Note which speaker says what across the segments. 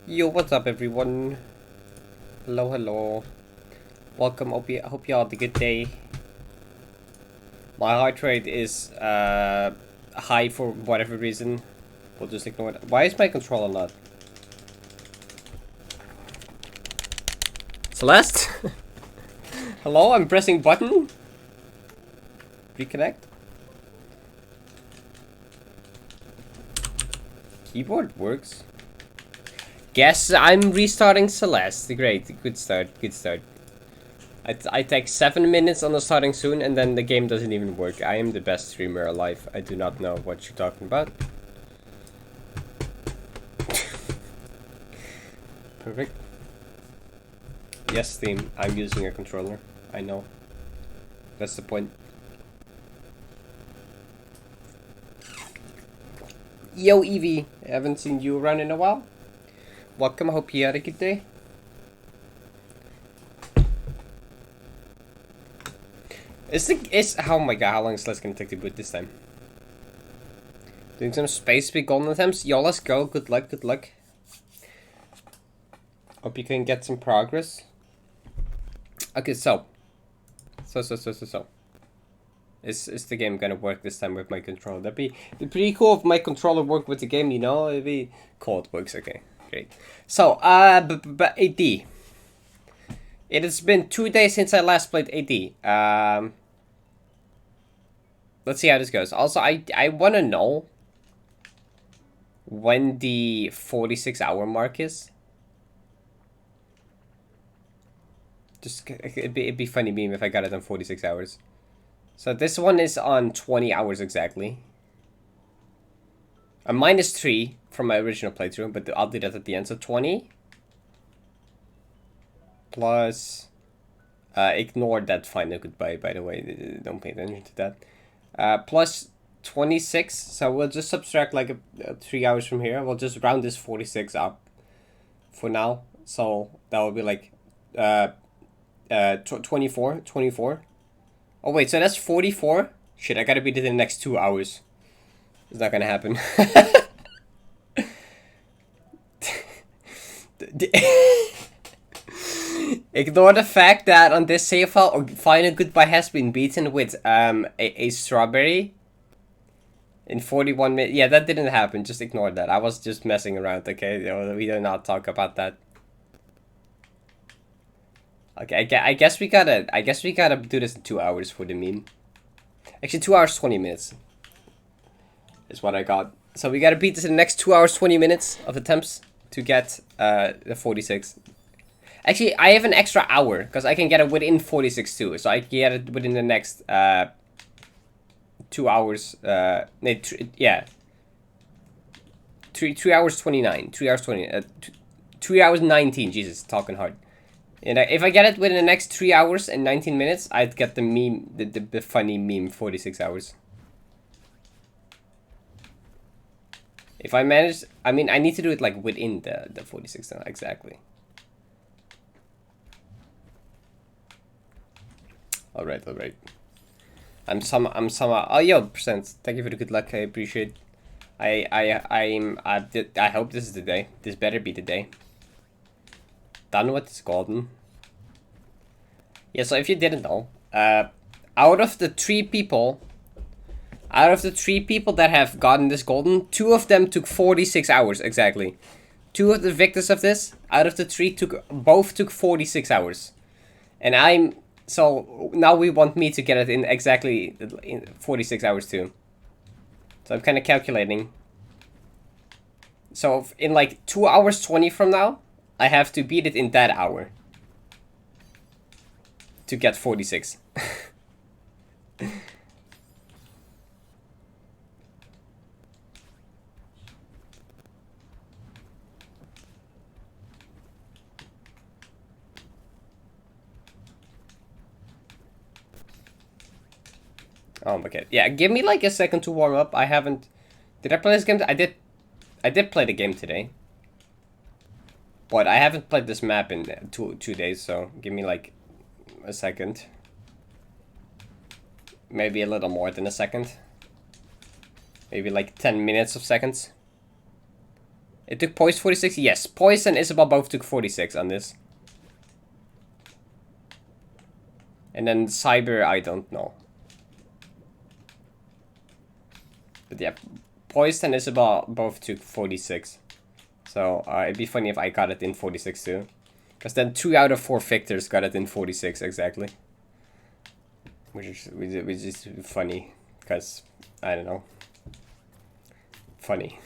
Speaker 1: Yo, what's up, everyone? Hello, hello. Welcome. Hope you all had a good day. My heart rate is high for whatever reason. We'll just ignore it. Why is my controller not? Celeste? Hello, I'm pressing button. Reconnect. Keyboard works. Guess I'm restarting Celeste. Great, good start, good start. I take 7 minutes on the starting soon, and then the game doesn't even work. I am the best streamer alive. I do not know what you're talking about. Perfect. Yes, Steam. I'm using a controller. I know. That's the point. Yo, Evie. I haven't seen you around in a while. Welcome. I hope you had a good day. Oh my god, how long is Celeste gonna take to boot this time? Doing some space big golden attempts? Yo, let's go. Good luck, good luck. Hope you can get some progress. Okay, so. Is the game gonna work this time with my controller? That'd be pretty cool if my controller worked with the game, you know? It'd be cool, it works, okay. Great. So, AD. It has been 2 days since I last played AD. Let's see how this goes. Also, I want to know when the 46-hour mark is. Just it'd be funny meme if I got it on 46 hours. So this one is on 20 hours exactly. A -3 from my original playthrough, but I'll do that at the end. So 20 plus. Ignore that final goodbye, by the way. Don't pay attention to that. Plus 26. So we'll just subtract like 3 hours from here. We'll just round this 46 up for now. So that will be like 24. Oh wait, so that's 44? Shit, I gotta beat it in the next 2 hours. It's not gonna happen. Ignore the fact that on this save file, final goodbye has been beaten with a strawberry in 41 minutes. Yeah, that didn't happen. Just ignore that. I was just messing around. Okay, we do not talk about that. Okay, I guess we gotta do this in 2 hours for the meme. Actually, 2 hours 20 minutes is what I got. So we gotta beat this in the next 2 hours 20 minutes of attempts to get the 46. Actually, I have an extra hour because I can get it within 46 too. So I can get it within the next 2 hours. Yeah. 3 hours 29. 3 hours 20. 3 hours 19. Jesus, talking hard. And if I get it within the next 3 hours and 19 minutes, I'd get the meme, the funny meme 46 hours. If I manage, I mean, I need to do it like within the 46 now, exactly. All right. I'm somehow. Oh, yo, percent. Thank you for the good luck. I appreciate. I hope this is the day. This better be the day. Done with this golden. Yeah. So if you didn't know, out of the three people that have gotten this golden, 2 of them took 46 hours exactly. 2 of the victors of this, out of the 3, both took 46 hours, and so now we want me to get it in exactly in 46 hours too. So I'm kind of calculating. So in like 2 hours 20 from now, I have to beat it in that hour to get 46. Oh my god. Yeah, give me like a second to warm up. I haven't... Did I play this game? I did play the game today. But I haven't played this map in two days, so give me like a second. Maybe a little more than a second. Maybe like 10 minutes of seconds. It took Poise 46? Yes, Poise and Isabel both took 46 on this. And then Cyber, I don't know. But yeah, Poise and Isabel both took 46. So it'd be funny if I got it in 46 too. Because then 2 out of 4 victors got it in 46 exactly. Which is funny. Because, I don't know. Funny.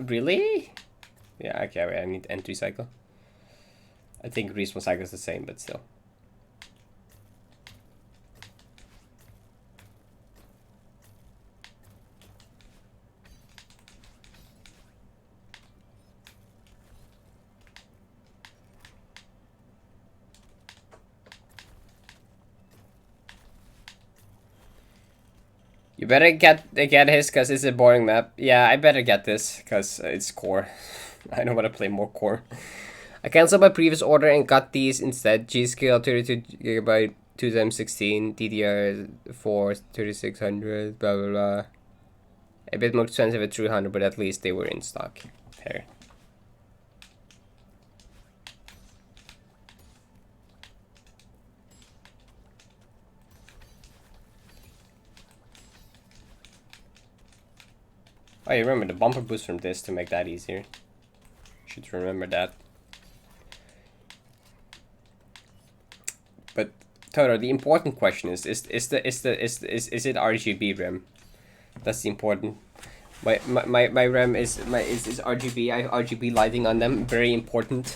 Speaker 1: Really? Yeah, okay, wait, I need entry cycle. I think respawn cycle is the same, but still. You better get his, because it's a boring map. Yeah, I better get this, because it's core. I don't want to play more core. I canceled my previous order and got these instead. G-Skill 32GB 2x16, DDR4 3600, blah blah blah. A bit more expensive at 300, but at least they were in stock. Here. Oh, you remember the bumper boost from this to make that easier. Should remember that. But Toto, the important question is it RGB RAM? That's the important. My RAM is RGB. I have RGB lighting on them. Very important.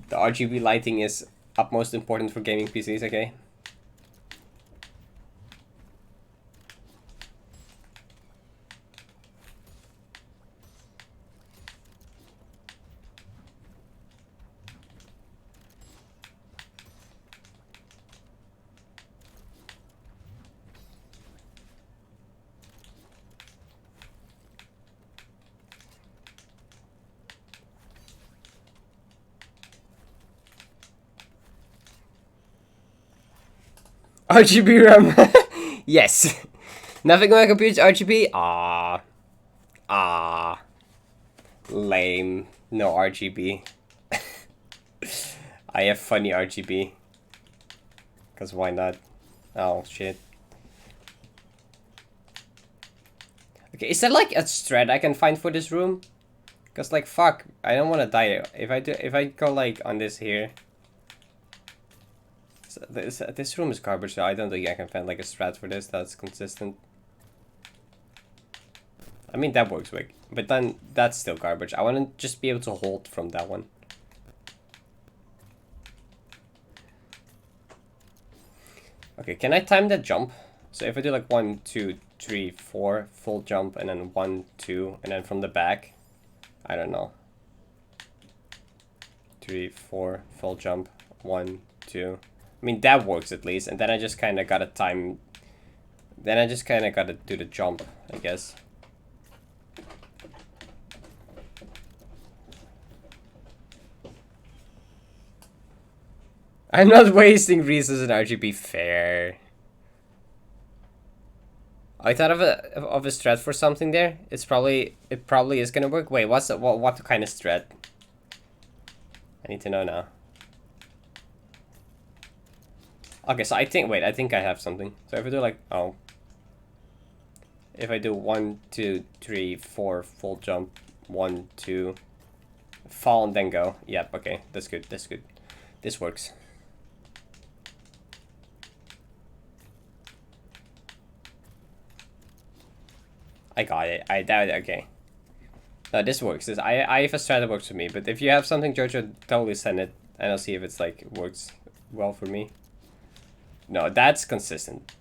Speaker 1: The RGB lighting is utmost important for gaming PCs. Okay. RGB RAM. Yes. Nothing on my computer's RGB. Lame. No RGB. I have funny RGB. Cause why not? Oh shit. Okay, is there like a thread I can find for this room? Cause like fuck, I don't want to die. If I go like on this here. So this room is garbage, so I don't think I can find like a strat for this that's consistent. I mean that works, but then that's still garbage. I want to just be able to hold from that one. Okay, can I time that jump? So if I do like 1, 2, 3, 4, full jump, and then 1, 2, and then from the back, I don't know. 3, 4, full jump, 1, 2. I mean that works at least, and then I just kind of gotta time. Then I just kind of gotta do the jump, I guess. I'm not wasting resources in RGB. Fair. I thought of a strat for something there. It probably is gonna work. Wait, what kind of strat? I need to know now. Okay, so I think I have something. So if I do like if I do 1, 2, 3, 4 full jump, 1, 2, fall and then go. Yep. Okay, that's good. That's good. This works. I got it. I doubt it. Okay. No, this works. I have a strat that works for me. But if you have something, Jojo, totally send it, and I'll see if it's like works well for me. No, that's consistent.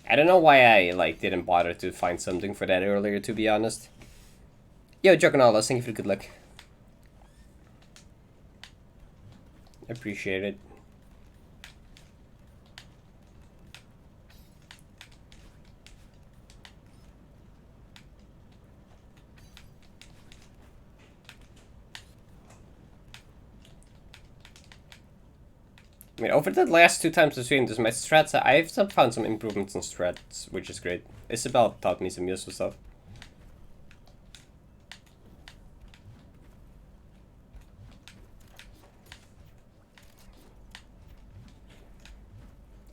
Speaker 1: I don't know why I like didn't bother to find something for that earlier, to be honest. Yo, Jokanala, thank you for the good luck. Appreciate it. I mean, over the last 2 times I streamed this, my strats, I've found some improvements in strats, which is great. Isabel taught me some useful stuff.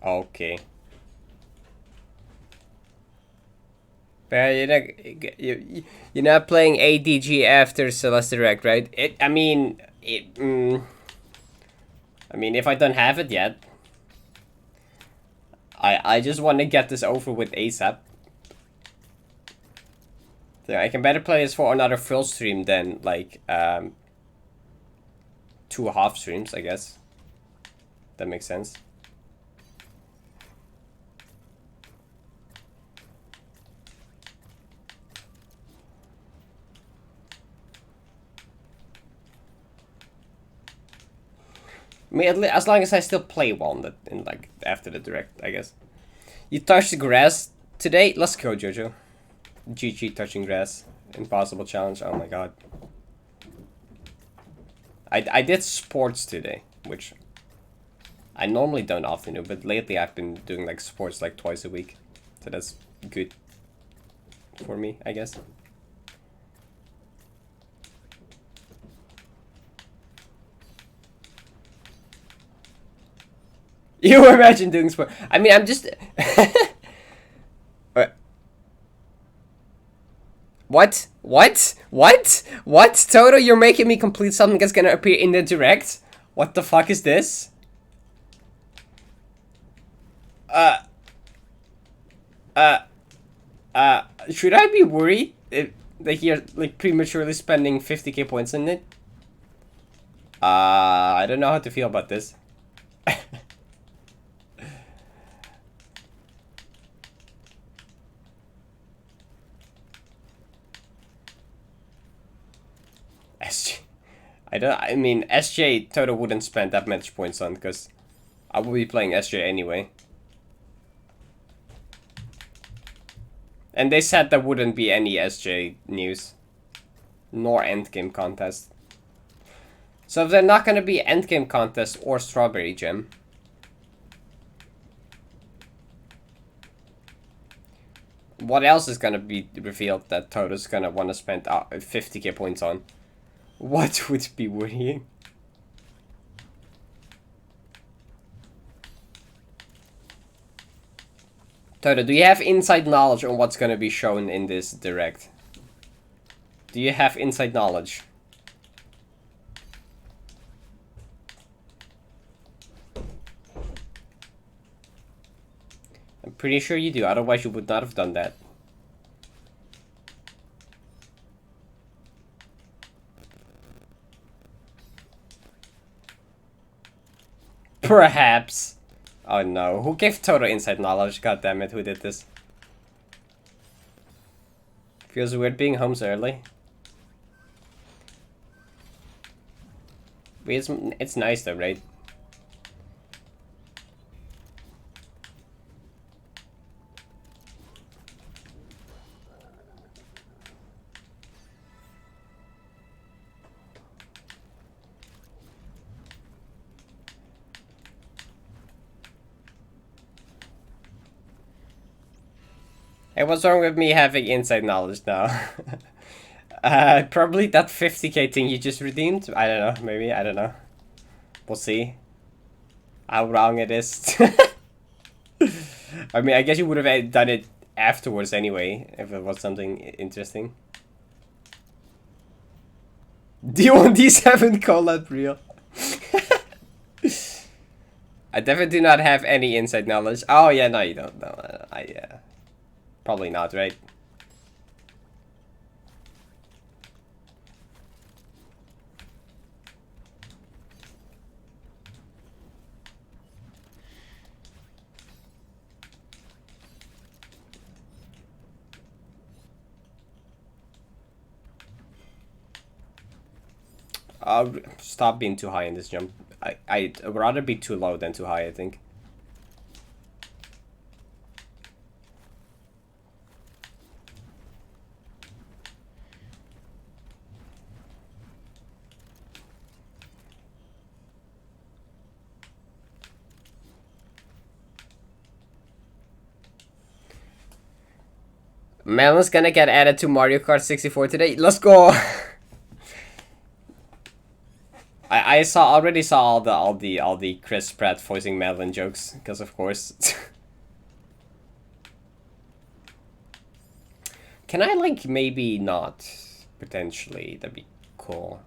Speaker 1: Okay. But you're not playing ADG after Celeste Direct, right? I mean, if I don't have it yet, I just want to get this over with ASAP. So I can better play this for another full stream than like 2 half streams, I guess. That makes sense. I mean, as long as I still play one in like after the direct, I guess. You touched the grass today. Let's go, Jojo. GG touching grass. Impossible challenge. Oh my god. I did sports today, which I normally don't often do, but lately I've been doing like sports like twice a week, so that's good for me, I guess. You imagine doing sport? I mean, I'm just. What? What? What? What? Toto, you're making me complete something that's gonna appear in the direct? What the fuck is this? Should I be worried if that you're like prematurely spending 50k points on it? I don't know how to feel about this. SJ. I mean, SJ Toto wouldn't spend that much points on because I will be playing SJ anyway. And they said there wouldn't be any SJ news. Nor endgame contest. So if they're not gonna be endgame contest or strawberry gem. What else is gonna be revealed that Toto's gonna wanna spend 50k points on? What would be worrying? Toto, do you have inside knowledge on what's gonna be shown in this direct? Do you have inside knowledge? I'm pretty sure you do, otherwise you would not have done that. Perhaps. Oh no, who gave Toto inside knowledge? God damn it, who did this? Feels weird being home so early. It's nice though, right? Hey, what's wrong with me having inside knowledge now? Probably that 50k thing you just redeemed. I don't know, maybe, I don't know. We'll see how wrong it is. I mean, I guess you would have done it afterwards anyway, if it was something interesting. D1D7 collab real. I definitely do not have any inside knowledge. Oh yeah, no you don't. No, probably not, right? Stop being too high in this jump. I'd rather be too low than too high, I think. Melon's gonna get added to Mario Kart 64 today. Let's go. I already saw all the Chris Pratt voicing Melon jokes, because of course. Can I like maybe not potentially? That'd be cool.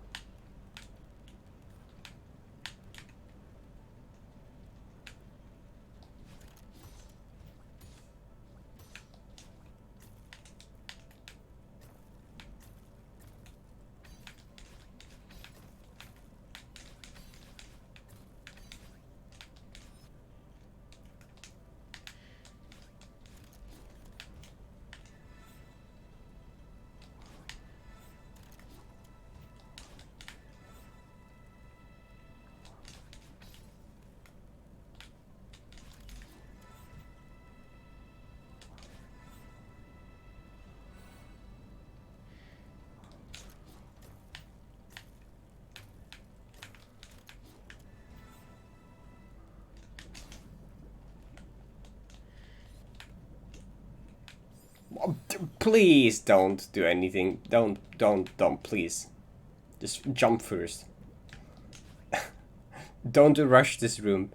Speaker 1: Please don't do anything. Don't, please. Just jump first. Don't rush this room.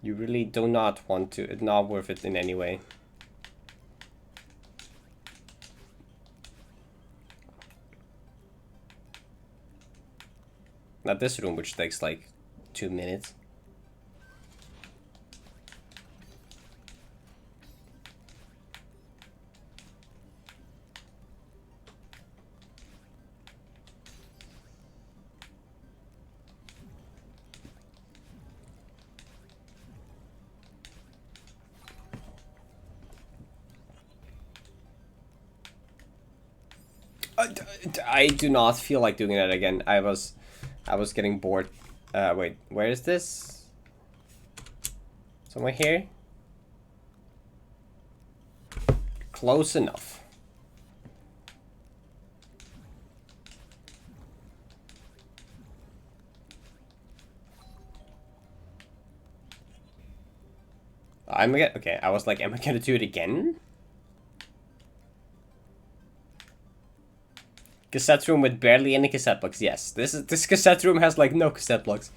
Speaker 1: You really do not want to. It's not worth it in any way. Not this room, which takes like 2 minutes. I do not feel like doing that again. I was getting bored. Wait, where is this? Somewhere here? Close enough. Okay, I was like, am I gonna do it again? Cassette room with barely any cassette blocks. Yes, this cassette room has like no cassette blocks.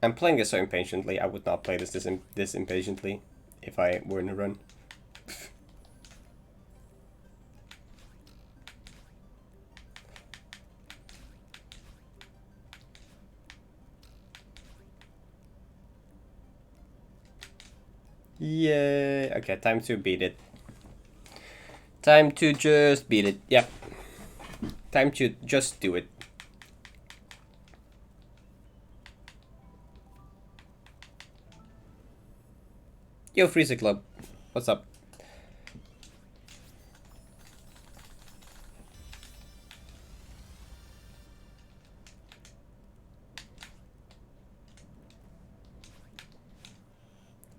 Speaker 1: I'm playing this so impatiently. I would not play this impatiently if I were in a run. Yay! Okay, time to beat it. Time to just beat it. Yep. Time to just do it. Yo, Freezer Club. What's up?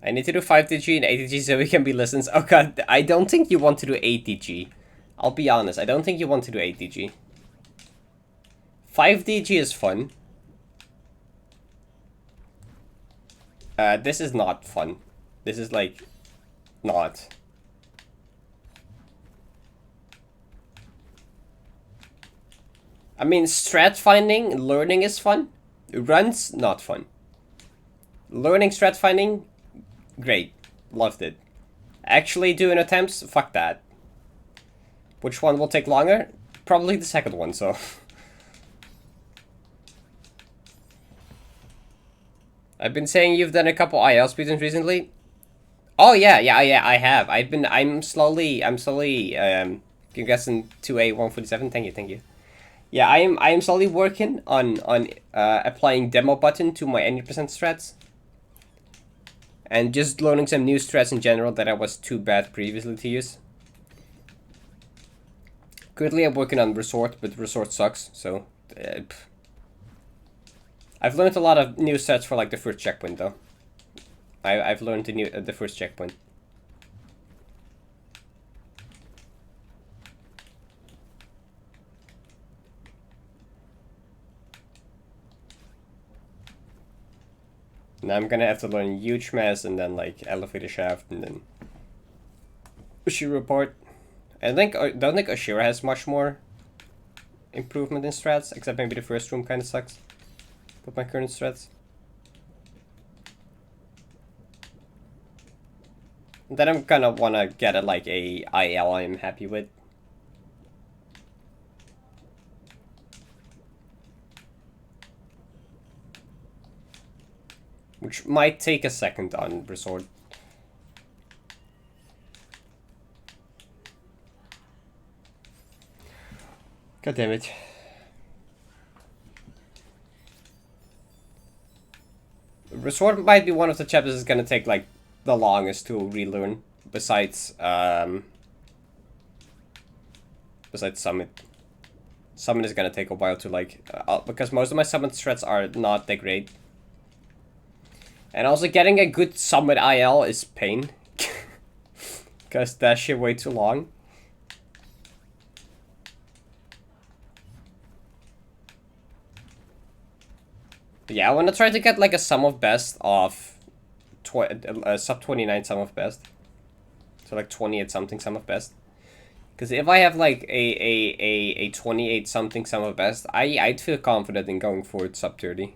Speaker 1: I need to do 5DG and 8DG so we can be listens. Oh god, I don't think you want to do 8DG. I'll be honest, I don't think you want to do 8DG. 5DG is fun. This is not fun. This is like, not. I mean, strat finding, learning is fun. Runs, not fun. Learning strat finding, great. Loved it. Actually doing attempts, fuck that. Which one will take longer? Probably the second one, so. I've been saying you've done a couple IL speedruns recently. Oh yeah, I have. I'm slowly Congrats on 2A 147. Thank you, thank you. Yeah, I am slowly working on applying demo button to my 80% strats. And just learning some new strats in general that I was too bad previously to use. Currently I'm working on Resort, but Resort sucks, so... I've learned a lot of new sets for like the first checkpoint though. I've learned the first checkpoint. Now I'm gonna have to learn Huge Mass and then like Elevator Shaft and then Ashura part. I don't think Ashura has much more improvement in strats, except maybe the first room kinda sucks with my current strats. And then I'm gonna wanna get a like a IL I'm happy with. Which might take a second on Resort. God damn it. Resort might be one of the chapters that's gonna take like the longest to relearn, besides Summit. Summit is gonna take a while to like, because most of my Summit strats are not that great. And also getting a good Summit IL is pain. Because that shit way too long. But yeah, I want to try to get like a sum of best of sub 29 sum of best. So like 28 something sum of best. Because if I have like a 28 something sum of best, I'd feel confident in going for sub 30.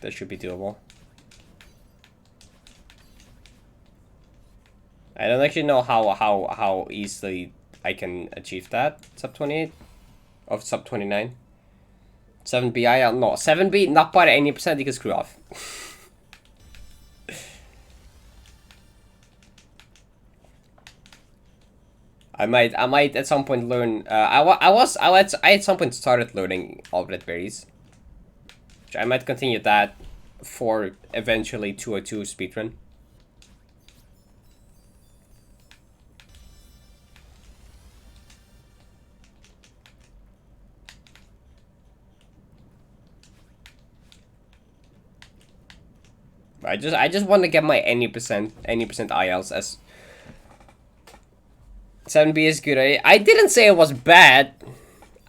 Speaker 1: That should be doable. I don't actually know how easily I can achieve that. Sub 28? Of sub 29. 7B, I don't know. 7B, not by any percent, you can screw off. I might at some point learn. I at some point started learning all red berries. I might continue that for eventually 202 speedrun. I just want to get my 80% ILs as 7B is good. I didn't say it was bad.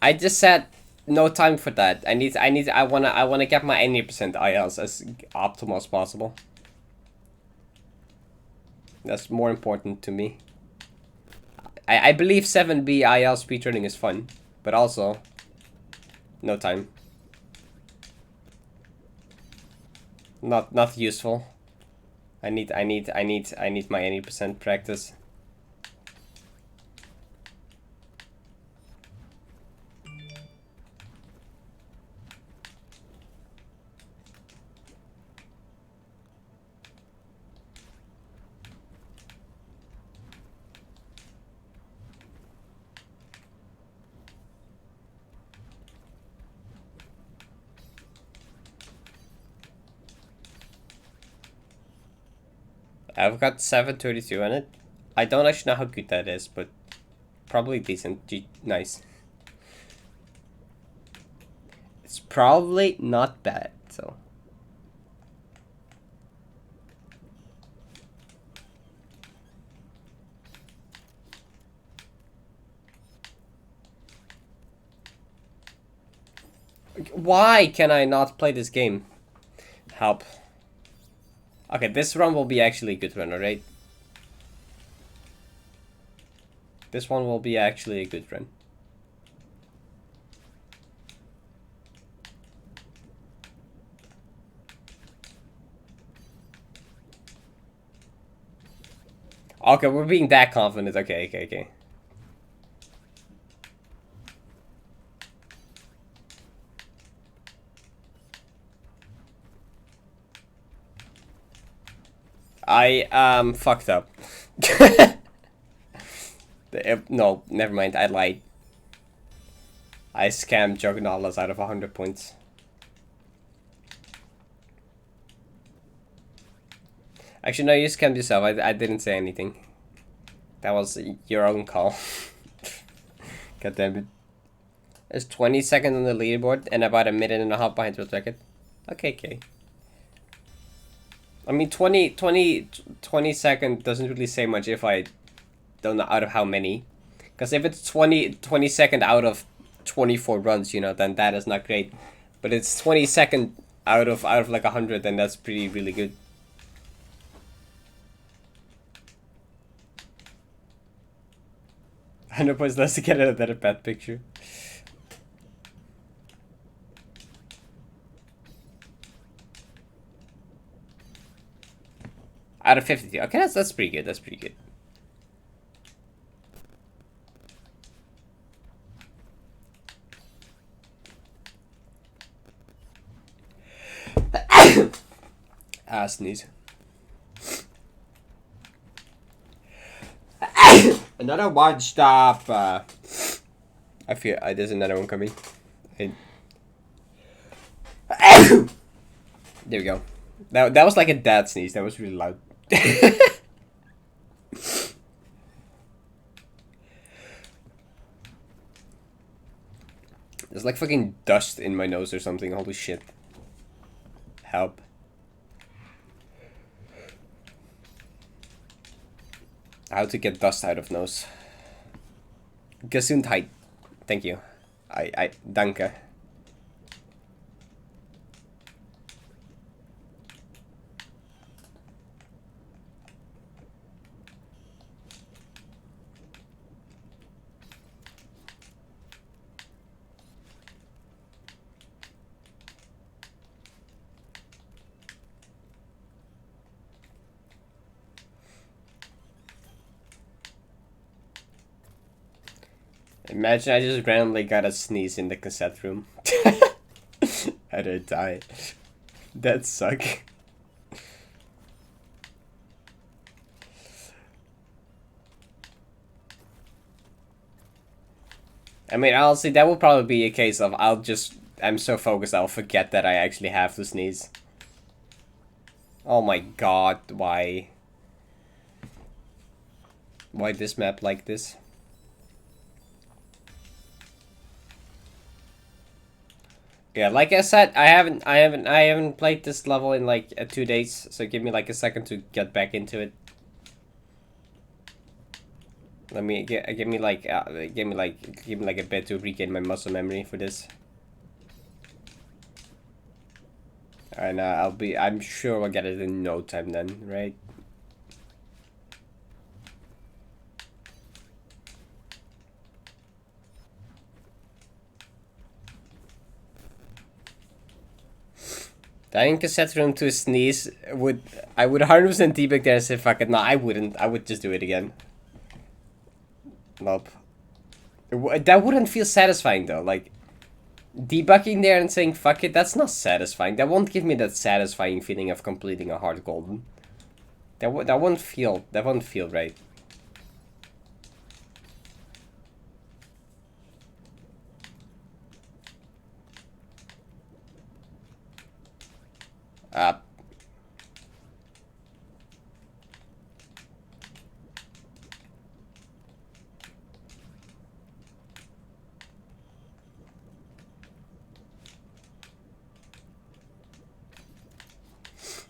Speaker 1: I just said no time for that. I wanna get my 80% ILs as optimal as possible. That's more important to me. I believe 7B IL speedrunning is fun, but also no time. Not useful. I need my 80% practice. I've got 732 on it. I don't actually know how good that is, but probably decent. Nice. It's probably not bad, so. Why can I not play this game? Help. Okay, this run will be actually a good run, alright? This one will be actually a good run. Okay, we're being that confident. Okay. I fucked up. No, never mind. I lied. I scammed Juggernautlas out of 100 points. Actually, no, you scammed yourself. I didn't say anything. That was your own call. God damn it. There's 20 seconds on the leaderboard and about a minute and a half behind world record. Okay. I mean, 20 seconds doesn't really say much if I don't know out of how many. Because if it's 20 second out of 24 runs, you know, then that is not great. But it's 20 second out of like 100, then that's really good. 100 points less to get a better pet picture. Out of 50. Okay, that's pretty good. That's pretty good. Sneeze. Another one stop. I feel there's another one coming. There we go. That was like a dad sneeze. That was really loud. There's like fucking dust in my nose or something. Holy shit. Help. How to get dust out of nose. Gesundheit. Thank you. Danke. Imagine I just randomly got a sneeze in the cassette room. I'd die. That'd suck. I mean, honestly, that will probably be a case of I'm so focused I'll forget that I actually have to sneeze. Oh my god, why? Why this map like this? Yeah, like I said, I haven't played this level in like 2 days, so give me like a second to get back into it. Give me like a bit to regain my muscle memory for this. And I'm sure I'll get it in no time then, right? Dying cassette room to sneeze I would 100% debug there and say fuck it. No, I wouldn't. I would just do it again. Nope. That wouldn't feel satisfying though. Like debugging there and saying fuck it, that's not satisfying. That won't give me that satisfying feeling of completing a hard golden. That won't feel right.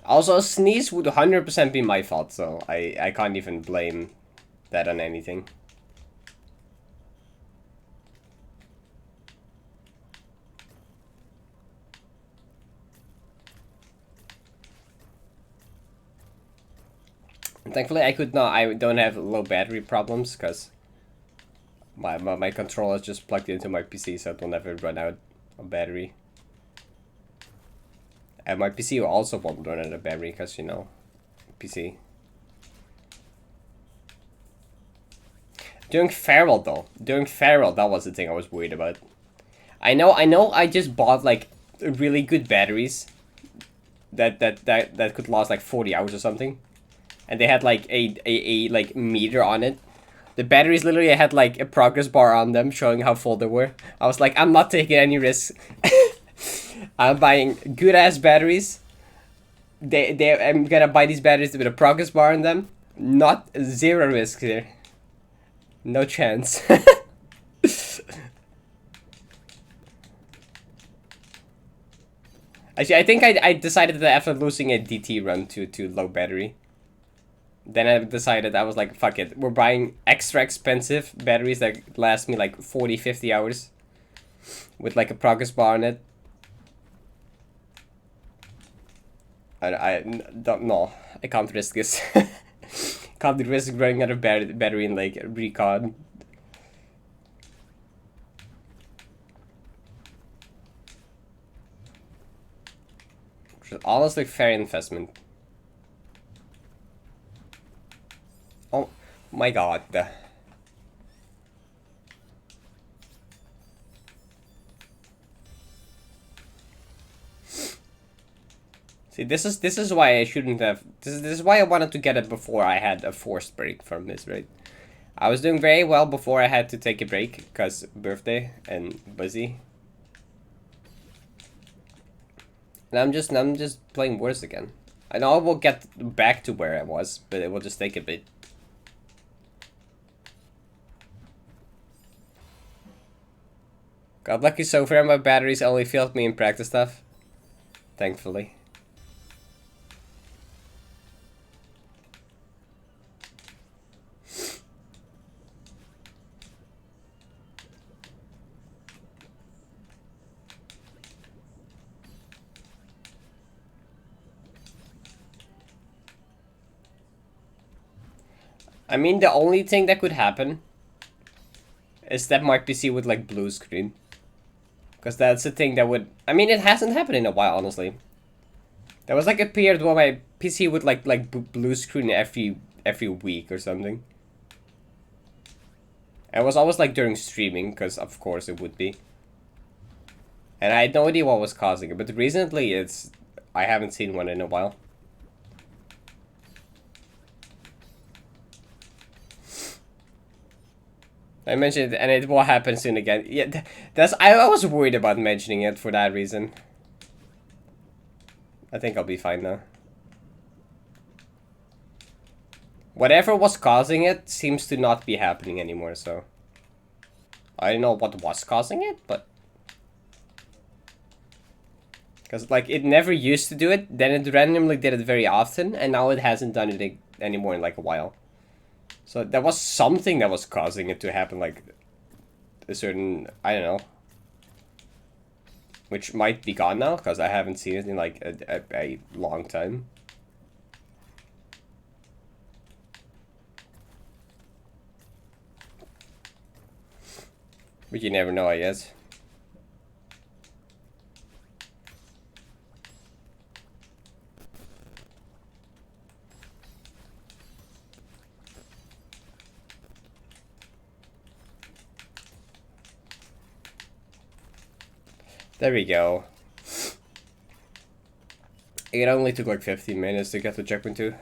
Speaker 1: Also, a sneeze would 100% be my fault, so I can't even blame that on anything. And thankfully, I don't have low battery problems, because my controller is just plugged into my PC, so it will never run out of battery. And my PC also won't run out of battery, because, you know, PC. During Feral, though. During Feral, that was the thing I was worried about. I know I just bought, like, really good batteries that could last, like, 40 hours or something. And they had, like, a like, meter on it. The batteries literally had like a progress bar on them showing how full they were. I was like, I'm not taking any risks. I'm buying good ass batteries. I'm gonna buy these batteries with a progress bar on them. Not zero risk here. No chance. Actually, I think I decided that after losing a DT run to low battery. Then I decided, I was like, fuck it. We're buying extra expensive batteries that last me like 40, 50 hours. With like a progress bar on it. I don't know. I can't risk this. Can't risk running out of battery in like recon. Which is honestly fair investment. Oh my god. See, this is why I shouldn't have. This is why I wanted to get it before I had a forced break from this, right? I was doing very well before I had to take a break because birthday and busy. And I'm just playing worse again. I know I will get back to where I was, but it will just take a bit. Got lucky so far, my batteries only failed me in practice stuff. Thankfully. I mean, the only thing that could happen is that my PC would like blue screen. Because that's the thing that would... I mean, it hasn't happened in a while, honestly. There was like a period where my PC would like blue screen every week or something. It was always like during streaming, because of course it would be. And I had no idea what was causing it, but recently it's... I haven't seen one in a while. I mentioned it, and it will happen soon again. Yeah, that's... I was worried about mentioning it for that reason. I think I'll be fine now. Whatever was causing it seems to not be happening anymore, so... I don't know what was causing it, but... Because, like, it never used to do it, then it randomly did it very often, and now it hasn't done it anymore in, like, a while. So there was something that was causing it to happen, like, a certain... I don't know. Which might be gone now, because I haven't seen it in, like, a long time. But you never know, I guess. There we go. It only took like 15 minutes to get to checkpoint 2.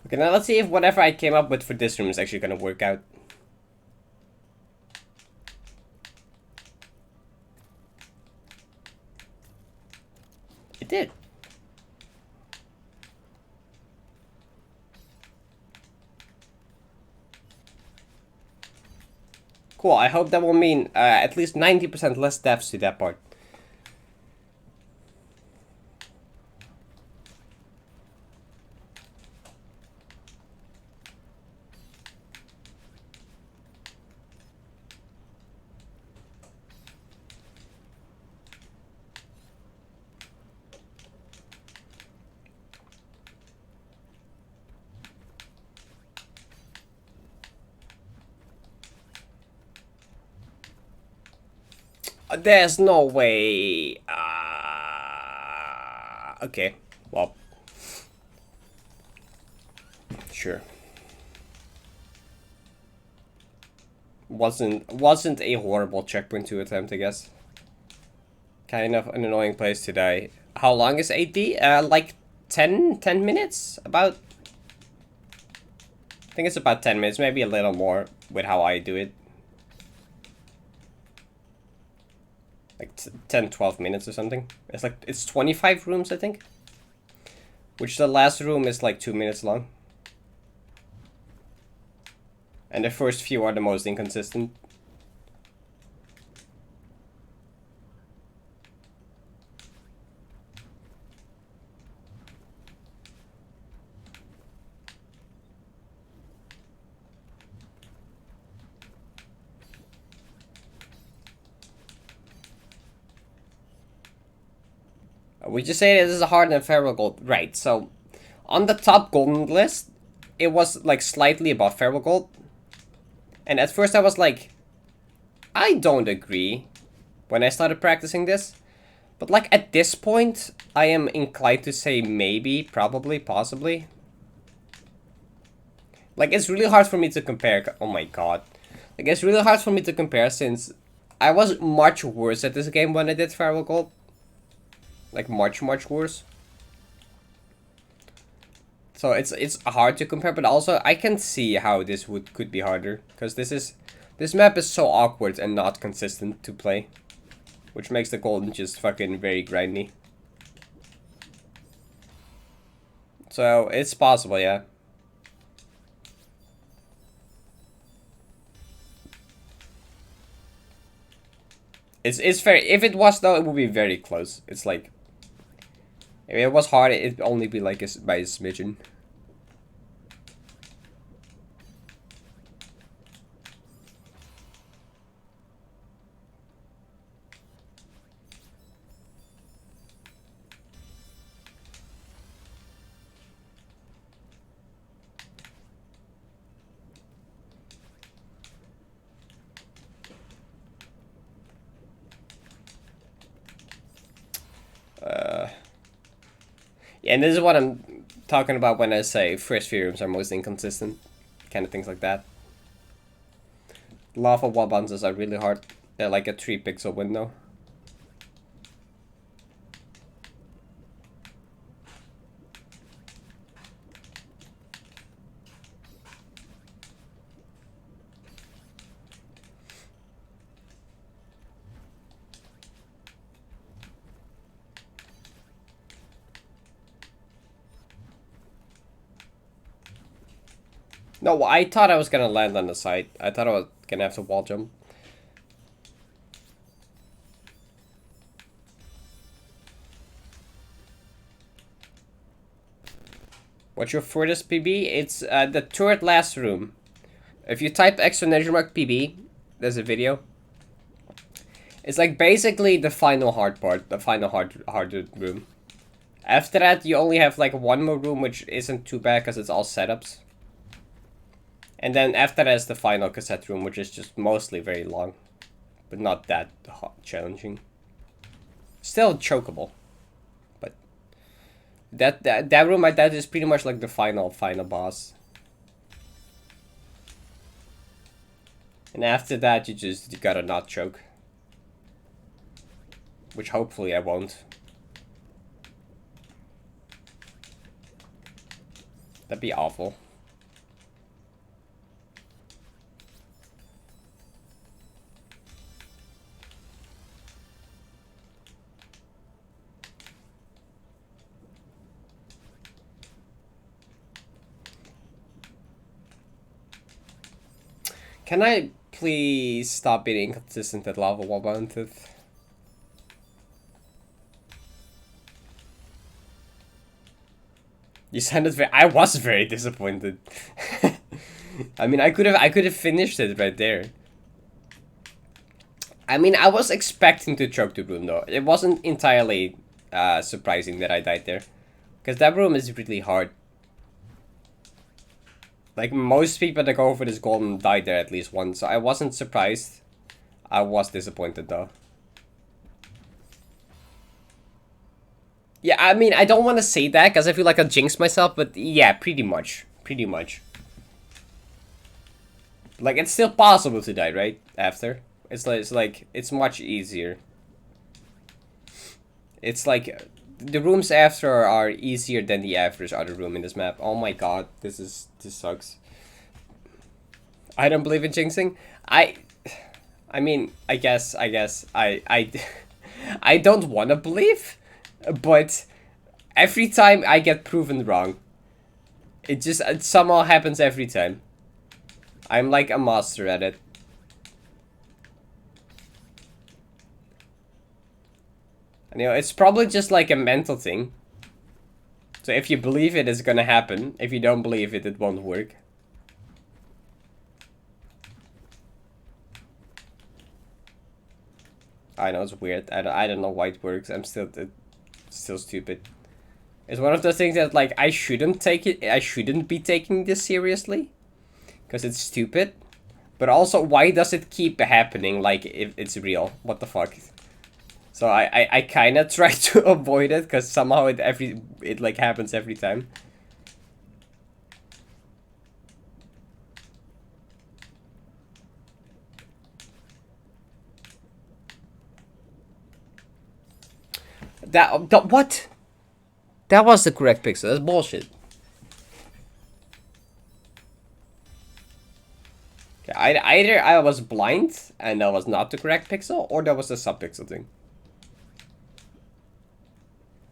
Speaker 1: Okay, now let's see if whatever I came up with for this room is actually gonna work out. It did. Cool, I hope that will mean at least 90% less deaths to that part. There's no way. Okay. Well. Sure. Wasn't a horrible checkpoint to attempt, I guess. Kind of an annoying place to die. How long is 8D? Like 10 minutes? About... I think it's about 10 minutes, maybe a little more with how I do it. Like 10, 12 minutes or something. It's 25 rooms, I think. Which the last room is like 2 minutes long. And the first few are the most inconsistent. We just say this is a hard and feral gold. Right, so on the top golden list, it was like slightly above feral gold. And at first I was like, I don't agree when I started practicing this. But like at this point, I am inclined to say maybe, probably, possibly. Like it's really hard for me to compare. Oh my god. Like it's really hard for me to compare since I was much worse at this game when I did feral gold. Like much worse. So it's hard to compare, but also I can see how this could be harder because this map is so awkward and not consistent to play, which makes the golden just fucking very grindy. So it's possible, yeah. It's very, if it was though, it would be very close. It's like, if it was hard, it'd only be like by a smidgen. Yeah, and this is what I'm talking about when I say first few rooms are most inconsistent. Kind of things like that. Lava wall bounces are really hard. They're like a 3 pixel window. No, I thought I was gonna land on the side. I thought I was gonna have to wall jump. What's your furthest PB? It's the third last room. If you type !PB, there's a video. It's like basically the final hard part, the final hard room. After that, you only have like one more room, which isn't too bad because it's all setups. And then after that is the final cassette room, which is just mostly very long, but not that challenging. Still chokeable, but that room like that is pretty much like the final boss. And after that, you gotta not choke, which hopefully I won't. That'd be awful. Can I please stop being inconsistent at lava wall mounted? You sounded very. I was very disappointed. I mean, I could have finished it right there. I mean, I was expecting to choke the room though. It wasn't entirely surprising that I died there, because that room is really hard. Like, most people that go for this golden die there at least once, so I wasn't surprised. I was disappointed, though. Yeah, I mean, I don't want to say that because I feel like I'll jinx myself, but yeah, pretty much. Pretty much. Like, it's still possible to die, right? After. It's much easier. It's like, the rooms after are easier than the average other room in this map. Oh my god, this sucks. I don't believe in jinxing. I mean, I guess, I don't want to believe, but every time I get proven wrong, it somehow happens every time. I'm like a master at it. And, you know, it's probably just like a mental thing. So if you believe it, it's gonna happen. If you don't believe it, it won't work. I know it's weird. I don't know why it works. I'm still stupid. It's one of those things that like I shouldn't take it. I shouldn't be taking this seriously, because it's stupid. But also, why does it keep happening? Like if it's real, what the fuck? So I kind of try to avoid it because somehow it like happens every time. That what? That was the correct pixel. That's bullshit. Okay, either I was blind and that was not the correct pixel, or that was the subpixel thing.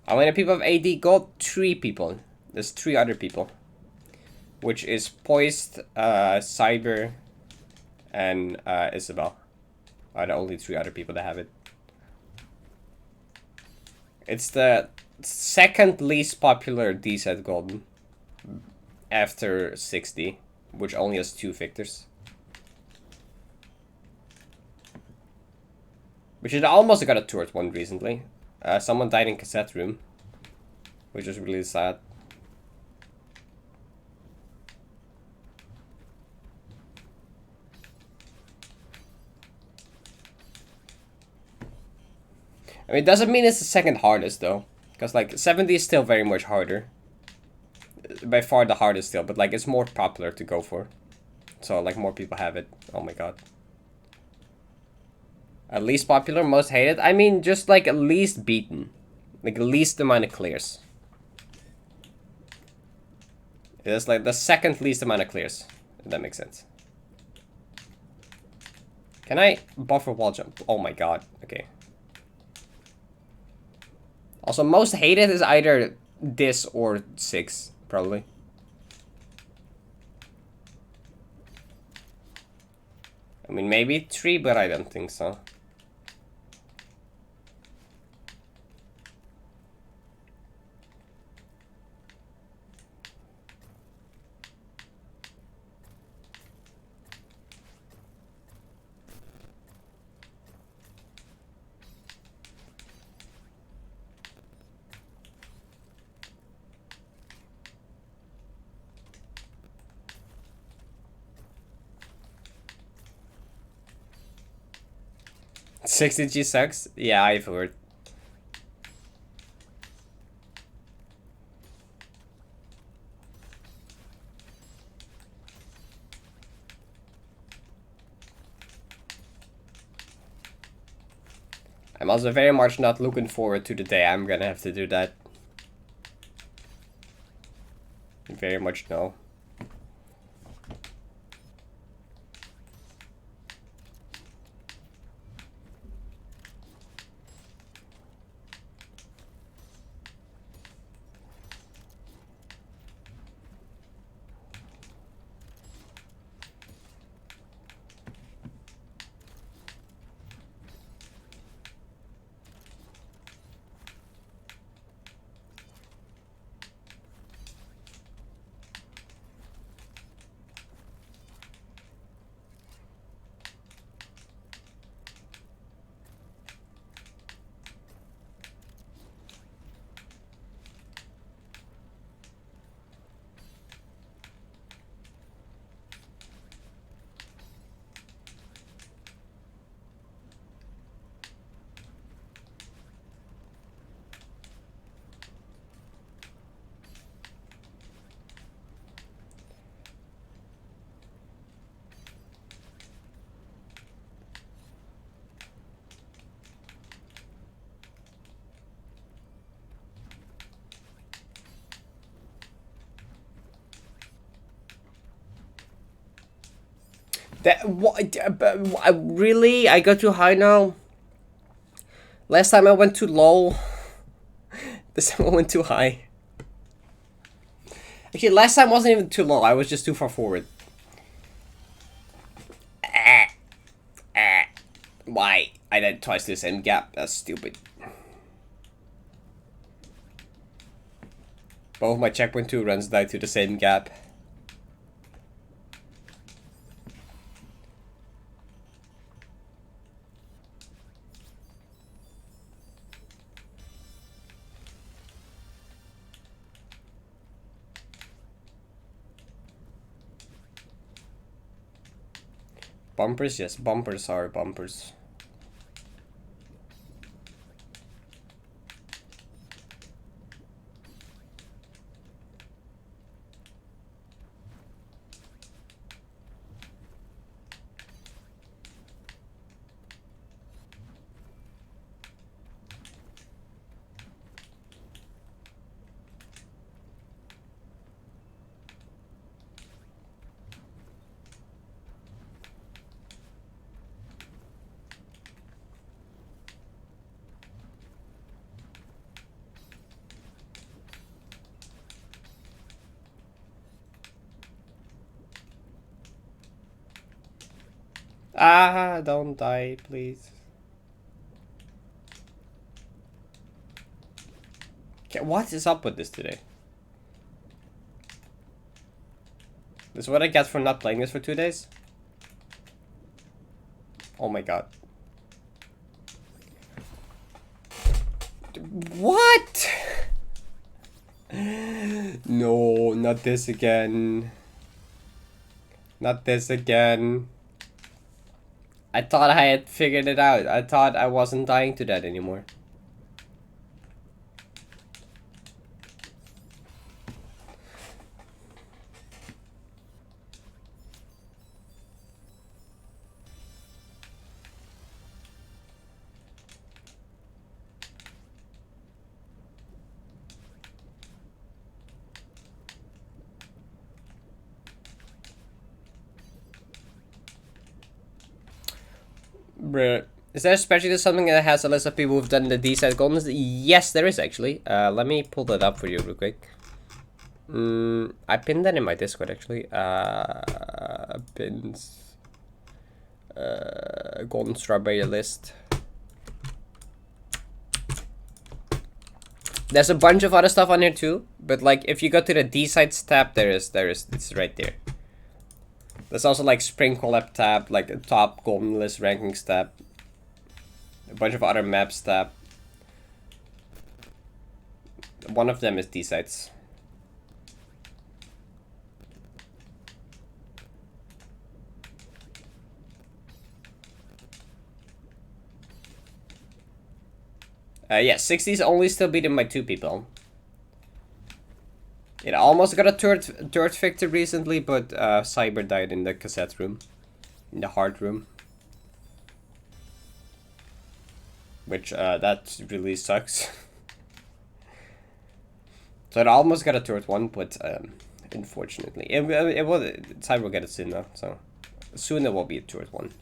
Speaker 1: How many people have AD gold? 3 people. There's 3 other people. Which is Poised, Cyber, and Isabel. Are the only 3 other people that have it. It's the second least popular D-set golden. After 60. Which only has 2 victors. Which is almost got a turret one recently. Someone died in cassette room. Which is really sad. I mean, it doesn't mean it's the second hardest, though. Because, like, 70 is still very much harder. By far the hardest still, but, like, it's more popular to go for. So, like, more people have it. Oh my god. Least popular, most hated? I mean, just, like, least beaten. Like, least amount of clears. It's, like, the second least amount of clears. If that makes sense. Can I buffer wall jump? Oh my god. Okay. Also, most hated is either this or 6, probably. I mean, maybe 3, but I don't think so. $60G sucks? Yeah, I've heard. I'm also very much not looking forward to the day I'm gonna have to do that. Very much no. That what? Really? I got too high now. Last time I went too low. This time I went too high. Actually, last time wasn't even too low. I was just too far forward. Why? I died twice to the same gap. That's stupid. Both my checkpoint 2 runs died to the same gap. Bumpers? Yes, bumpers are bumpers. Ah, don't die, please. Okay, what is up with this today? This is what I get for not playing this for 2 days? Oh my god. What? No, not this again. Not this again. I thought I had figured it out. I thought I wasn't dying to that anymore. Bruh. Is there especially something that has a list of people who've done the D-side goals? Yes, there is actually. Let me pull that up for you real quick. I pinned that in my Discord actually. Pins. Golden Strawberry list. There's a bunch of other stuff on here too, but like if you go to the D-sides tab, it's right there. There's also like Spring Collab tab, like a top golden list rankings tab. A bunch of other maps tab. One of them is D-sides. Yeah, 60s only still beaten by 2 people. It almost got a third victor recently, but Cyber died in the cassette room. In the hard room. Which, that really sucks. So it almost got a third one, but unfortunately. It will, Cyber will get it soon though, so soon there will be a third one.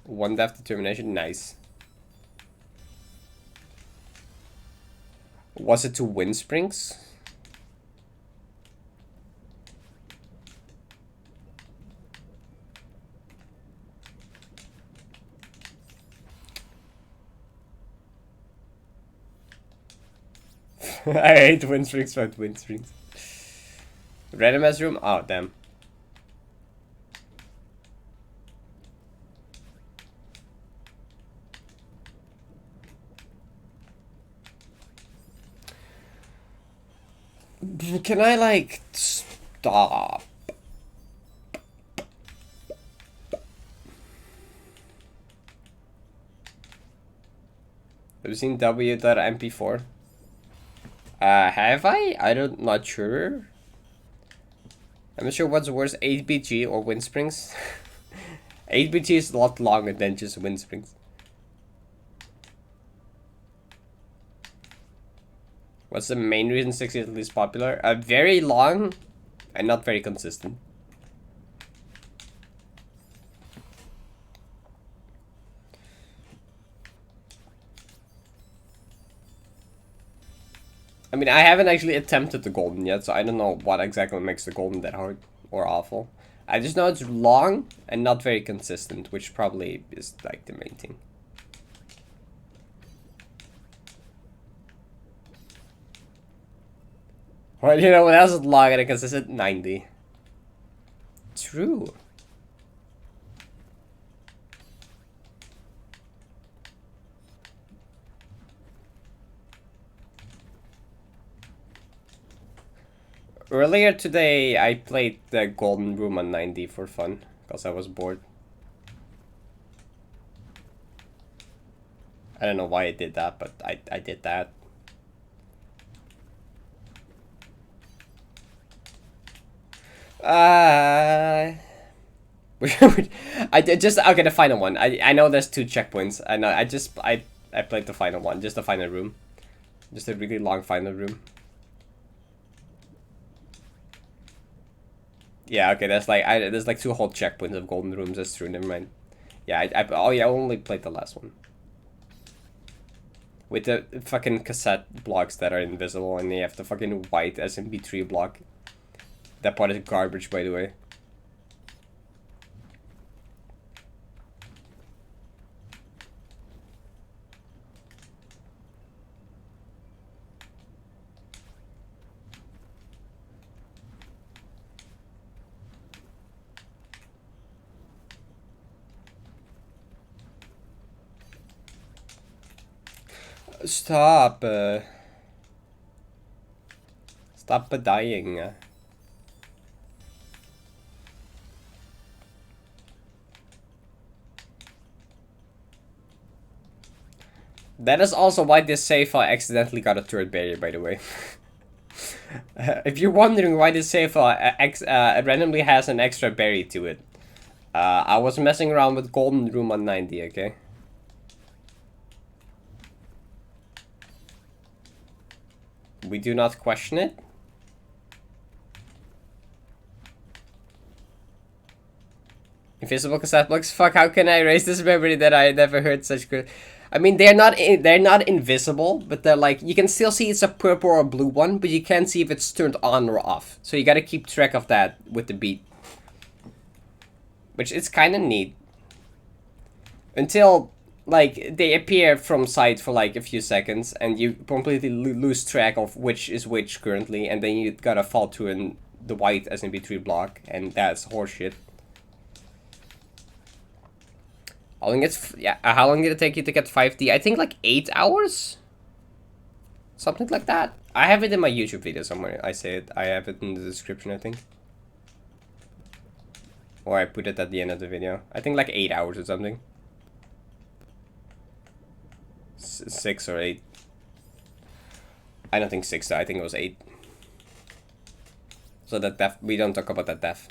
Speaker 1: 1 death determination, nice. Was it to Wind Springs? I hate Wind Springs, but Wind Springs. Random as room? Oh, damn. Can I, like, stop? Have you seen W.mp4? Have I? Not sure. I'm not sure what's worse, 8BG or Wind Springs. 8BG is a lot longer than just Wind Springs. What's the main reason 60 is the least popular? Very long and not very consistent. I mean, I haven't actually attempted the golden yet, so I don't know what exactly makes the golden that hard or awful. I just know it's long and not very consistent, which probably is like the main thing. Well, you know what else is long and consistent? 90. True. Earlier today, I played the Golden Room on 90 for fun, because I was bored. I don't know why I did that, but I did that. I did just okay. The final one. I know there's 2 checkpoints. I know. I played the final one, just the final room, just a really long final room. Yeah. Okay. There's like 2 whole checkpoints of golden rooms. That's true. Never mind. Yeah. Oh yeah. I only played the last one. With the fucking cassette blocks that are invisible, and they have the fucking white SMP3 block. That part is garbage, by the way. Stop. Stop dying. That is also why this save file accidentally got a turret barrier, by the way. If you're wondering why this save file randomly has an extra berry to it, I was messing around with Golden Room on 90, okay? We do not question it. Invisible cassette blocks? Fuck, how can I erase this memory that I never heard such good... I mean, they're not invisible, but they're like, you can still see it's a purple or blue one, but you can't see if it's turned on or off. So you gotta keep track of that with the beat. Which is kind of neat. Until, like, they appear from sight for like a few seconds, and you completely lose track of which is which currently, and then you gotta fall to the white SMP3 block, and that's horseshit. How long did it take you to get 5D? I think like 8 hours? Something like that. I have it in my YouTube video somewhere. I say it. I have it in the description, I think. Or I put it at the end of the video. I think like 8 hours or something. 6 or 8. I don't think 6 though. I think it was 8. So that we don't talk about that death.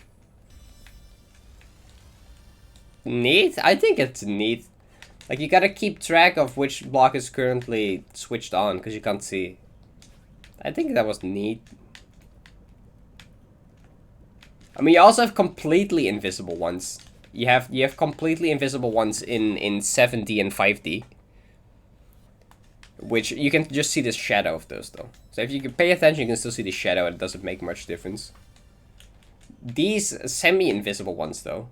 Speaker 1: Neat? I think it's neat. Like, you gotta keep track of which block is currently switched on, because you can't see. I think that was neat. I mean, you also have completely invisible ones. You have completely invisible ones in 7D and 5D. Which, you can just see the shadow of those, though. So if you can pay attention, you can still see the shadow, and it doesn't make much difference. These semi-invisible ones, though,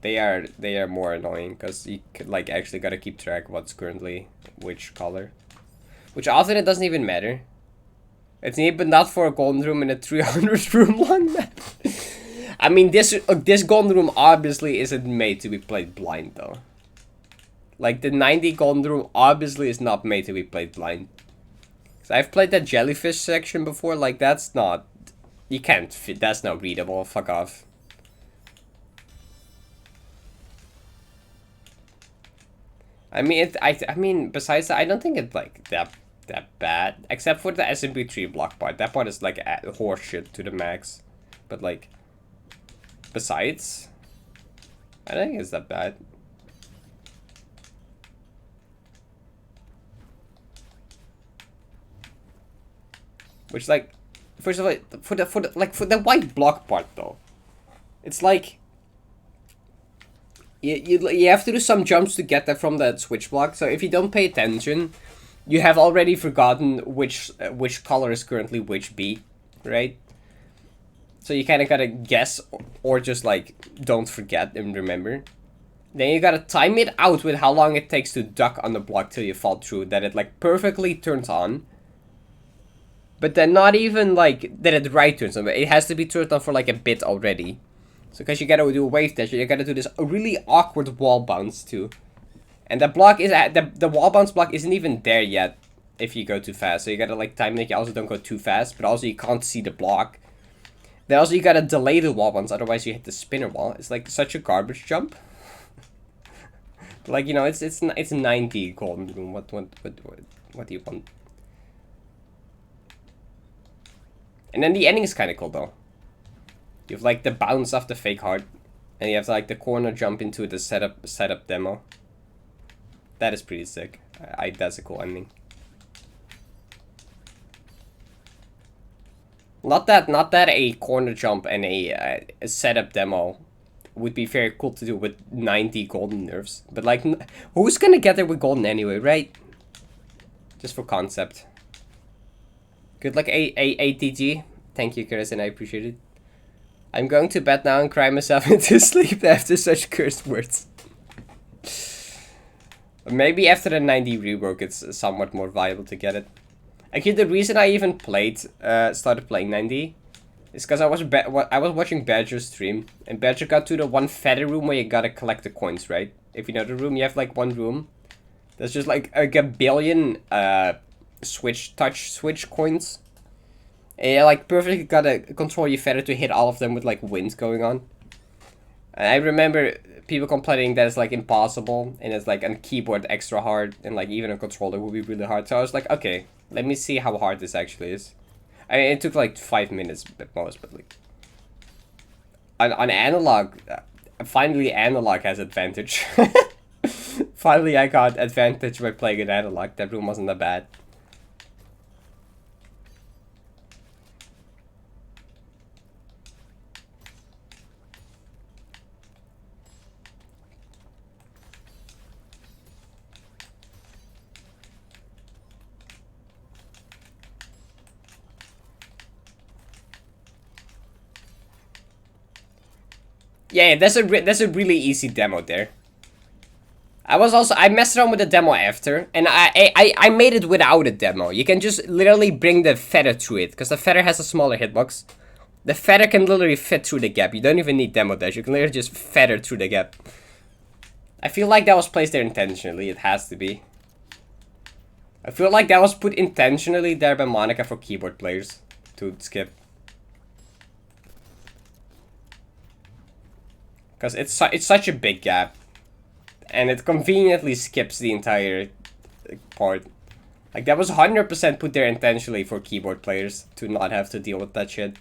Speaker 1: they are more annoying, because you could, like, actually gotta keep track of what's currently which color. Which often it doesn't even matter. It's neat, but not for a golden room and a 300 room one. I mean, this golden room obviously isn't made to be played blind, though. Like, the 90 golden room obviously is not made to be played blind. So I've played that jellyfish section before, like, that's not... You can't fit, that's not readable, fuck off. I mean, I mean, besides that, I don't think it's like that bad, except for the SMP3 block part. That part is like horseshit to the max, but like, besides, I don't think it's that bad. Which, like, first of all, for the white block part though, it's like you have to do some jumps to get that from that switch block. So if you don't pay attention, you have already forgotten which color is currently which beat, right? So you kind of gotta guess or just like don't forget and remember. Then you gotta time it out with how long it takes to duck on the block till you fall through, that it like perfectly turns on. But then not even like that it right turns on, but it has to be turned on for like a bit already. So because you gotta do a wave dash, you gotta do this really awkward wall bounce too. And the block is the wall bounce block isn't even there yet if you go too fast. So you gotta like time that you also don't go too fast, but also you can't see the block. Then also you gotta delay the wall bounce, otherwise you hit the spinner wall. It's like such a garbage jump. Like, you know, it's 90 golden room. What do you want? And then the ending is kind of cool though. You have like the bounce off the fake heart, and you have like the corner jump into the setup demo. That is pretty sick. That's a cool ending. Not that a corner jump and a setup demo would be very cool to do with 90 golden nerfs, but like, who's gonna get there with golden anyway, right? Just for concept. Good luck, ATG. Thank you, Carson. I appreciate it. I'm going to bed now and cry myself into sleep after such cursed words. Maybe after the 90 rework, it's somewhat more viable to get it. Actually, the reason I even started playing 90 is because I was watching Badger's stream, and Badger got to the one feather room where you gotta collect the coins, right? If you know the room, you have like one room. There's just like a billion switch coins. And you like perfectly gotta control your feather to hit all of them with like wind going on. And I remember people complaining that it's like impossible, and it's like on keyboard extra hard, and like even a controller would be really hard. So I was like, okay, let me see how hard this actually is. I mean, it took like 5 minutes at most, but like on analog, finally analog has advantage. Finally, I got advantage by playing an analog. That room wasn't that bad. Yeah, that's a really easy demo there. I messed around with the demo after, and I made it without a demo. You can just literally bring the feather through it, because the feather has a smaller hitbox. The feather can literally fit through the gap. You don't even need demo dash. You can literally just feather through the gap. I feel like that was placed there intentionally. It has to be. I feel like that was put intentionally there by Monica for keyboard players to skip. Because it's such a big gap. And it conveniently skips the entire part. Like, that was 100% put there intentionally for keyboard players to not have to deal with that shit.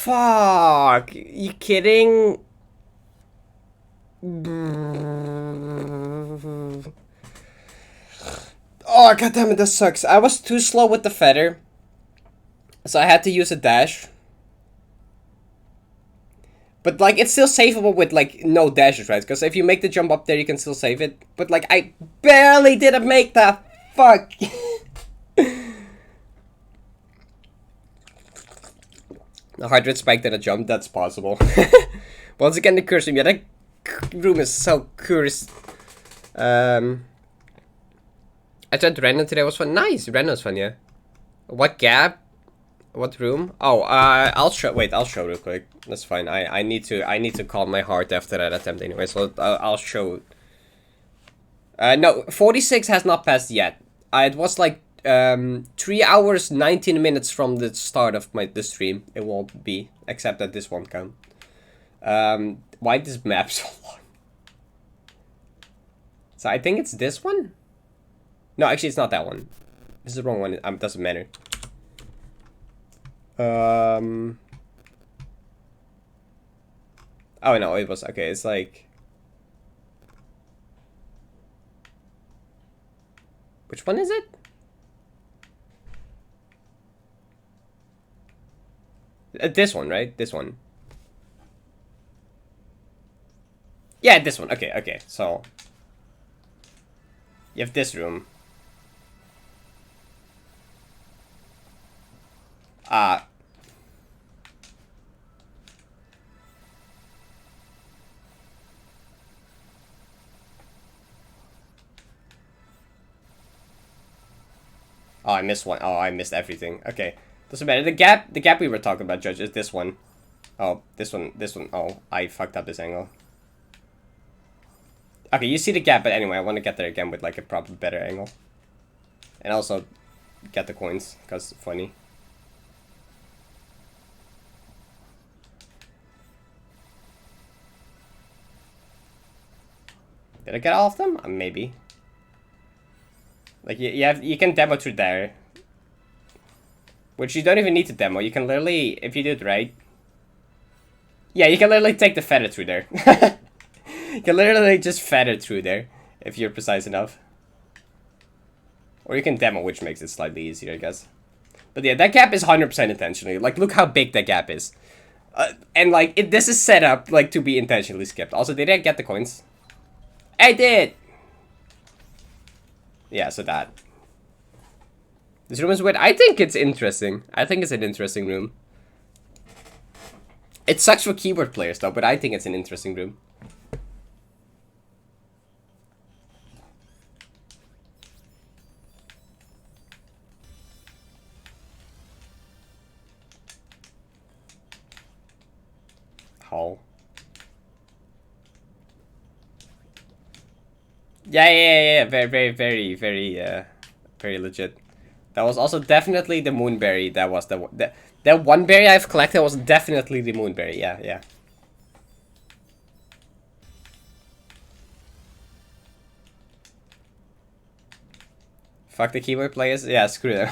Speaker 1: fuck! You kidding? Oh, goddammit, this sucks. I was too slow with the feather. So I had to use a dash. But, like, it's still savable with, like, no dashes, right? Because if you make the jump up there, you can still save it. But, like, I barely didn't make that. Fuck. A hard rate spike than a jump, that's possible. Once again, the curse room. Yeah, that room is so cursed. I tried random today, was fun. Nice, random's fun, yeah. What gap? What room? Oh, I'll show real quick. That's fine. I need to calm my heart after that attempt anyway, so I'll show. No, 46 has not passed yet. It was like 3 hours 19 minutes from the start of the stream. It won't be, except that this won't count. Why this map so long? So I think it's this one. No, actually, it's not that one. This is the wrong one. It doesn't matter. Oh no, it was okay. It's like, which one is it? This one, right? This one. Yeah, this one. Okay, okay. So you have this room. Oh, I missed one. Oh, I missed everything. Okay. Doesn't matter. The gap we were talking about, Judge, is this one. Oh, this one. Oh, I fucked up this angle. Okay, you see the gap, but anyway, I want to get there again with, like, a proper better angle. And also get the coins, because it's funny. Did I get all of them? Maybe. Like, you can demo through there. Which you don't even need to demo. You can literally, if you do it right. Yeah, you can literally take the feather through there. You can literally just feather through there, if you're precise enough. Or you can demo, which makes it slightly easier, I guess. But yeah, that gap is 100% intentionally. Like, look how big that gap is. And, like, this is set up, like, to be intentionally skipped. Also, did I get the coins? I did! Yeah, so that. This room is weird. I think it's interesting. I think it's an interesting room. It sucks for keyboard players, though, but I think it's an interesting room. Hall. Yeah. Very legit. That was also definitely the moonberry. That was that one berry I've collected was definitely the moonberry. Yeah. Fuck the keyboard players. Yeah, screw them.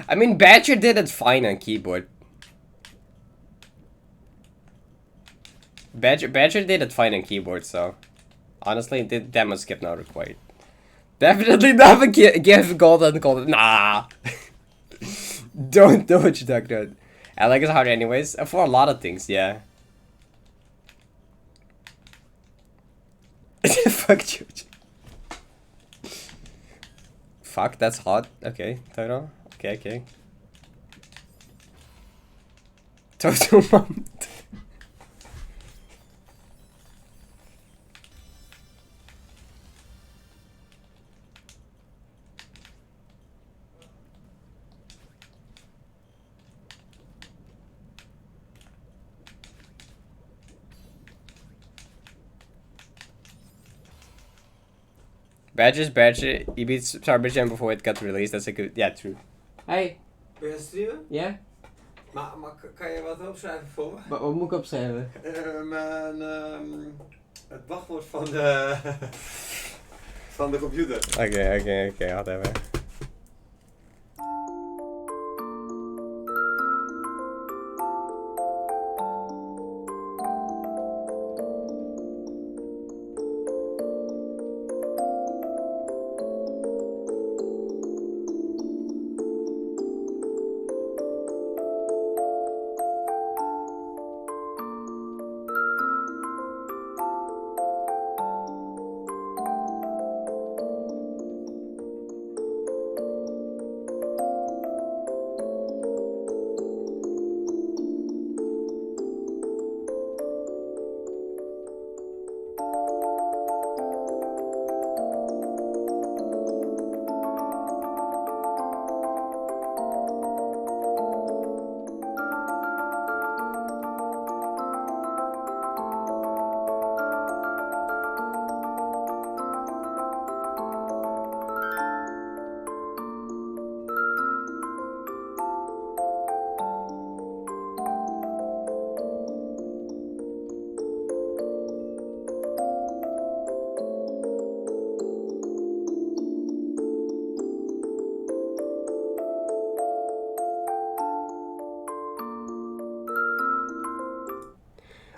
Speaker 1: I mean, Badger did it fine on keyboard. Badger did it fine on keyboard, so honestly, the demo skip not required. Definitely never give golden. Nah. Don't do what you duck, dude. I like it's hard anyways. For a lot of things, yeah. Fuck you. Fuck, that's hot. Okay, Toto. Okay. Toto mom. Badger, you beat Cyber Jam before it got released. That's a good... Yeah, true. Hey.
Speaker 2: Ben je aan het streamen?
Speaker 1: Ja?
Speaker 2: Maar kan je wat opschrijven voor me?
Speaker 1: Wat moet ik opschrijven?
Speaker 2: Het wachtwoord van de... van de computer.
Speaker 1: Oké, whatever.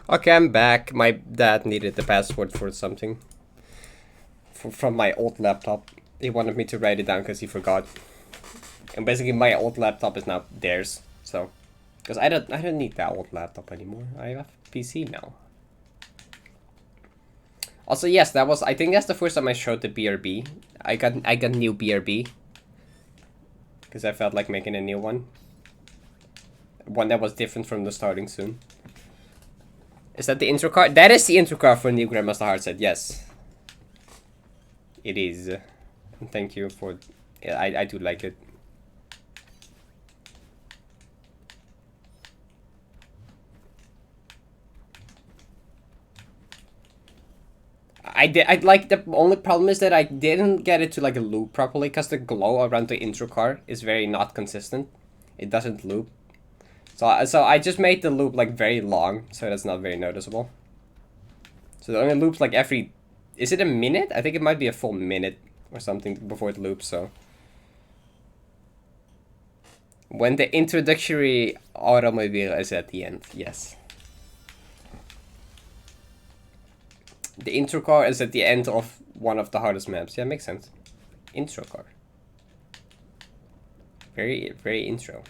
Speaker 1: Okay, I'm back. My dad needed the password for something. From my old laptop. He wanted me to write it down because he forgot. And basically my old laptop is now theirs. So, because I don't need that old laptop anymore. I have a PC now. Also, yes, I think that's the first time I showed the BRB. I got new BRB. Because I felt like making a new one. One that was different from the starting soon. Is that the intro card? That is the intro card for New Grandmaster Hardset, yes. It is. Thank you for... Yeah, I do like it. I like, the only problem is that I didn't get it to like a loop properly because the glow around the intro card is very not consistent. It doesn't loop. So I just made the loop like very long, so that's not very noticeable. So it only loops like every... Is it a minute? I think it might be a full minute or something before it loops, so... When the introductory automobile is at the end, yes. The intro car is at the end of one of the hardest maps. Yeah, makes sense. Intro car. Very, very intro.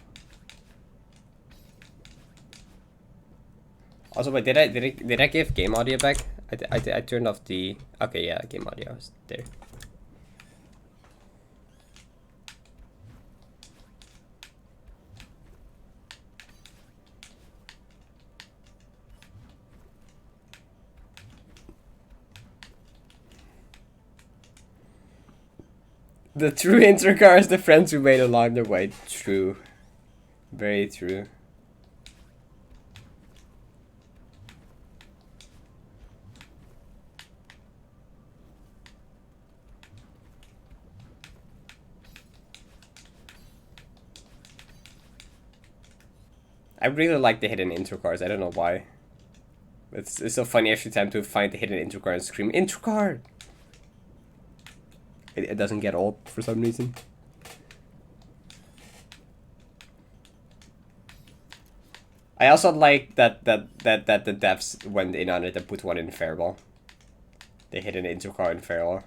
Speaker 1: Also, wait, did I give game audio back? I turned off the... Okay, yeah, game audio is there. The true intro car is the friends who made along the way. True. Very true. I really like the hidden intro cars. I don't know why. It's so funny every time to find the hidden intro car and scream, intro car! It doesn't get old for some reason. I also like that the devs went in on it and put one in Farewell. They hid an intro car in Farewell.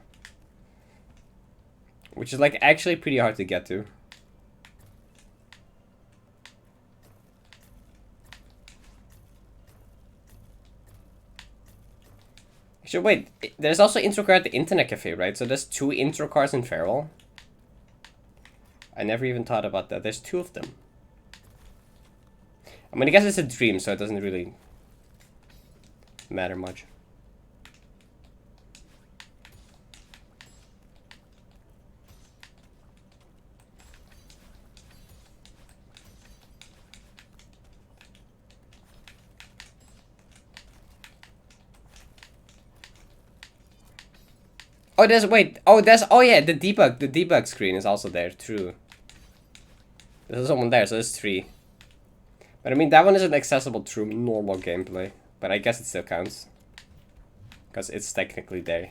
Speaker 1: Which is like actually pretty hard to get to. Actually, wait, there's also intro car at the Internet Cafe, right? So there's 2 intro cars in Farewell. I never even thought about that. There's 2 of them. I mean, I guess it's a dream, so it doesn't really matter much. Oh, there's, wait, oh, yeah, the debug screen is also there, true. There's someone there, so there's 3. But I mean, that one isn't accessible through normal gameplay, but I guess it still counts. Because it's technically there.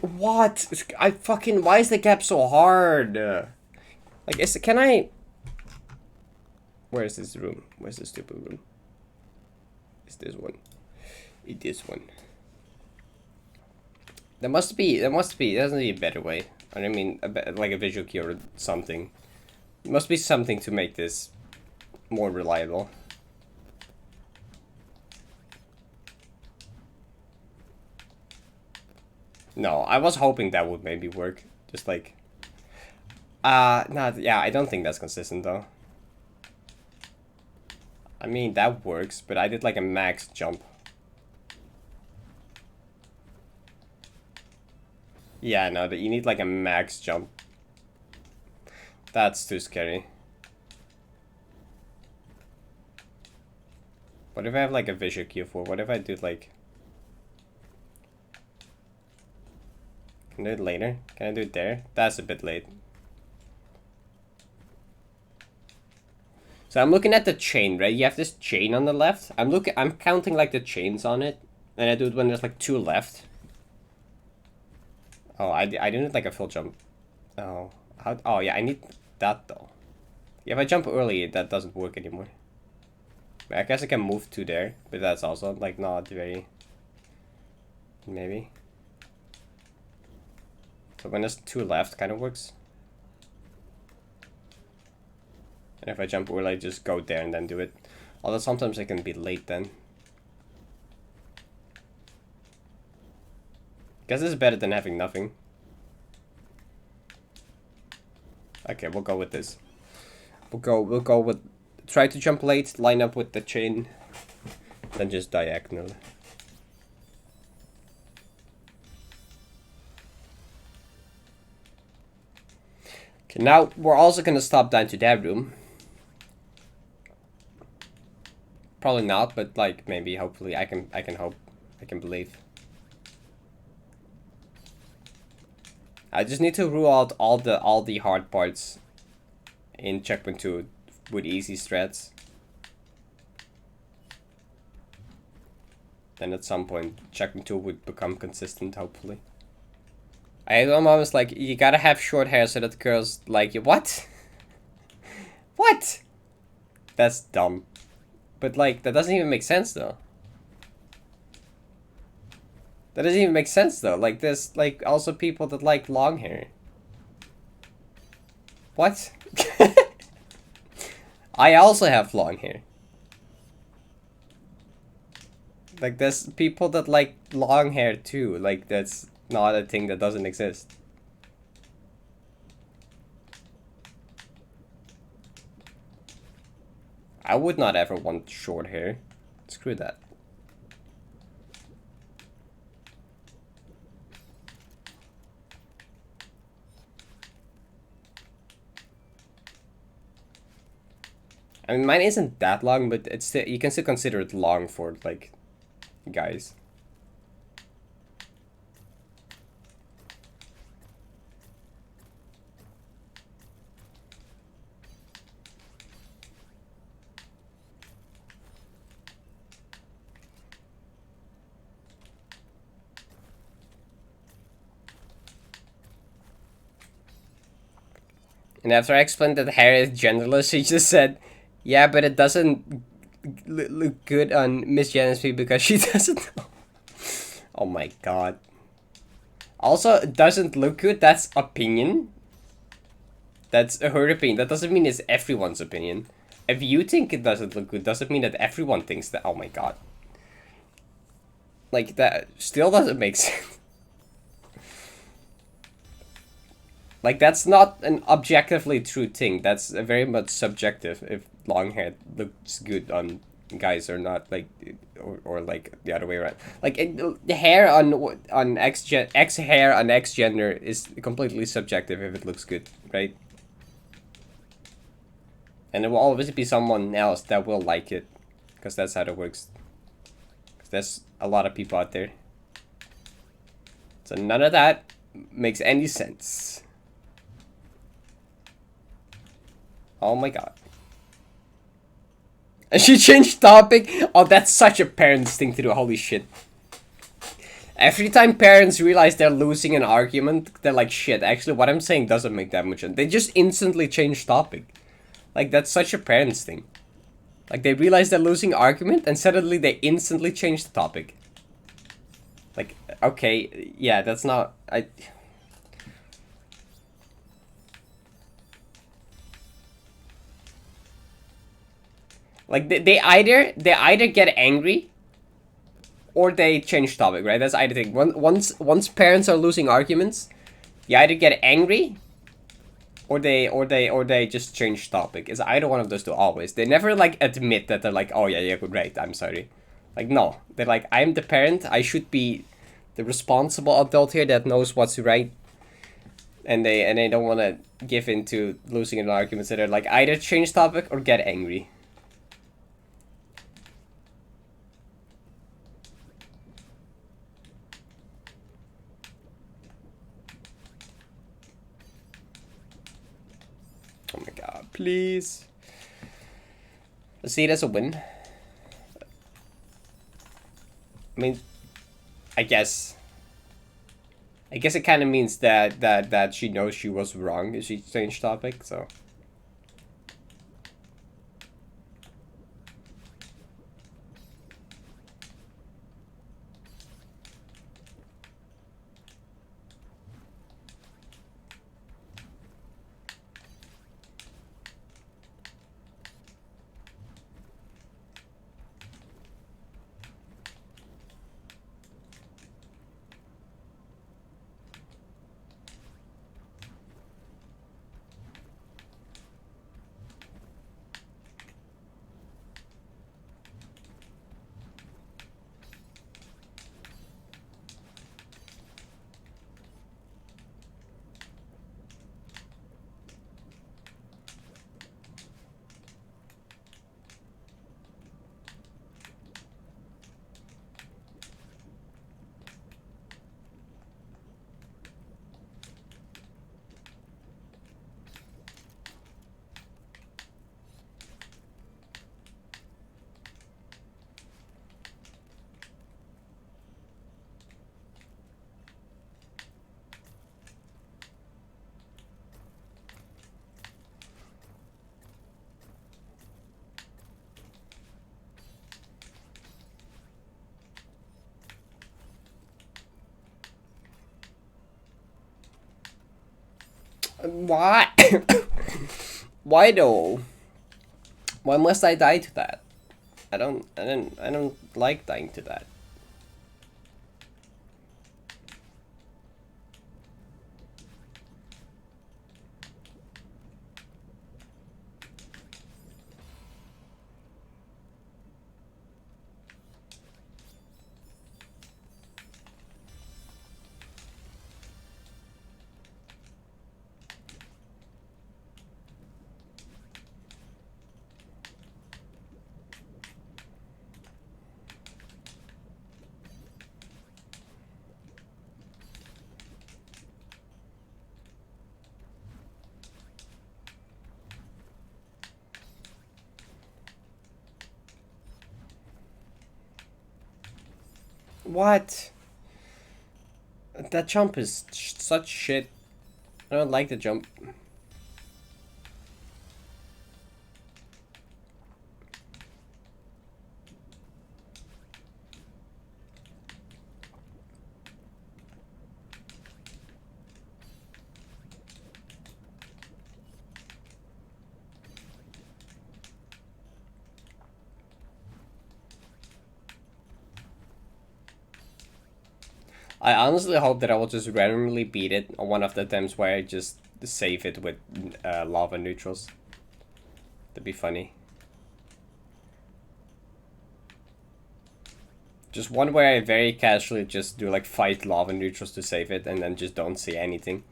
Speaker 1: What? I fucking... Why is the gap so hard? Like, can I... Where is this room? Where's the stupid room? It's this one. It's this one. There must be a better way. I mean, like a visual key or something. It must be something to make this more reliable. No, I was hoping that would maybe work. Just like... yeah, I don't think that's consistent though. I mean, that works, but I did like a max jump. Yeah, no, you need like a max jump. That's too scary. What if I have like a visual cue for? What if I do like... Can I do it later? Can I do it there? That's a bit late. So I'm looking at the chain, right? You have this chain on the left. I'm counting like the chains on it. And I do it when there's like 2 left. Oh, I didn't like a full jump. Oh, oh yeah, I need that though. Yeah, if I jump early, that doesn't work anymore. I guess I can move to there, but that's also like not very... Maybe. So when there's 2 left, kind of works. And if I jump early, I just go there and then do it. Although sometimes I can be late then. Guess this is better than having nothing. Okay, we'll go with this. We'll go with... Try to jump late, line up with the chain, then just diagonal. Okay, now we're also gonna stop down to that room. Probably not, but like maybe, hopefully, I can hope, I can believe. I just need to rule out all the hard parts in checkpoint 2 with easy strats. Then at some point, checkpoint 2 would become consistent, hopefully. I'm almost like, you gotta have short hair so that girls like you. What? What? That's dumb. But like, that doesn't even make sense though. That doesn't even make sense though. Like, there's like also people that like long hair. What? I also have long hair. Like, there's people that like long hair too. Like, that's not a thing that doesn't exist. I would not ever want short hair. Screw that. I mean, mine isn't that long, but it's still, you can still consider it long for like guys. And after I explained that hair is genderless, she just said, yeah, but it doesn't look good on Miss Janice because she doesn't know. Oh my god. Also, it doesn't look good, that's opinion. That's her opinion. That doesn't mean it's everyone's opinion. If you think it doesn't look good, doesn't mean that everyone thinks that. Oh my god. Like, that still doesn't make sense. Like, that's not an objectively true thing. That's very much subjective if long hair looks good on guys or not, like, or like the other way around. Like, the hair on X hair on X gender is completely subjective if it looks good, right? And there will always be someone else that will like it, because that's how it works. 'Cause there's a lot of people out there. So none of that makes any sense. Oh my god. And she changed topic? Oh, that's such a parent's thing to do. Holy shit. Every time parents realize they're losing an argument, they're like, shit, actually what I'm saying doesn't make that much sense. They just instantly change topic. Like, that's such a parent's thing. Like, they realize they're losing argument and suddenly they instantly change the topic. Like, okay, yeah, that's not... Like they either get angry or they change topic, right? That's either thing. Once parents are losing arguments, you either get angry or they just change topic. It's either one of those two always. They never like admit that they're like, oh yeah, right, I'm sorry. Like no. They're like, I'm the parent, I should be the responsible adult here that knows what's right. And they don't wanna give in to losing an argument, so they're like either change topic or get angry. Oh my god, please. Let's see it as a win. I mean, I guess it kind of means that she knows she was wrong if she changed topic, so. Why? Why though? Why must I die to that? I don't like dying to that. What? That jump is such shit. I don't like the jump. I honestly hope that I will just randomly beat it on one of the attempts where I just save it with lava neutrals. That'd be funny. Just one where I very casually just do like 5 lava neutrals to save it and then just don't see anything.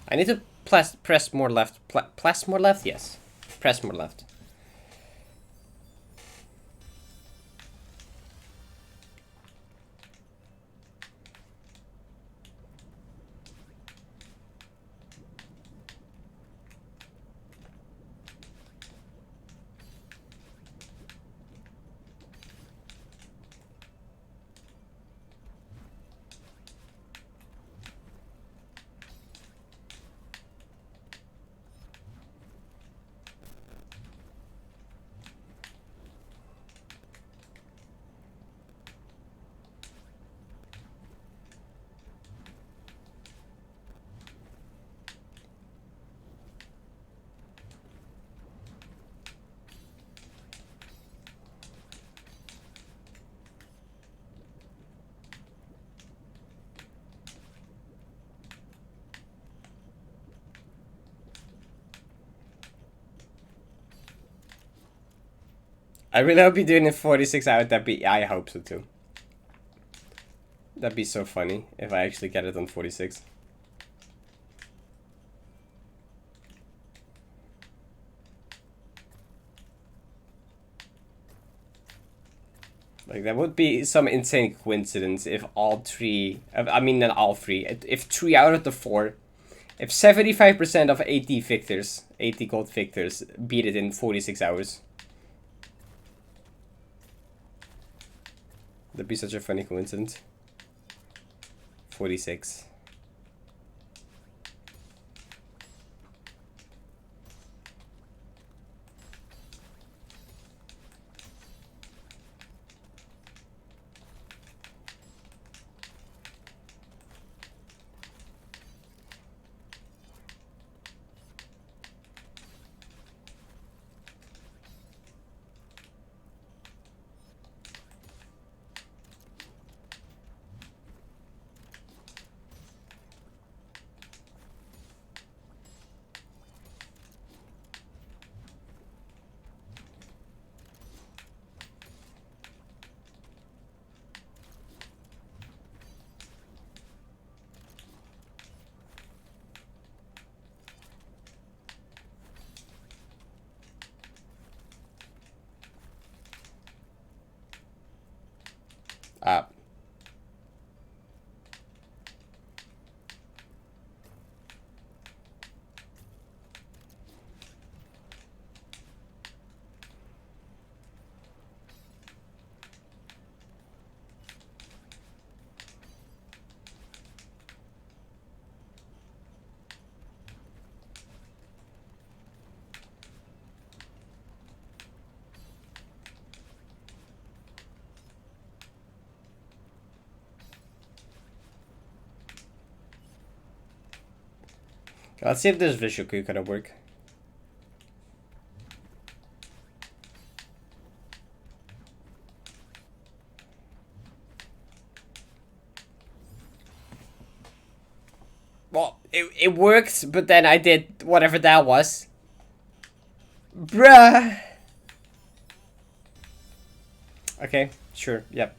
Speaker 1: I need to press more left. Press more left? Yes. Press more left. I really hope you're doing it 46 hours. I hope so too. That'd be so funny if I actually get it on 46. Like, that would be some insane coincidence if all three, I mean not all three, if 3 out of the 4, if 75% of 80 victors, 80 gold victors, beat it in 46 hours. That'd be such a funny coincidence. 46. Ah. Let's see if this visual cue gonna work. Well, it worked, but then I did whatever that was. Bruh. Okay, sure, yep.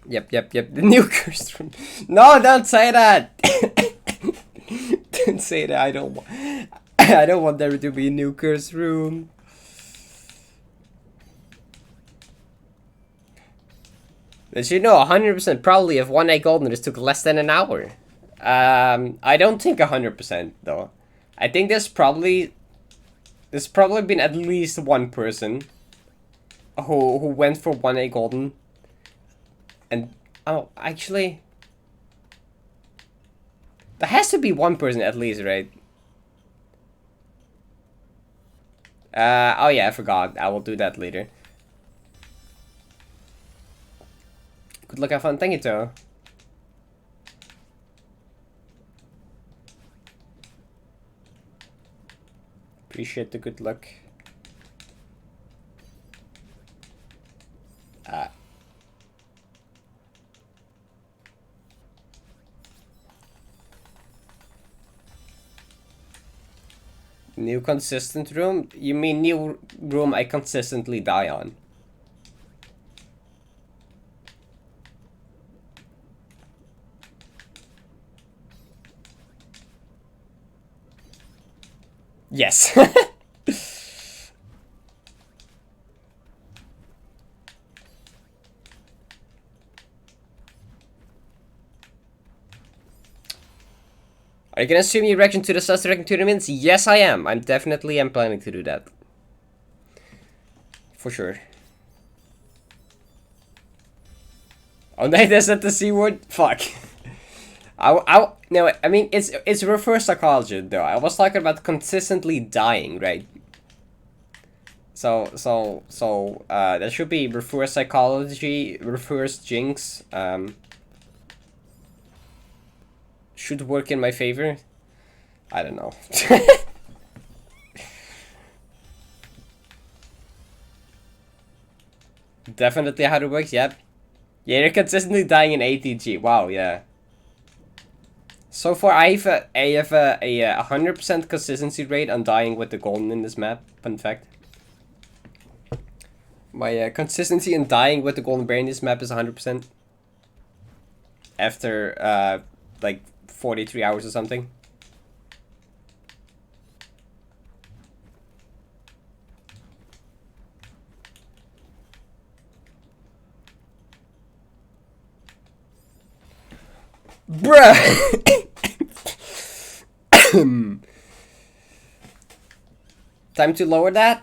Speaker 1: Yep. The new cursed room. No, don't say that! Don't say that, I don't want there to be a new cursed room. As you know, 100% probably if 1 egg golden just took less than an hour. I don't think 100% though. I think there's probably been at least one person who went for 1 egg golden. And oh, actually, there has to be one person at least, right? Oh yeah, I forgot. I will do that later. Good luck, have fun. Thank you, Joe. Appreciate the good luck. New consistent room? You mean new room I consistently die on? Yes. Are you gonna stream your reaction to the Sus Reaction tournaments? Yes, I am. I definitely am planning to do that. For sure. Oh, no, that's not the C word? Fuck. No, I mean, it's reverse psychology, though. I was talking about consistently dying, right? So, that should be reverse psychology, reverse jinx, should work in my favor. I don't know. Definitely how it works, yep. Yeah, you're consistently dying in ATG. Wow, yeah. So far, I have a 100% consistency rate on dying with the golden in this map. Fun fact. My consistency in dying with the golden bear in this map is 100%. After like 43 hours or something. Bruh! Time to lower that?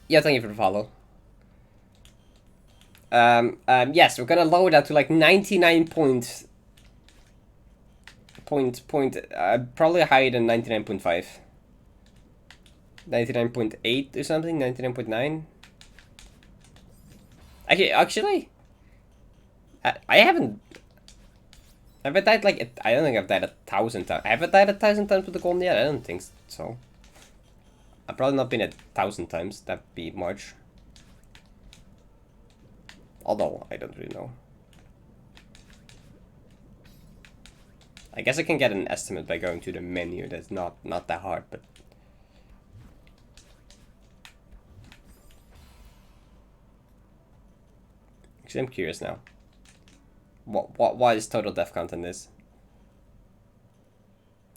Speaker 1: Yeah, thank you for the follow. Yes, we're gonna lower that to like 99 probably higher than 99.5. 99.8 or something, 99.9. Actually, I haven't. Have I died like, I don't think I've died 1,000 times. Have I died 1,000 times with the golden yet? I don't think so. I've probably not been 1,000 times, that'd be much. Although, I don't really know. I guess I can get an estimate by going to the menu. That's not that hard, but... Actually, I'm curious now. What is total death count on this?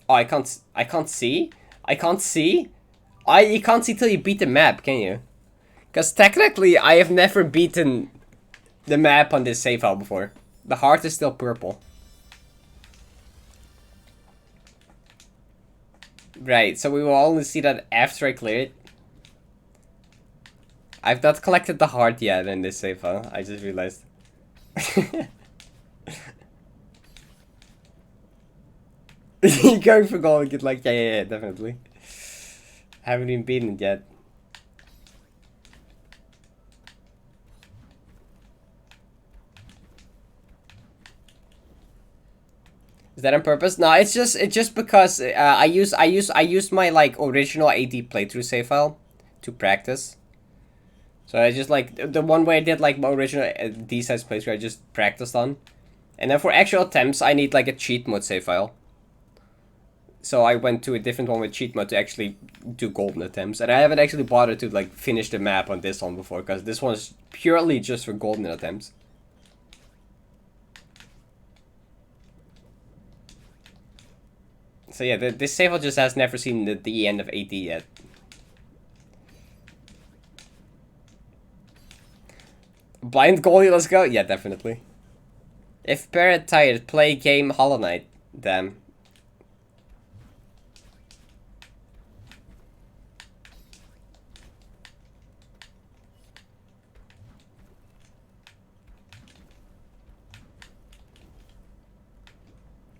Speaker 1: Oh, I can't see? I can't see? You can't see till you beat the map, can you? Because technically, I have never beaten the map on this save file before. The heart is still purple. Right, so we will only see that after I clear it. I've not collected the heart yet in this save file, I just realized. You're going for gold and get like, yeah, definitely. Haven't even beaten it yet. Is that on purpose? No, it's just because I used my like original AD playthrough save file to practice. So I just like the one way I did like my original D-size playthrough I just practiced on, and then for actual attempts I need like a cheat mode save file. So I went to a different one with cheat mode to actually do golden attempts, and I haven't actually bothered to like finish the map on this one before because this one is purely just for golden attempts. So yeah, this save file just has never seen the end of AD yet. Blind goalie, let's go. Yeah, definitely. If Parrot tired, play game Hollow Knight. Damn.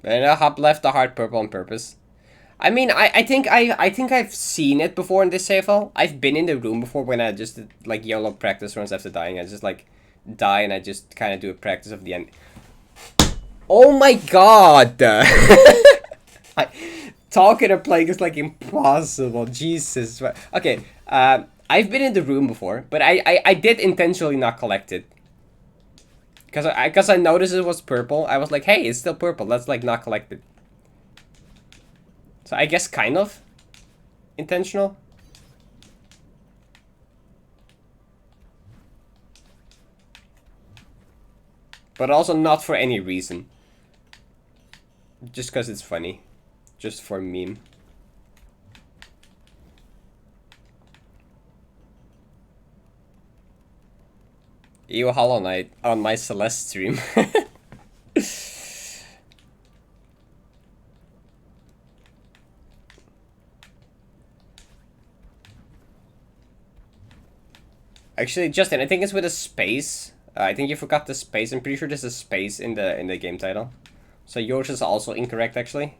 Speaker 1: And Hop left the heart purple on purpose. I mean, I think I've seen it before in this save file. I've been in the room before when I just did, like, YOLO practice runs after dying. I just like die and I just kind of do a practice of the end. Oh my god! Talking or playing is like impossible. Jesus. Okay. I've been in the room before, but I did intentionally not collect it. Because I noticed it was purple. I was like, hey, it's still purple. Let's like not collect it. So I guess kind of intentional. But also not for any reason. Just because it's funny. Just for a meme. You Hollow Knight on my Celeste stream. Actually, Justin, I think it's with a space. I think you forgot the space. I'm pretty sure there's a space in the game title. So yours is also incorrect, actually.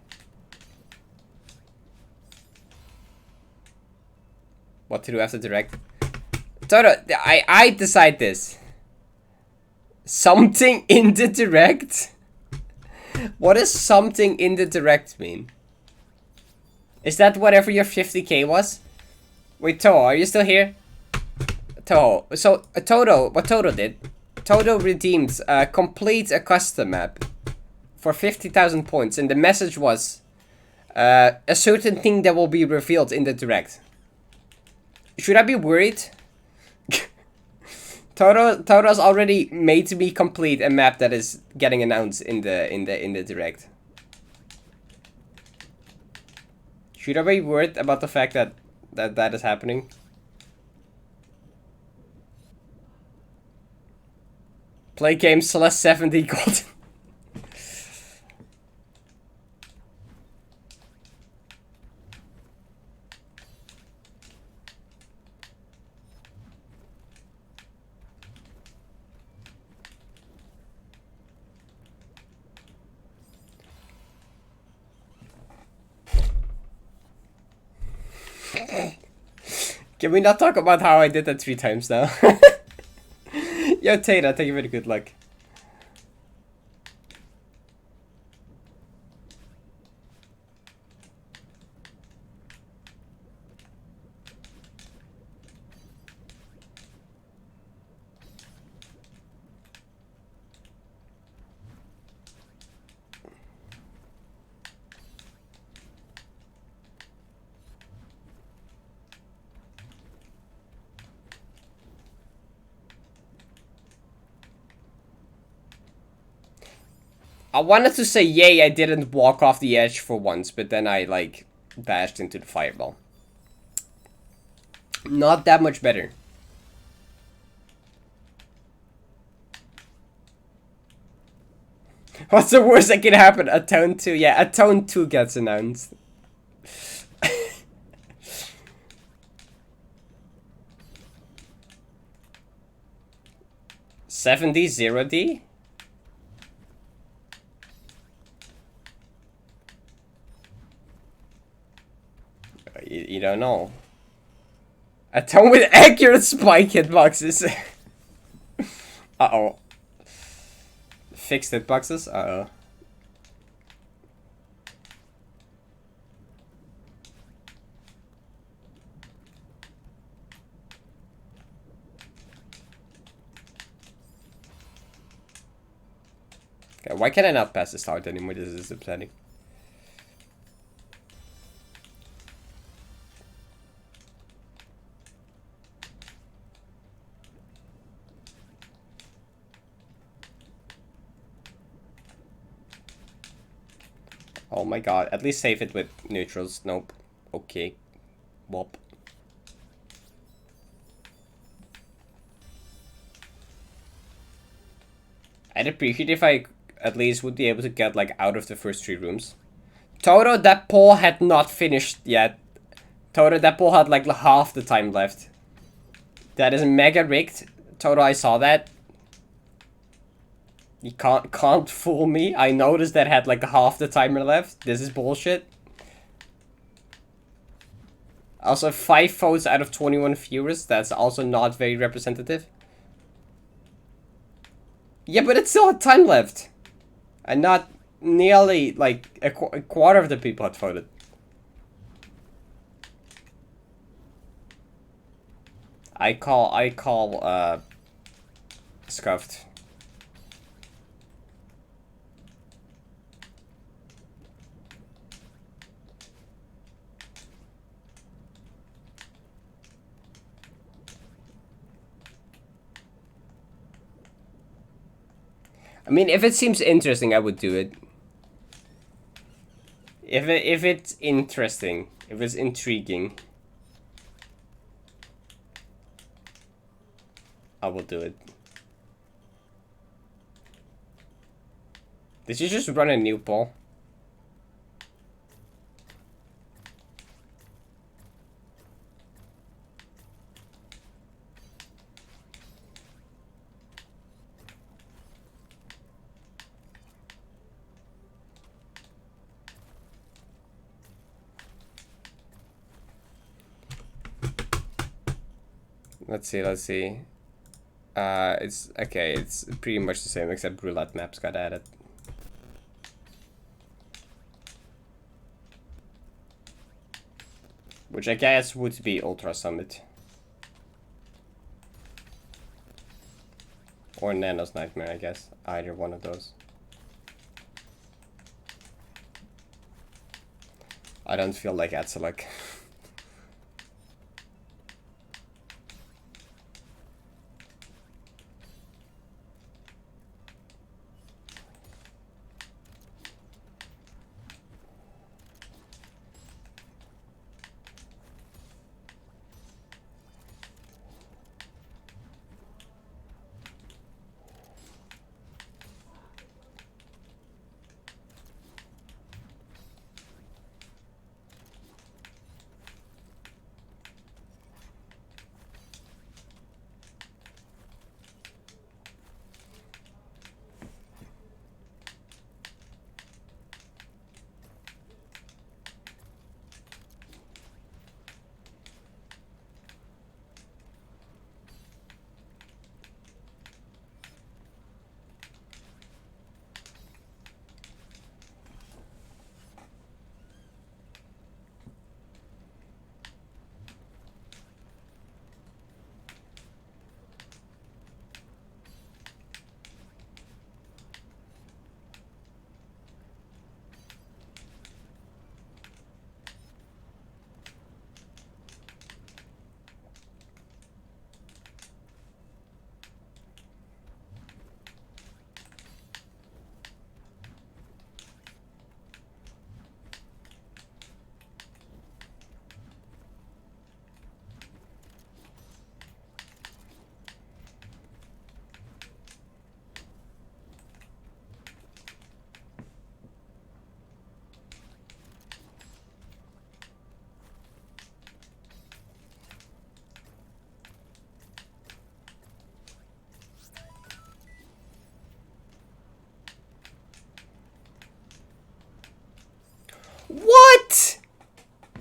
Speaker 1: What to do after direct? Toto, I decide this. Something in the direct? What does something in the direct mean? Is that whatever your 50k was? Wait, Toho, are you still here? Toho. So, Toto, what Toto did, Toto redeemed complete a custom map for 50,000 points, and the message was a certain thing that will be revealed in the direct. Should I be worried? Toro's already made me complete a map that is getting announced in the direct. Should I be worried about the fact that is happening? Play game / 70 gold. Can we not talk about how I did that 3 times now? Yo, Tata, thank you for the good luck. I wanted to say, yay, I didn't walk off the edge for once, but then I, like, bashed into the fireball. Not that much better. What's the worst that can happen? A Tone 2? Yeah, a Tone 2 gets announced. 70 0D? You don't know. A Tone with accurate spike hitboxes. Uh-oh. Fixed hitboxes? Uh-oh. Okay, why can I not pass the start anymore? This is upsetting. Oh my god, at least save it with neutrals. Nope. Okay. Wop. I'd appreciate if I at least would be able to get like out of the first 3 rooms. Toto, that poll had not finished yet. Toto, that poll had like half the time left. That is mega rigged. Toto, I saw that. You can't fool me. I noticed that had like half the timer left. This is bullshit. Also, 5 votes out of 21 viewers. That's also not very representative. Yeah, but it still had time left. And not nearly like a quarter of the people had voted. I call scuffed. I mean, if it seems interesting, I would do it. If it's interesting, if it's intriguing, I will do it. Did you just run a new ball? Let's see. It's okay, it's pretty much the same except roulette maps got added. Which I guess would be Ultra Summit. Or Nano's Nightmare, I guess. Either one of those. I don't feel like Atzelak.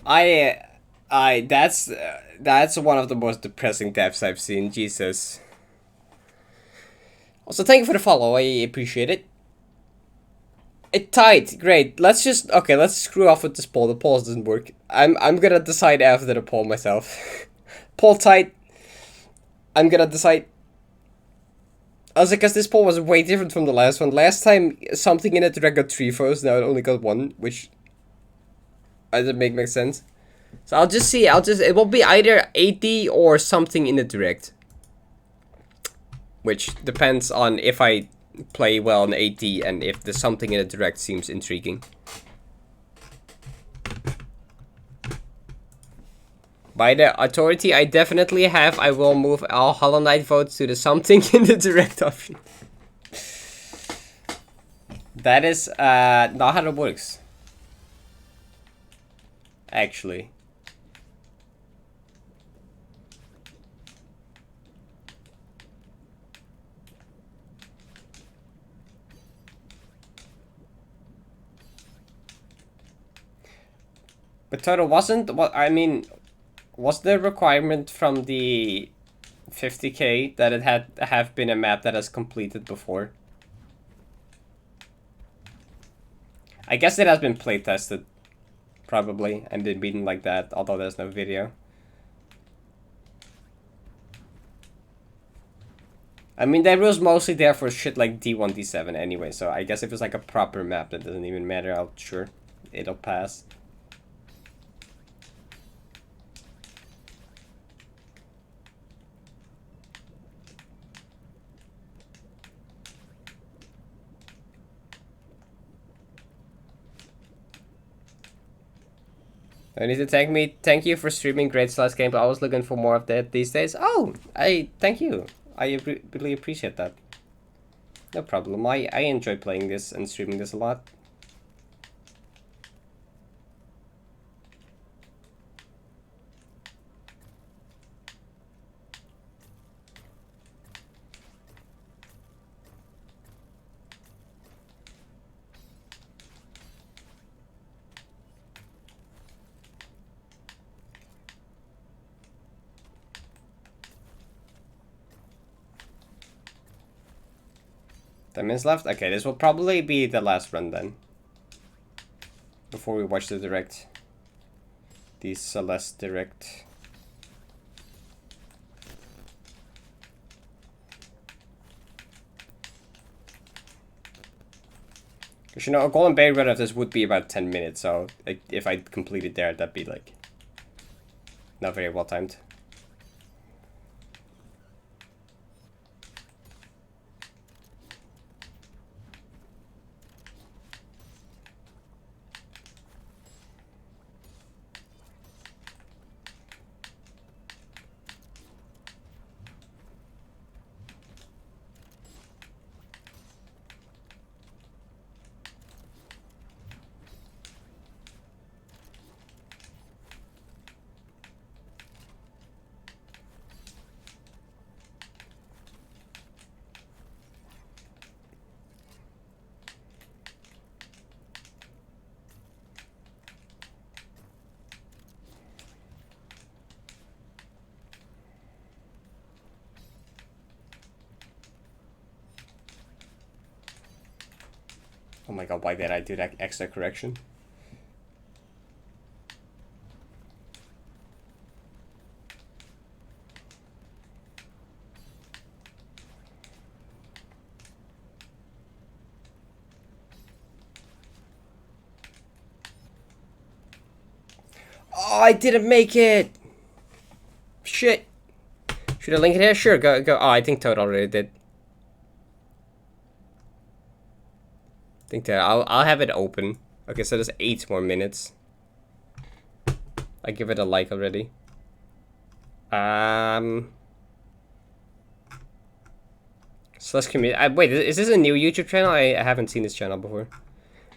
Speaker 1: That's one of the most depressing deaths I've seen. Jesus. Also, thank you for the follow. I appreciate it. It tied. Great. Let's screw off with this poll. The poll doesn't work. I'm gonna decide after the poll myself. Poll tight. I'm gonna decide. Also, because this poll was way different from the last one. Last time, something in it direct got 3 votes. Now it only got 1, which doesn't make sense. So I'll just see. It will be either 80 or something in the direct, which depends on if I play well in 80 and if the something in the direct seems intriguing. By the authority I definitely have, I will move all Hollow Knight votes to the something in the direct option. That is not how it works. Actually. But total wasn't what I mean. Was the requirement from the 50k that it had have been a map that has completed before? I guess it has been play tested, probably, and did beaten like that. Although there's no video. I mean, that rule's mostly there for shit like D1, D7 anyway. So I guess if it's like a proper map, that doesn't even matter. Sure, it'll pass. I need to thank me. Thank you for streaming great last game. I was looking for more of that these days. Oh, thank you. I really appreciate that. No problem. I enjoy playing this and streaming this a lot. Minutes left? Okay, this will probably be the last run then. Before we watch the direct. The Celeste direct. Because you know, a golden bay run of this would be about 10 minutes, so like, if I completed there, that'd be like not very well timed. Oh my god, why did I do that extra correction? Oh, I didn't make it! Shit! Should I link it here? Sure, go. Oh, I think Toad already did. I think that I'll have it open. Okay, so there's 8 more minutes. I give it a like already. So let's commit. Wait, is this a new YouTube channel? I haven't seen this channel before.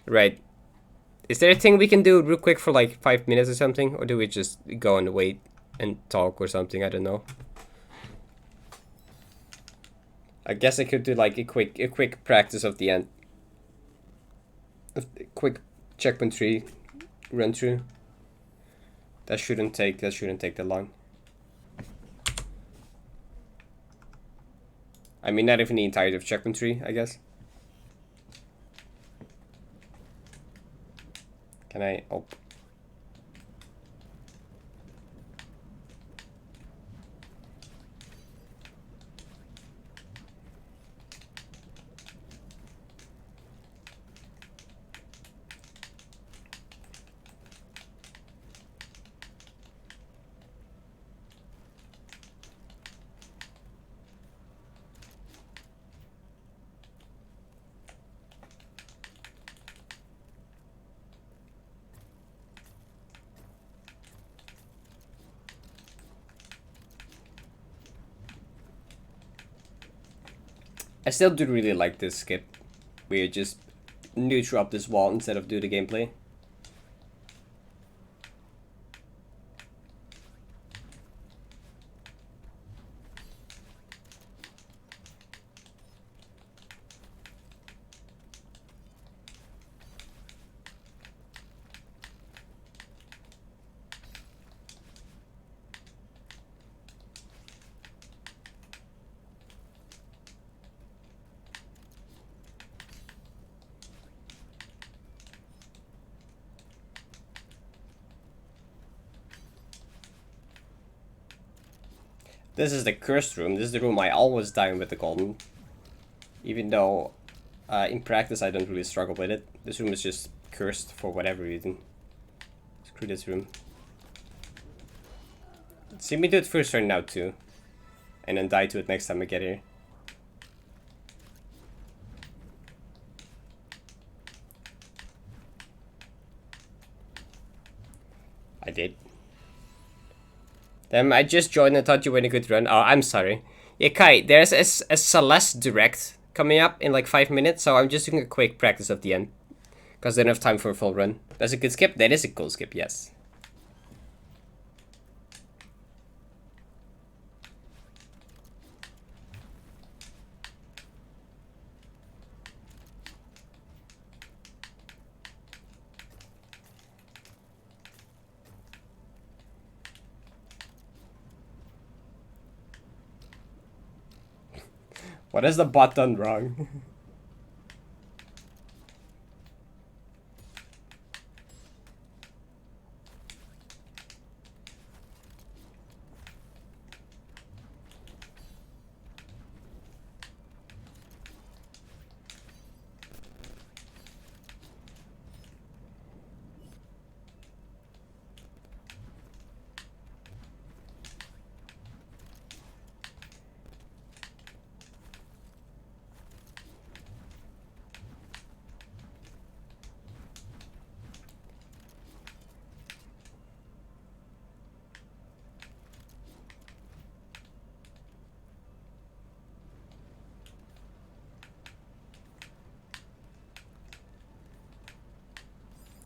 Speaker 1: Right. Is there a thing we can do real quick for like 5 minutes or something? Or do we just go and wait and talk or something? I don't know. I guess I could do like a quick practice of the end. A quick checkpoint tree run through. That shouldn't take that long. I mean, not even the entirety of checkpoint tree, I guess. Can I? Oh. I still do really like this skip, where you just neutral up this wall instead of do the gameplay. This is the cursed room. This is the room I always die with the golden. Even though in practice I don't really struggle with it. This room is just cursed for whatever reason. Screw this room. See me do it first turn now too. And then die to it next time I get here. I did. Damn, I just joined and thought you were in a good run. Oh, I'm sorry. Yeah, Kai, there's a Celeste Direct coming up in like 5 minutes, so I'm just doing a quick practice of the end. Because I don't have time for a full run. That's a good skip? That is a cool skip, yes. What has the bot done wrong?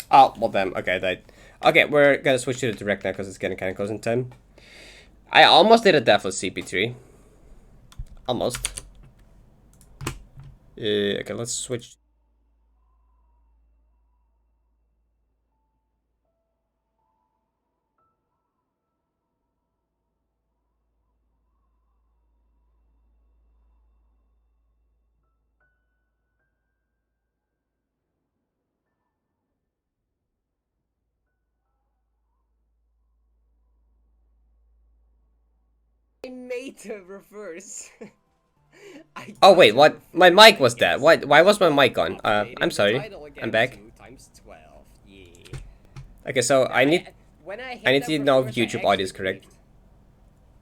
Speaker 1: Oh, well then, okay, that. Okay, we're gonna switch to the direct now because it's getting kind of close in time. I almost did a deathless CP3. Almost. Okay, let's switch. I made a reverse. Oh wait, what? My mic was dead. Why was my mic on? I'm sorry. I'm back. Okay, so I need to know if YouTube audio is correct.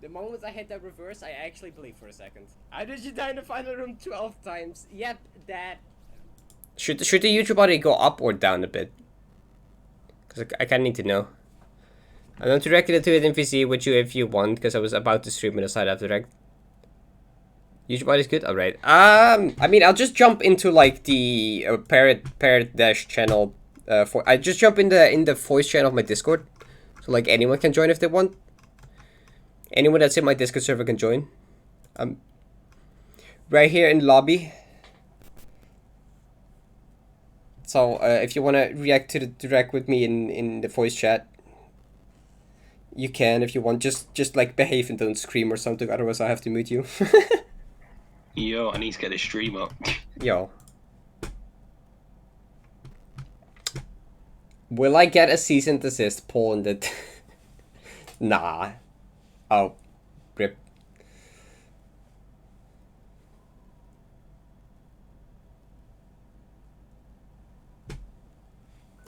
Speaker 1: The moment I hit that reverse, I actually believed for a second. How did you die in the final room 12 times? Yep, that. Should the YouTube audio go up or down a bit? Because I kind of need to know. I'm not directed to it in VC with you if you want, because I was about to stream it aside after direct. YouTube audio is good. All right. I mean, I'll just jump into like the Parrot dash channel. I just jump in the voice channel of my Discord, so like anyone can join if they want. Anyone that's in my Discord server can join. Right here in lobby. So if you wanna react to the direct with me in the voice chat, You can if you want. Just like behave and don't scream or something. Otherwise, I have to mute you.
Speaker 3: Yo, I need to get this stream up.
Speaker 1: Yo. Will I get a cease and desist poll in the... Nah. Oh. Rip.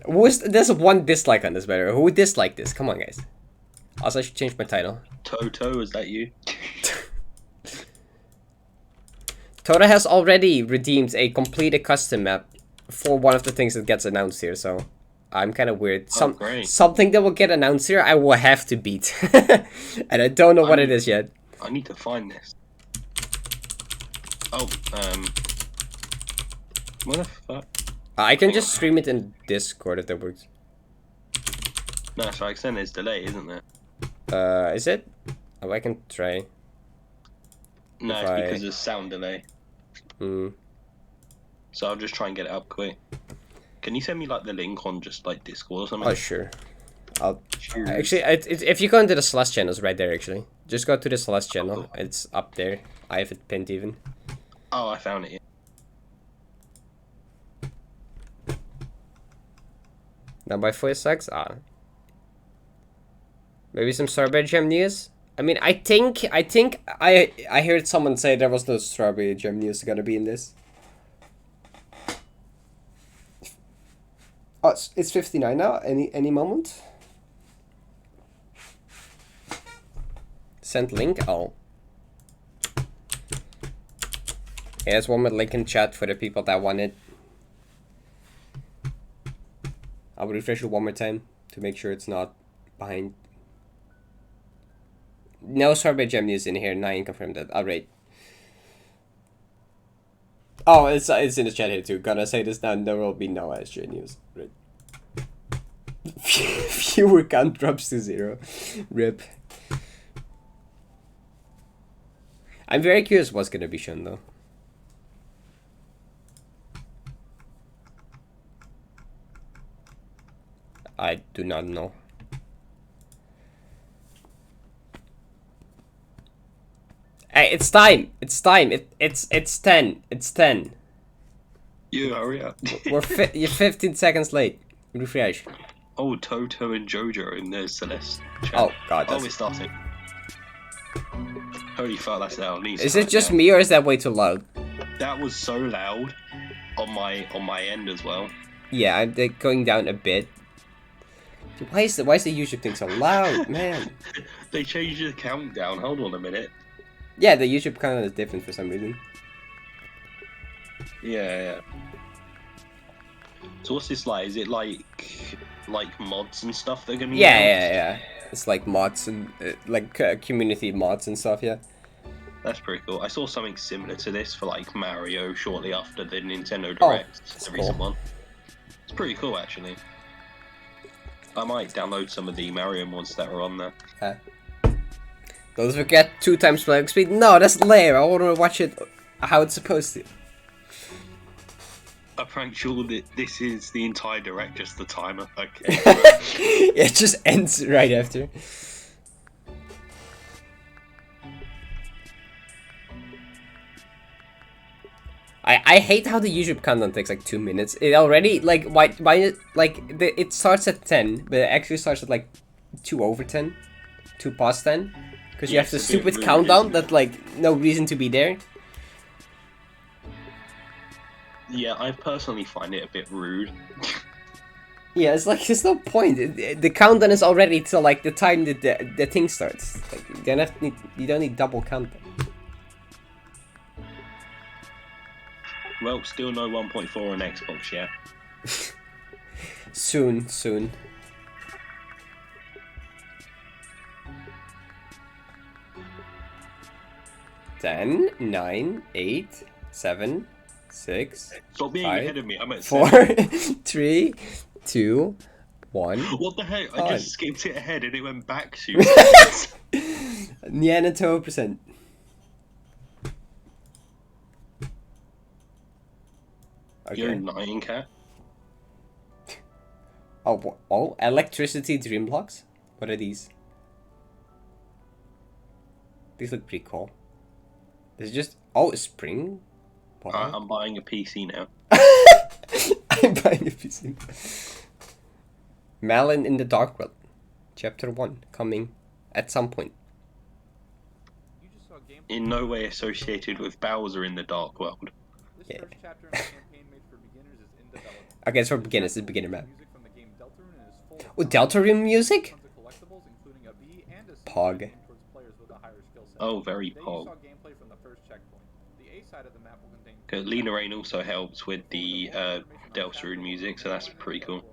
Speaker 1: There's one dislike on this, better. Who disliked this? Come on, guys. Also, I should change my title.
Speaker 3: Toto, is that you?
Speaker 1: Tota has already redeemed a completed custom map for one of the things that gets announced here, so I'm kind of weird. Something that will get announced here, I will have to beat. And I don't know what it is yet.
Speaker 3: I need to find this. Oh, what the fuck?
Speaker 1: I can just stream it in Discord if that works.
Speaker 3: No, so I extend there's delay, isn't there?
Speaker 1: Is it? Oh, I can try.
Speaker 3: No, it's because there's sound delay.
Speaker 1: Hmm.
Speaker 3: So I'll just try and get it up quick. Can you send me like the link on just like Discord or something?
Speaker 1: Oh, sure. Actually, if you go into the Celeste channel, it's right there. Actually, just go to the Celeste channel.
Speaker 3: Cool.
Speaker 1: It's up there. I have it pinned even.
Speaker 3: Oh, I found it. Yeah.
Speaker 1: Now by 46, maybe some strawberry jam news. I mean, I think I heard someone say there was no strawberry jam news gonna be in this. Oh, it's 59 now. Any moment. Send link. Oh. Yeah, there's one with link in chat for the people that want it. I'll refresh it one more time to make sure it's not behind. No strawberry jam news in here. Nine confirmed that. Alright. Oh, it's in the chat here too. Gonna say this now. There will be no SJ news. Right. Viewer count drops to 0. Rip. I'm very curious what's gonna be shown though. I do not know. Hey, it's time. It's time. It's 10. It's 10.
Speaker 3: You hurry up.
Speaker 1: You're 15 seconds late. Refresh.
Speaker 3: Oh, Toto and Jojo in the Celeste chat.
Speaker 1: Oh god.
Speaker 3: Oh, we're starting. Holy fuck, that's loud.
Speaker 1: Is it just me or is that way too loud?
Speaker 3: That was so loud on my end as well.
Speaker 1: Yeah, I'm going down a bit. Why is the YouTube thing so loud, man?
Speaker 3: They changed the countdown. Hold on a minute.
Speaker 1: Yeah, the YouTube countdown is different for some reason.
Speaker 3: Yeah. So what's this like? Is it like mods and stuff they're gonna?
Speaker 1: Yeah. It's like mods and community mods and stuff. Yeah.
Speaker 3: That's pretty cool. I saw something similar to this for like Mario shortly after the Nintendo Direct, the recent one. It's pretty cool actually. I might download some of the Mario mods that are on there.
Speaker 1: Don't forget 2 times playing speed. No, that's lame. I want to watch it how it's supposed to.
Speaker 3: I'm pretty sure that this is the entire Direct, just the timer. Okay.
Speaker 1: It just ends right after. I hate how the YouTube countdown takes like 2 minutes. It already it starts at 10, but it actually starts at like 2 over 10, 2 past 10, because you have the stupid countdown that like no reason to be there.
Speaker 3: Yeah, I personally find it a bit rude.
Speaker 1: Yeah, it's like there's no point. The countdown is already till like the time that the thing starts. Like you don't need double countdown.
Speaker 3: Well, still no 1.4 on Xbox yet.
Speaker 1: Soon. 10, 9, 8, 7, 6.
Speaker 3: Stop being
Speaker 1: 5,
Speaker 3: ahead of me. I'm at
Speaker 1: 4,
Speaker 3: 7.
Speaker 1: 3, 2, 1.
Speaker 3: What the heck? I just skipped it ahead and it went back to.
Speaker 1: Yeah, 12%. Okay.
Speaker 3: You're 9, cat.
Speaker 1: Oh, electricity dream blocks? What are these? These look pretty cool. This is just... Oh, spring?
Speaker 3: I'm buying a PC now.
Speaker 1: I'm buying a PC. Malin in the Dark World. Chapter 1. Coming at some point.
Speaker 3: In no way associated with Bowser in the Dark World.
Speaker 1: Yeah. Okay, it's for beginners. It's a beginner map. Oh, Deltarune music? Pog.
Speaker 3: Oh, very Pog. Lena Rain also helps with the Deltarune music, so that's pretty cool.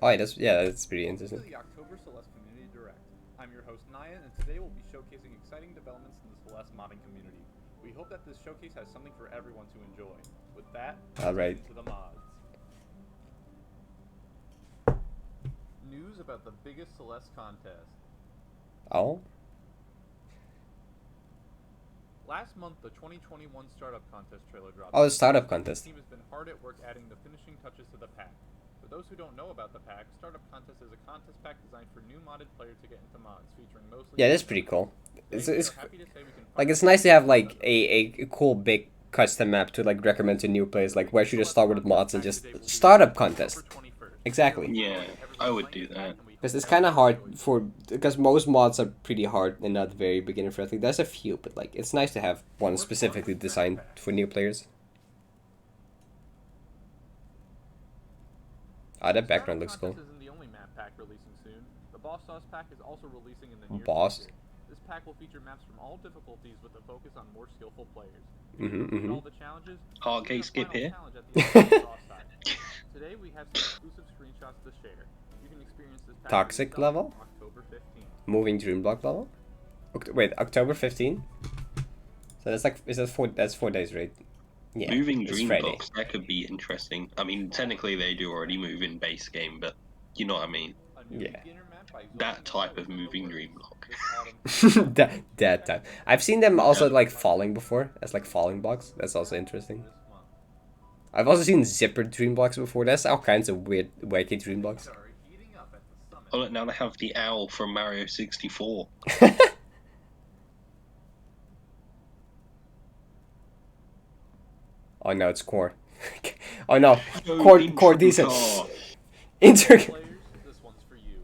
Speaker 1: Oh, that's pretty interesting.
Speaker 4: I'm your host Naya, and today we'll be showcasing exciting developments in the Celeste modding community. We hope that this showcase has something for everyone to enjoy. With that,
Speaker 1: alright.
Speaker 4: Into the mods. News about the biggest Celeste contest.
Speaker 1: Oh?
Speaker 4: Last month, the 2021 Startup Contest trailer dropped.
Speaker 1: Oh, the Startup Contest.
Speaker 4: The team has been hard at work adding the finishing touches to the pack. For those who don't know about the pack, Startup Contest is a contest pack designed for new modded players to get into mods, featuring mostly...
Speaker 1: Yeah, that's pretty cool. It's like, it's nice to have, like, a cool big custom map to, like, recommend to new players, like, where should you start with mods and just Startup Contest. Exactly.
Speaker 3: Yeah, I would do that.
Speaker 1: Because it's kind of hard because most mods are pretty hard and not very beginner friendly. There's a few, but, like, it's nice to have one specifically designed for new players. Ah, that background looks cool.
Speaker 4: Isn't the only map pack releasing soon. The Boss Sauce pack is also releasing in the near
Speaker 1: future.
Speaker 4: This pack will feature maps from all difficulties with a focus on more skillful players.
Speaker 1: Mm-hmm.
Speaker 4: All the challenges.
Speaker 3: Hardgate skip here.
Speaker 4: Today we have some exclusive screenshots to share. You can experience this pack
Speaker 1: Toxic level?
Speaker 4: October 15th.
Speaker 1: Moving Dream Block level? Wait, October 15? So that's like, that's 4 days, right? Yeah,
Speaker 3: moving Dream Blocks, that could be interesting. I mean, technically they do already move in base game, but you know what I mean.
Speaker 1: Yeah.
Speaker 3: That type of moving Dream Block.
Speaker 1: that type. I've seen them also like falling before, as like falling blocks. That's also interesting. I've also seen zippered Dream Blocks before. That's all kinds of weird, wacky Dream Blocks.
Speaker 3: Oh, look, now they have the owl from Mario 64.
Speaker 1: Oh no, it's core. Oh no, core decent.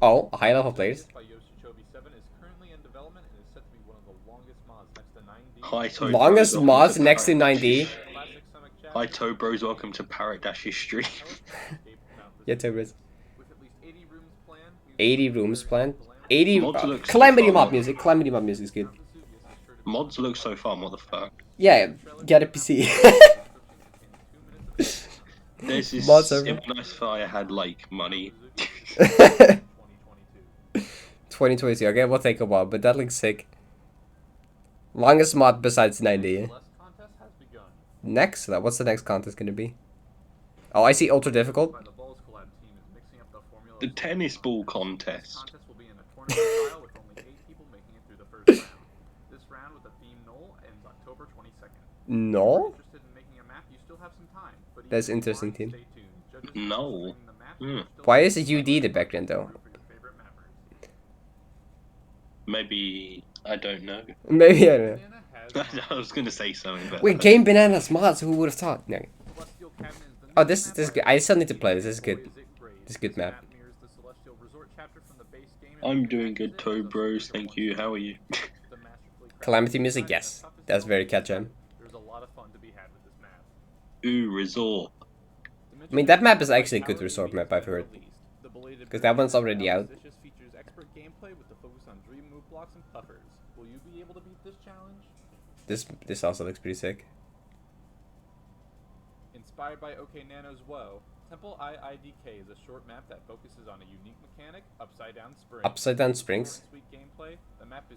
Speaker 1: Oh, high level players.
Speaker 3: Hi,
Speaker 1: longest mods next to 9D.
Speaker 3: Hi, Tobros. Welcome to Parrot History.
Speaker 1: Yeah, Tobros. 80 rooms planned. 80.
Speaker 3: Calamity
Speaker 1: Mob music. Calamity Mob music is good.
Speaker 3: Mods look so fun. What the fuck?
Speaker 1: Yeah, get a PC.
Speaker 3: This is
Speaker 1: nice
Speaker 3: if I had like money.
Speaker 1: 2022. Okay, we'll take a while, but that looks sick. Longest mod besides 90. Next, what's the next contest gonna be? Oh, I see ultra difficult.
Speaker 3: The tennis ball contest.
Speaker 1: No? That's interesting, team.
Speaker 3: No.
Speaker 1: Why is UD the background though?
Speaker 3: Maybe I don't know.
Speaker 1: Maybe I don't know.
Speaker 3: I was gonna say something, but
Speaker 1: wait, Game Bananas mods. Who would have thought? No. Oh, this is good. I still need to play this. This is good. This is good map.
Speaker 3: I'm doing good, Toe Bros. Thank you. How are you?
Speaker 1: Calamity music, yes. That's very catchy.
Speaker 3: Ooh, resort.
Speaker 1: I mean, that map is actually a good resort map, I've heard. Because that one's already out. This also looks pretty sick.
Speaker 4: Inspired by OK Nano's Woe, Temple IIDK is a short map that focuses on a unique mechanic, Upside Down Springs.
Speaker 1: Upside Down Springs?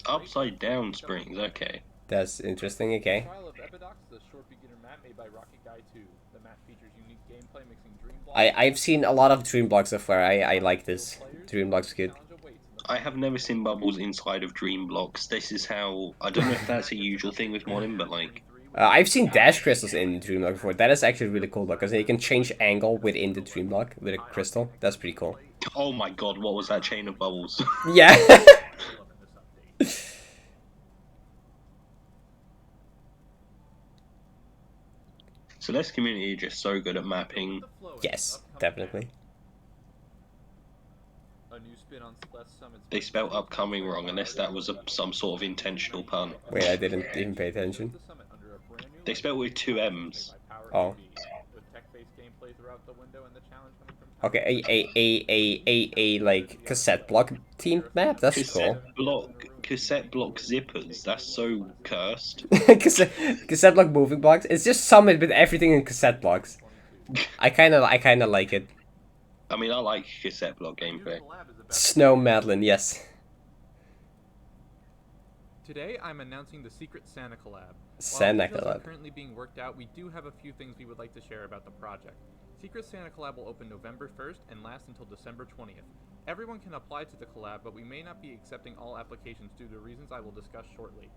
Speaker 3: Upside Down Springs, okay.
Speaker 1: That's interesting, okay.
Speaker 4: Trial of Epidox is a short beginner map made by Rocket Guy 2. The map features unique gameplay mixing dream blocks.
Speaker 1: I've seen a lot of dream blocks so far. I like this. Dream blocks good.
Speaker 3: I have never seen bubbles inside of dream blocks. This is how I don't know if that's a usual thing with modding, but like
Speaker 1: I've seen dash crystals in dream block before. That is actually really cool because you can change angle within the dream block with a crystal. That's pretty cool.
Speaker 3: Oh my god, what was that chain of bubbles?
Speaker 1: Yeah.
Speaker 3: Celeste community are just so good at mapping.
Speaker 4: The flow in
Speaker 1: Yes,
Speaker 4: upcoming
Speaker 1: definitely.
Speaker 4: A new spin on Celeste Summit's
Speaker 3: They spelled upcoming wrong unless that was some sort of intentional pun.
Speaker 1: Wait, I didn't even pay attention.
Speaker 3: They spelled with 2 M's.
Speaker 1: Oh.
Speaker 4: With tech-based gameplay throughout the window and the challenge coming from
Speaker 1: Okay, a like cassette block team map. That's cool.
Speaker 3: Cassette block zippers. That's so cursed.
Speaker 1: cassette block moving blocks. It's just Summit with everything in cassette blocks. I kind of like it.
Speaker 3: I mean, I like cassette block gameplay.
Speaker 1: Snow Madeline, yes.
Speaker 4: Today, I'm announcing the Secret Santa collab.
Speaker 1: Santa
Speaker 4: While details are
Speaker 1: collab.
Speaker 4: currently being worked out, we do have a few things we would like to share about the project. Secret Santa collab will open November 1st and last until December 20th. Everyone can apply to the collab, but we may not be accepting all applications due to reasons I will discuss shortly.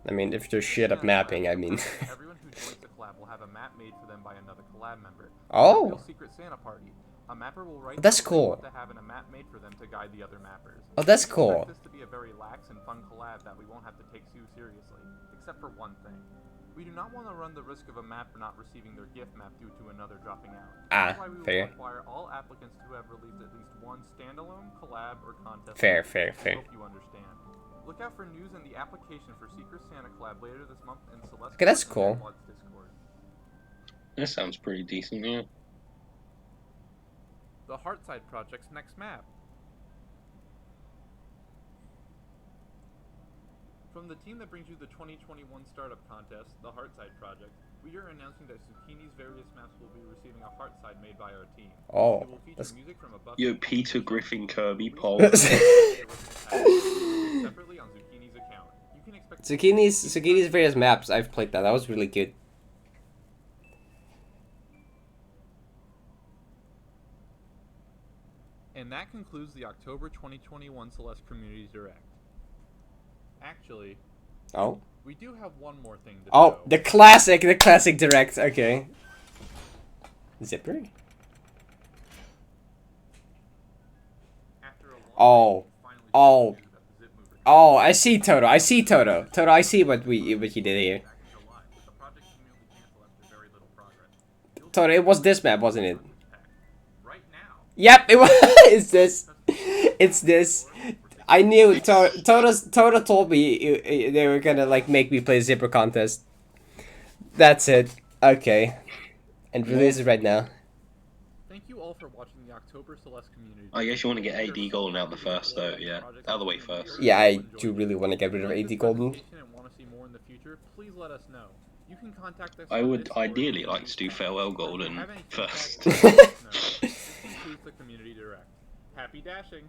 Speaker 1: I mean, if there's shit at mapping, I mean.
Speaker 4: Everyone who joins the collab will have a map made for them by another collab member.
Speaker 1: Oh.
Speaker 4: A real Secret Santa party. A mapper will write
Speaker 1: That's
Speaker 4: what they
Speaker 1: cool.
Speaker 4: want to have in a map made for them to guide the other mappers.
Speaker 1: Oh, that's
Speaker 4: We
Speaker 1: cool.
Speaker 4: expect this to be a very lax and fun collab that we won't have to take too seriously, except for one thing. We do not want to run the risk of a mapper not receiving their gift map due to another dropping out.
Speaker 1: Ah,
Speaker 4: That's why we will
Speaker 1: fair.
Speaker 4: require all applicants to have released at least one standalone, collab, or contest.
Speaker 1: Fair,
Speaker 4: map.
Speaker 1: fair,
Speaker 4: I
Speaker 1: fair.
Speaker 4: hope you understand. Look out for news in the application for Secret Santa collab later this month in Celeste.
Speaker 1: Okay, that's
Speaker 4: and
Speaker 1: cool.
Speaker 4: Vods Discord.
Speaker 3: That sounds pretty decent, yeah.
Speaker 4: The Heartside Project's next map. From the team that brings you the 2021 Startup Contest, the Heartside Project, we are announcing that Zucchini's various maps will be receiving a Heartside made by our team.
Speaker 1: Oh,
Speaker 4: It will feature
Speaker 1: that's
Speaker 4: music from a buff.
Speaker 3: Yo, Peter Griffin Kirby Paul.
Speaker 4: Separately on Zucchini's account. You can expect
Speaker 1: Zucchini's various maps. I've played that. That was really good.
Speaker 4: And that concludes the October 2021 Celeste Community Direct. Actually,
Speaker 1: Oh.
Speaker 4: we do have one more thing to
Speaker 1: Oh,
Speaker 4: show.
Speaker 1: the classic direct. Okay. Zipper.
Speaker 4: After a long
Speaker 1: Oh.
Speaker 4: wait, we finally
Speaker 1: Oh.
Speaker 4: showed you that the zip mover
Speaker 1: Oh, I see Toto. Toto, I see what you did here.
Speaker 4: back in July, but the project seemingly canceled after very little progress. You'll
Speaker 1: Toto, it was this map, wasn't it?
Speaker 4: right now.
Speaker 1: Yep, it was. It's this. It's this. I knew. Toto told me they were gonna like make me play Zipper contest. That's it. Okay. And release it right now.
Speaker 4: Thank you all for watching the October Celeste Community.
Speaker 3: I guess you want to get AD Golden out the first, though, yeah. Out of the way first.
Speaker 1: Yeah, I do really want to get rid of AD Golden.
Speaker 4: And want to see more in the future, please let us know. You can contact us
Speaker 3: I
Speaker 4: on
Speaker 3: would
Speaker 4: Discord
Speaker 3: ideally
Speaker 4: or
Speaker 3: like to do Farewell Golden
Speaker 4: Have any
Speaker 3: first.
Speaker 4: feedback, let us know. This concludes the Community Direct. Happy dashing!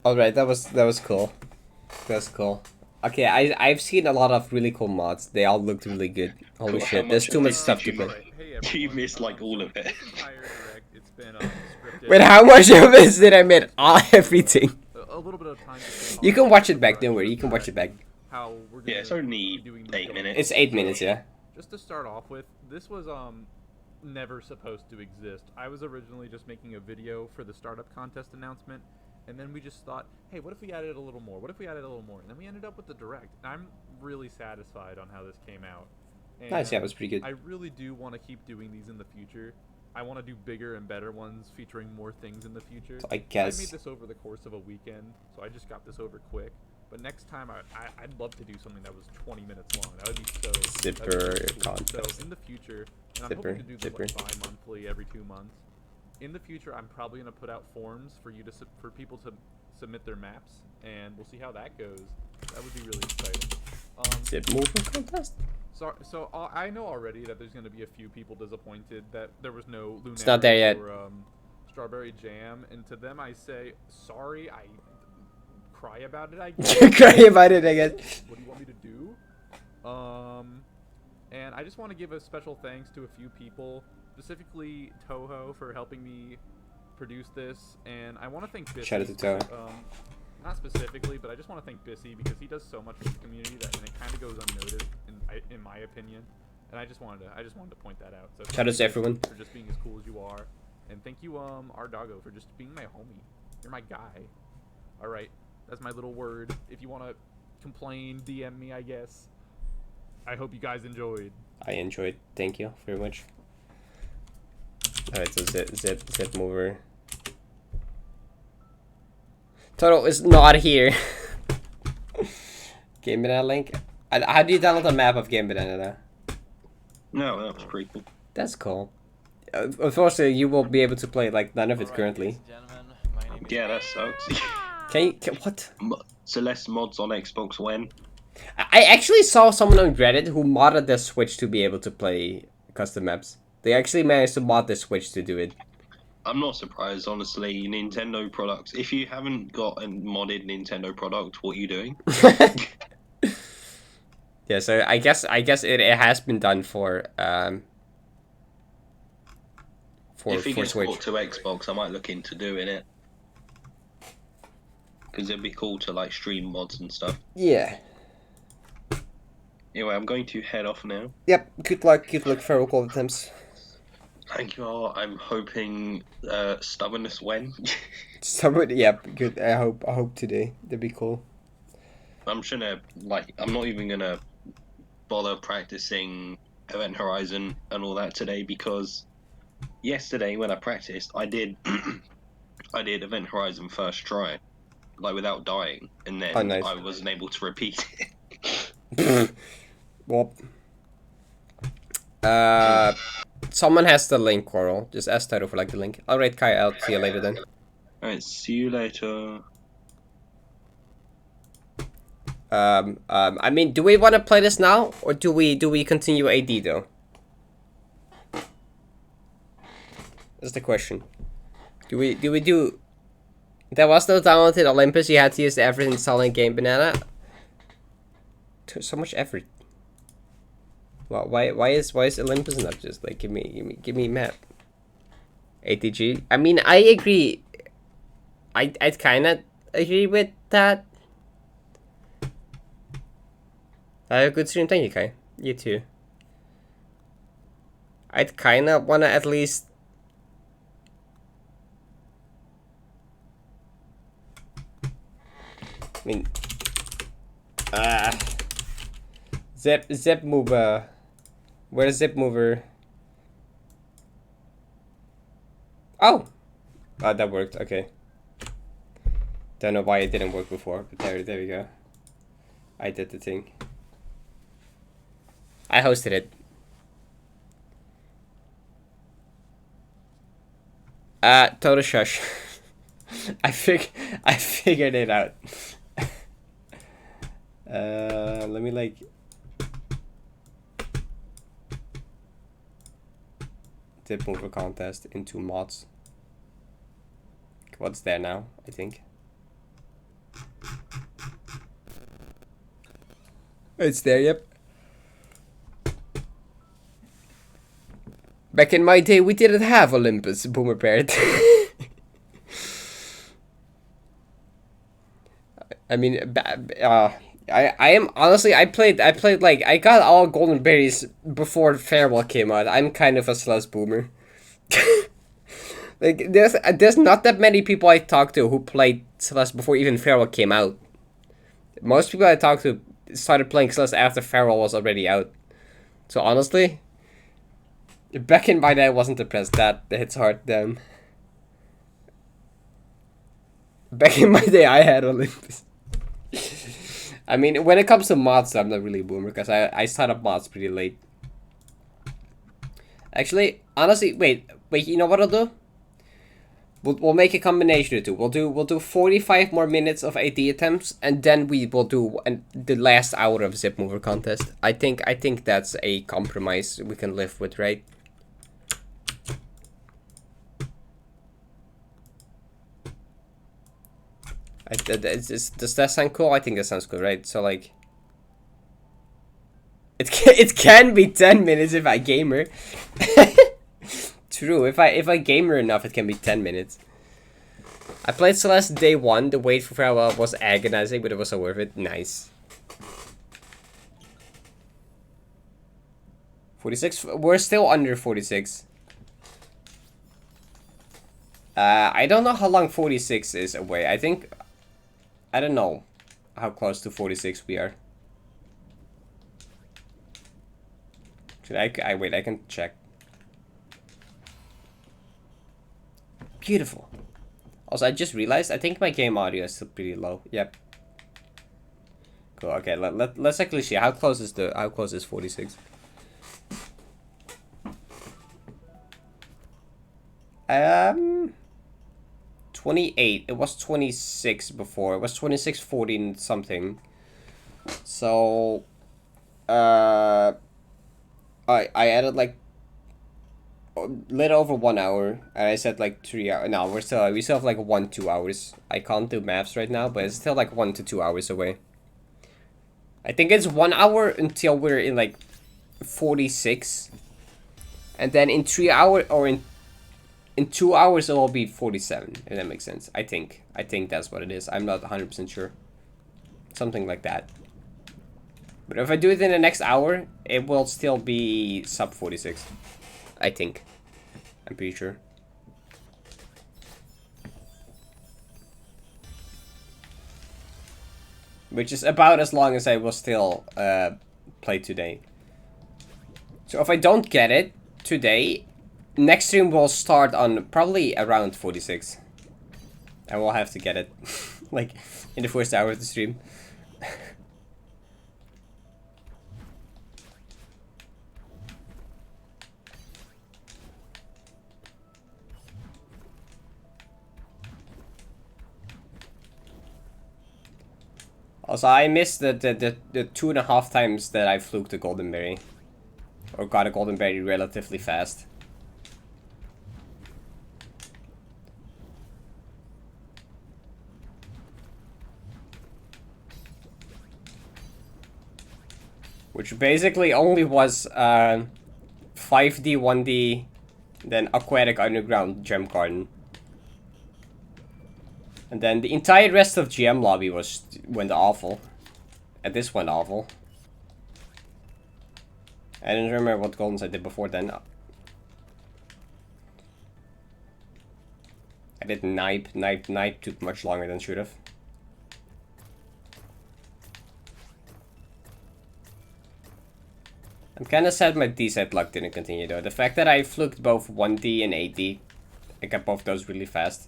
Speaker 1: Alright, that was cool. That's cool. Okay, I've seen a lot of really cool mods. They all looked really good. Holy
Speaker 3: Cool, how
Speaker 1: shit, there's
Speaker 3: much
Speaker 1: too
Speaker 3: of
Speaker 1: much
Speaker 3: this
Speaker 1: stuff
Speaker 3: did
Speaker 1: to
Speaker 3: you
Speaker 1: play.
Speaker 3: make?
Speaker 4: Hey
Speaker 3: You missed, like, all of it.
Speaker 4: This entire direct, it's been scripted.
Speaker 1: Wait, how much of this did I miss? Everything.
Speaker 4: A little bit of time.
Speaker 1: You can watch it back, don't worry, you can watch it back.
Speaker 4: How we're
Speaker 3: Yeah, it's only 8 minutes.
Speaker 1: It's 8 minutes, yeah.
Speaker 4: Just to start off with, this was never supposed to exist. I was originally just making a video for the startup contest announcement, and then we just thought, hey, what if we added a little more? What if we added a little more? And then we ended up with the direct. And I'm really satisfied on how this came out. And
Speaker 1: Nice, yeah, it was pretty good.
Speaker 4: I really do want to keep doing these in the future. I want to do bigger and better ones featuring more things in the future.
Speaker 1: So I
Speaker 4: I made
Speaker 1: guess
Speaker 4: this over the course of a weekend, so I just got this over quick. But next time, I'd love to do something that was 20 minutes long. That would be so...
Speaker 1: Zipper
Speaker 4: that would be cool.
Speaker 1: contest.
Speaker 4: So in the future, and I'm
Speaker 1: Zipper,
Speaker 4: hoping to do this
Speaker 1: zipper.
Speaker 4: like bi-monthly, every 2 months. In the future, I'm probably going to put out forms for you to for people to submit their maps, and we'll see how that goes. That would be really exciting.
Speaker 1: Zip movement contest?
Speaker 4: So I know already that there's going to be a few people disappointed that there was no Lunaris
Speaker 1: It's not there yet.
Speaker 4: or Strawberry Jam, and to them I say, sorry, I cry about it, I guess.
Speaker 1: Cry about it, I guess.
Speaker 4: What do you want me to do? And I just want to give a special thanks to a few people, specifically Toho for helping me produce this, and I want to thank Bissy.
Speaker 1: Shout out to Toho.
Speaker 4: Not specifically, but I just want to thank Bissy because he does so much for the community that and it kind of goes unnoticed, in my opinion. And I just wanted to point that out. So
Speaker 1: Shout out
Speaker 4: thank
Speaker 1: to
Speaker 4: you,
Speaker 1: everyone.
Speaker 4: for just being as cool as you are, and thank you our doggo for just being my homie. You're my guy. All right, that's my little word. If you want to complain, DM me, I guess. I hope you guys enjoyed.
Speaker 1: I enjoyed. Thank you very much. Alright, so zip mover. Total is not here. Game Banana link. How do you download the map of Game Banana?
Speaker 3: No, that was pretty cool.
Speaker 1: That's cool. Unfortunately, you won't be able to play like none of it currently.
Speaker 3: Yeah, that sucks.
Speaker 1: What?
Speaker 3: Celeste mods on Xbox One.
Speaker 1: I actually saw someone on Reddit who modded their Switch to be able to play custom maps. They actually managed to mod the Switch to do it.
Speaker 3: I'm not surprised, honestly. Nintendo products. If you haven't got a modded Nintendo product, what are you doing?
Speaker 1: Yeah, so I guess it has been done for
Speaker 3: if it gets
Speaker 1: Switch.
Speaker 3: brought to Xbox, I might look into doing it. Because it'd be cool to like stream mods and stuff.
Speaker 1: Yeah.
Speaker 3: Anyway, I'm going to head off now.
Speaker 1: Yep. Good luck, feral call attempts.
Speaker 3: Thank you all. I'm hoping stubbornness when.
Speaker 1: Yep. Good. I hope today. That'd be cool.
Speaker 3: I'm not even gonna bother practicing Event Horizon and all that today because yesterday when I practiced, I did I did Event Horizon first try, like without dying, and then
Speaker 1: nice.
Speaker 3: I wasn't able to repeat it.
Speaker 1: Well, someone has the link, Coral. Just ask Tato for like the link. Alright, Kai, I'll see you later then.
Speaker 3: Alright, see you later.
Speaker 1: I mean, do we want to play this now, or do we continue AD though? That's the question. Do we do? There was no downloaded Olympus. You had to use the effort installing Game Banana. So much effort. Well, why is Olympus not just like give me map? ATG. I mean, I agree. I'd kind of agree with that. Have a good stream, thank you, Kai. You too. I'd kind of wanna at least. I mean, zip mover. Where's zip mover? Oh, that worked. Okay. Don't know why it didn't work before, but there we go. I did the thing. I hosted it. Total shush. I figured it out. Let me like. Tip mover contest into mods. What's there now? I think. It's there. Yep. Back in my day, we didn't have Olympus, Boomer Parrot. I mean, I am honestly, I played like I got all golden berries before Farewell came out. I'm kind of a slush boomer. Like there's not that many people I talk to who played Celeste before even Farewell came out. Most people I talk to started playing Celeste after Farewell was already out. So honestly, back in my day, I wasn't depressed. That hits hard. Damn. Back in my day, I had Olympus. I mean, when it comes to mods, I'm not really a boomer because I started mods pretty late. Actually, honestly, wait. You know what I'll do? We'll make a combination of two. We'll do 45 more minutes of AD attempts, and then we will do the last hour of zip mover contest. I think that's a compromise we can live with, right? Does that sound cool? I think that sounds cool, right? So like, it can be 10 minutes if I gamer. True, if I gamer enough, it can be 10 minutes. I played Celeste day 1. The wait for Farewell was agonizing, but it was so worth it. Nice. 46. We're still under 46. I don't know how long 46 is away. I don't know how close to 46 we are. Should I wait, I can check. Beautiful. Also, I just realized, I think my game audio is still pretty low. Yep. Cool, okay, let's actually see. How close is 46? 28. It was 26 before. It was 26:14 something. So, I added like a little over 1 hour, and I said like 3 hours. No, we still have like 2 hours. I can't do maths right now, but it's still like 1 to 2 hours away. I think it's 1 hour until we're in like 46, and then in 3 hours or in 2 hours it'll be 47. If that makes sense. I think that's what it is. I'm not 100% sure. Something like that. But if I do it in the next hour, it will still be sub 46. I think. I'm pretty sure. Which is about as long as I will still play today. So if I don't get it today, next stream will start on probably around 46. I will have to get it like in the first hour of the stream. Also, I missed the 2.5 times that I fluked the golden berry. Or got a golden berry relatively fast. Which basically only was 5D, 1D, then Aquatic Underground Gem Garden. And then the entire rest of GM Lobby went awful. And this went awful. I didn't remember what goldens I did before then. I did Knipe. Knipe took much longer than should have. I'm kinda sad my D-side luck didn't continue though. The fact that I fluked both 1D and 8D, I got both those really fast.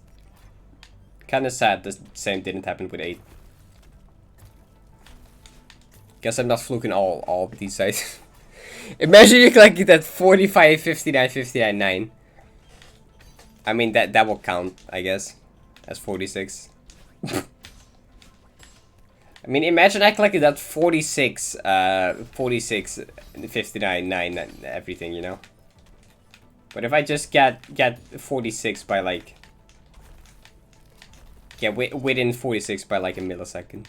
Speaker 1: Kinda sad the same didn't happen with 8. Guess I'm not fluking all of these sides. Imagine you like that 45, 59, 59, 9. I mean that will count, I guess, as 46. I mean, imagine I collected that 46, 46, 59, 9, everything, you know? But if I just get 46 by like... Yeah, within 46 by like a millisecond.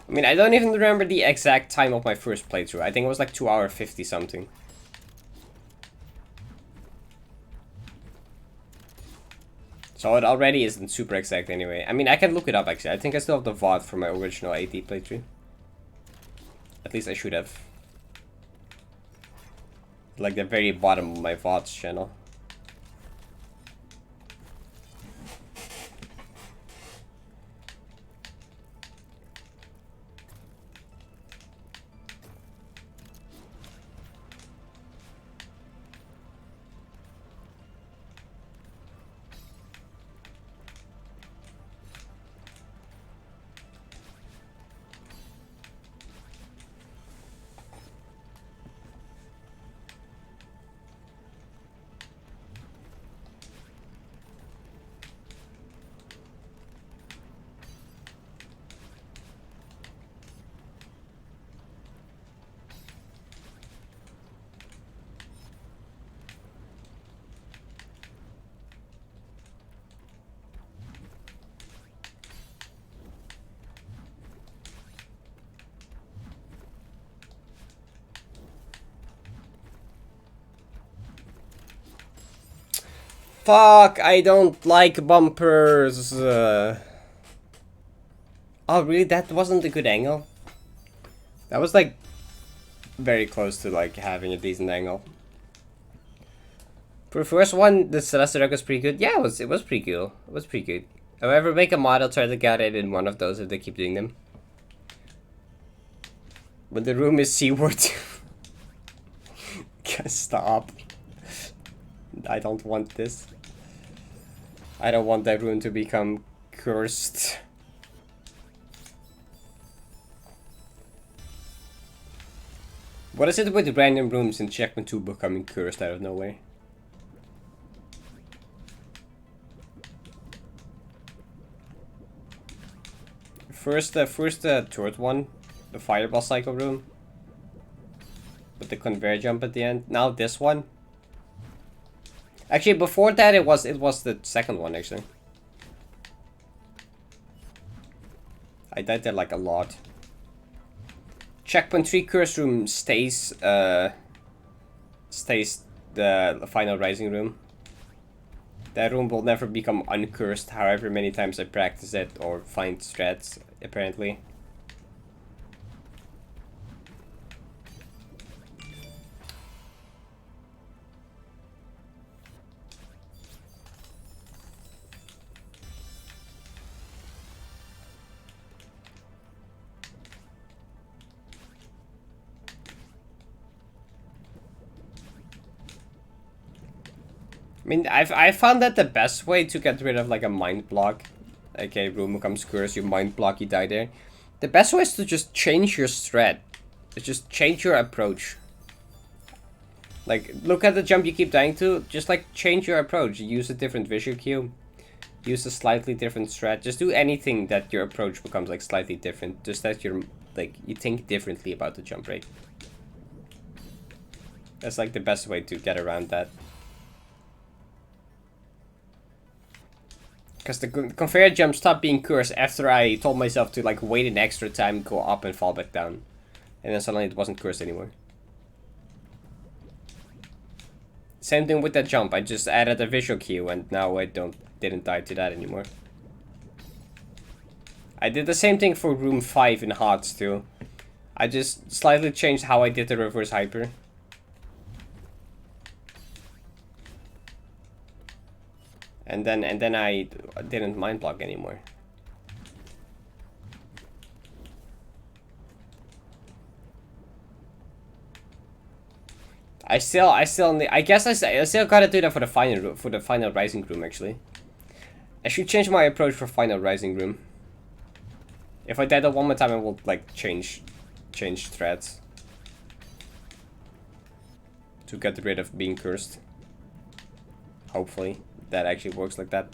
Speaker 1: I mean, I don't even remember the exact time of my first playthrough. I think it was like 2 hours 50 something. So it already isn't super exact anyway. I mean, I can look it up actually. I think I still have the VOD from my original AD playthrough. At least I should have. Like the very bottom of my VODs channel. Fuck, I don't like bumpers. Oh, really? That wasn't a good angle? That was like very close to like having a decent angle. For the first one, the Celeste Rock was pretty good. Yeah, it was pretty cool. It was pretty good. However, make a model, try to get it in one of those if they keep doing them. But the room is seaward. Stop. I don't want this. I don't want that room to become cursed. What is it with random rooms in Checkpoint 2 becoming cursed out of nowhere? First third one, the fireball cycle room, with the conveyor jump at the end. Now this one. Actually, before that it was the second one actually. I died there like a lot. Checkpoint 3 curse room stays the final rising room. That room will never become uncursed however many times I practice it or find strats, apparently. I mean, I found that the best way to get rid of like a mind block, like a room becomes cursed, you mind block, you die there. The best way is to just change your strat. It's just change your approach. Like, look at the jump you keep dying to, just like change your approach. Use a different visual cue. Use a slightly different strat. Just do anything that your approach becomes like slightly different. Just that you're like, you think differently about the jump rate. That's like the best way to get around that. Because the conveyor jump stopped being cursed after I told myself to like wait an extra time, go up and fall back down. And then suddenly it wasn't cursed anymore. Same thing with that jump, I just added a visual cue and now I didn't die to that anymore. I did the same thing for room 5 in Vods too. I just slightly changed how I did the reverse hyper. And then I didn't mind block anymore. I guess I still gotta do that for the final rising room actually. I should change my approach for final rising room. If I did that one more time, I will like change threads to get rid of being cursed. Hopefully that actually works like that.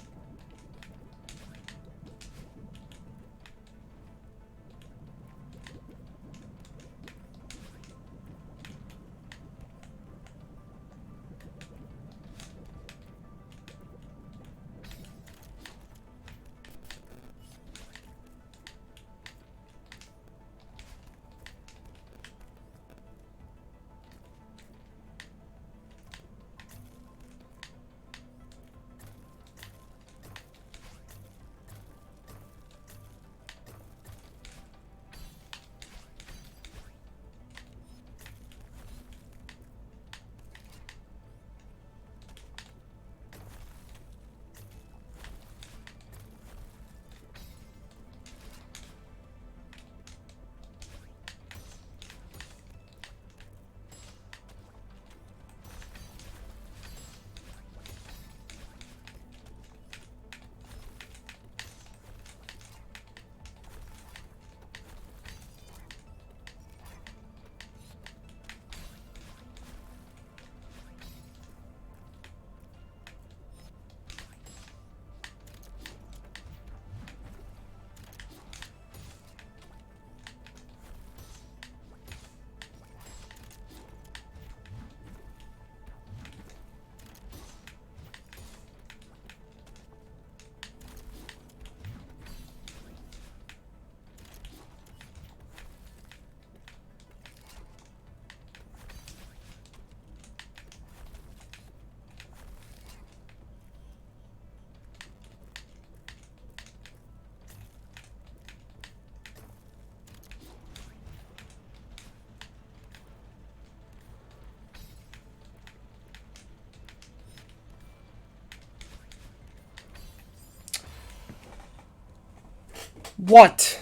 Speaker 1: What?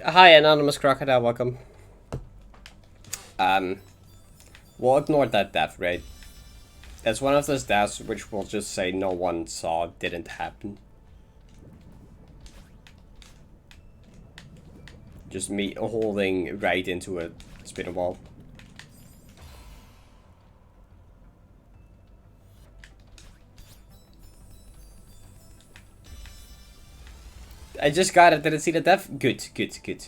Speaker 1: Hi, Anonymous Crocodile, welcome. We'll ignore that death, right? That's one of those deaths which we'll just say no one saw, didn't happen. Just me holding right into a spinner ball. I just got it, didn't see the death? Good, good, good.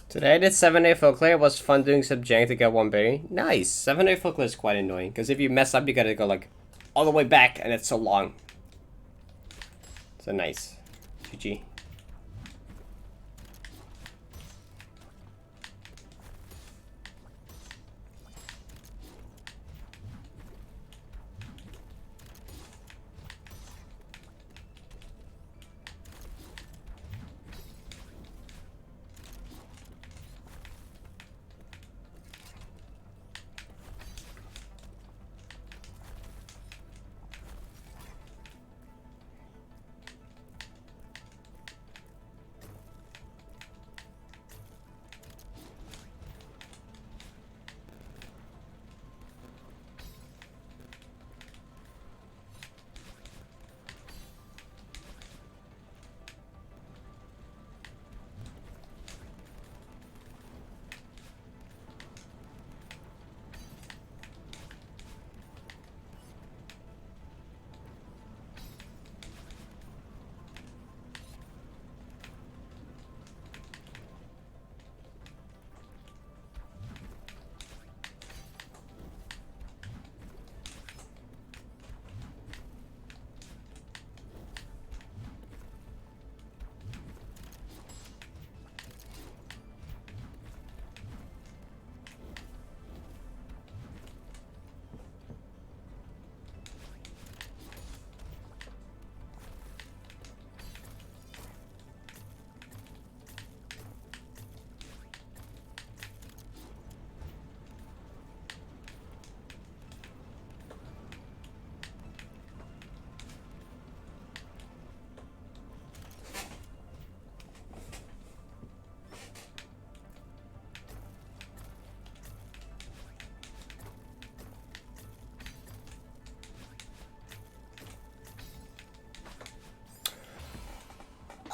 Speaker 1: Today I did 7-day folklore. It was fun doing some jank to get one berry. Nice. 7-day folklore is quite annoying because if you mess up, you gotta go like all the way back, and it's so long. So nice. GG.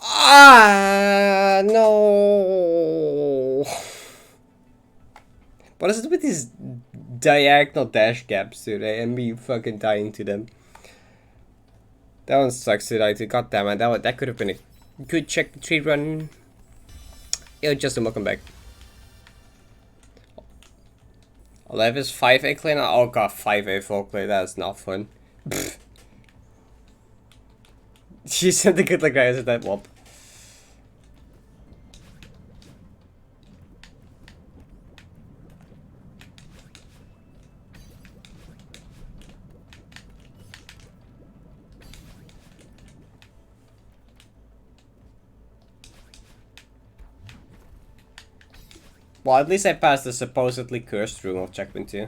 Speaker 1: Ah, no. What is it with these diagonal dash gaps today and me fucking dying to them? That one sucks to die to. God damn it, that could have been a good check the tree run. Yo, Justin, welcome back. 11 is 5A cleaner? Oh god, 5A folklore, that's not fun. She said the good luck guys at that mob. Well, at least I passed the supposedly cursed room of checkpoint 2.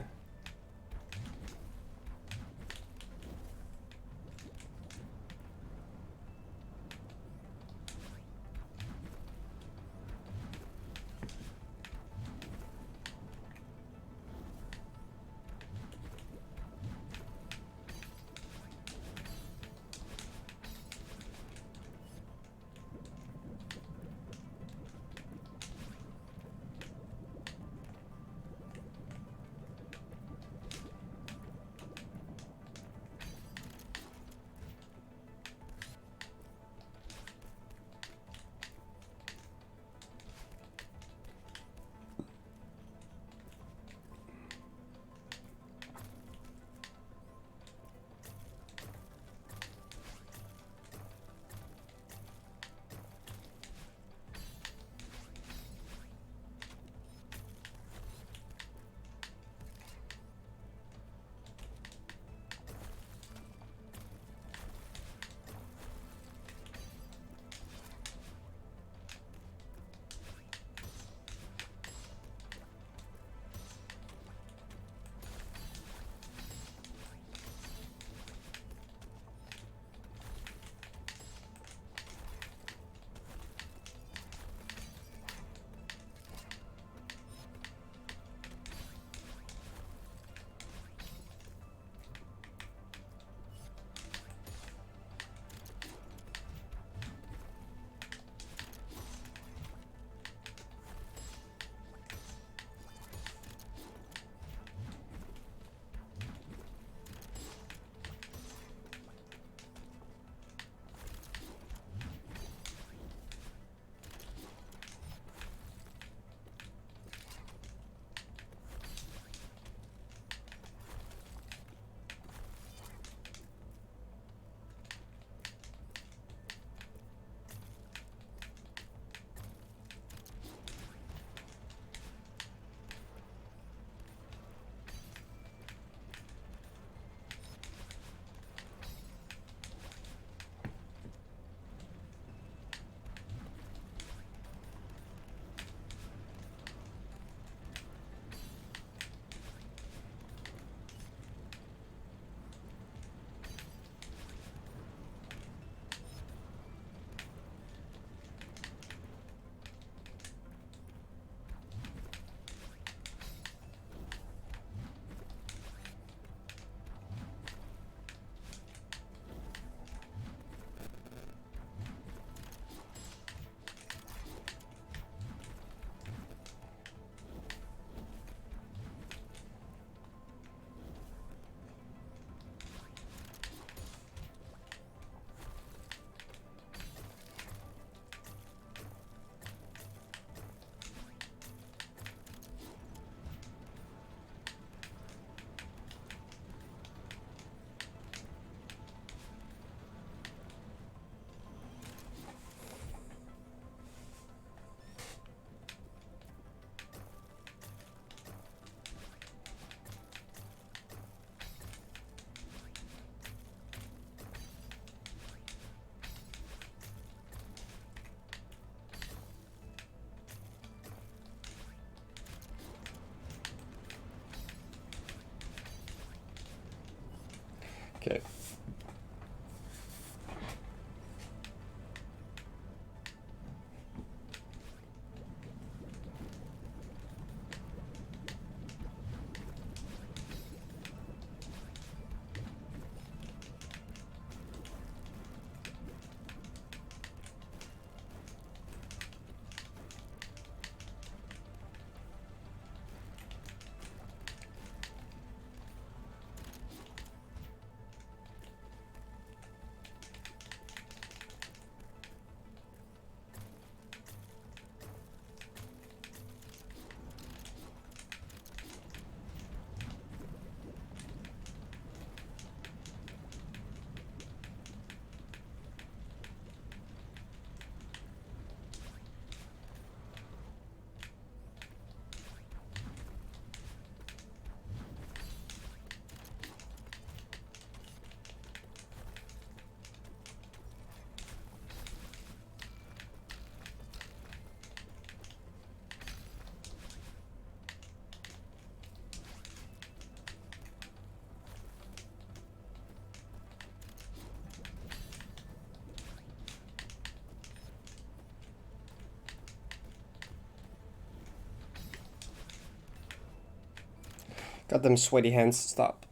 Speaker 1: Got them sweaty hands. Stop.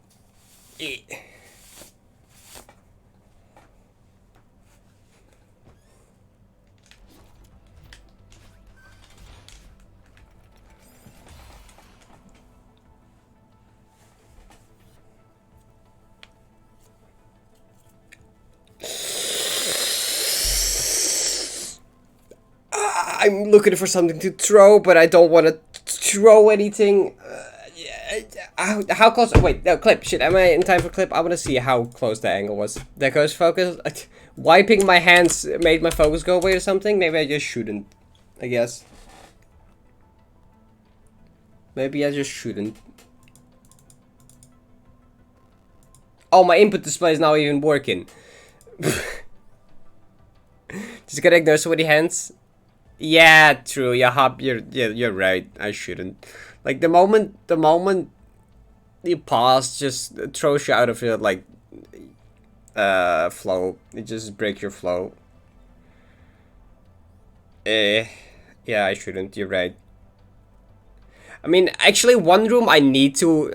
Speaker 1: Eh. I'm looking for something to throw, but I don't want to throw anything. How close? Wait, no, clip. Shit, am I in time for clip? I want to see how close the angle was. There goes focus. Wiping my hands made my focus go away or something? Maybe I just shouldn't. I guess. Maybe I just shouldn't. Oh, my input display is now even working. Just gotta ignore sweaty hands. Yeah, true. Yeah, Hop, you're right. I shouldn't. Like the moment you pause, just throws you out of your like flow. It just breaks your flow. Yeah, I shouldn't. You're right. I mean, actually, one room I need to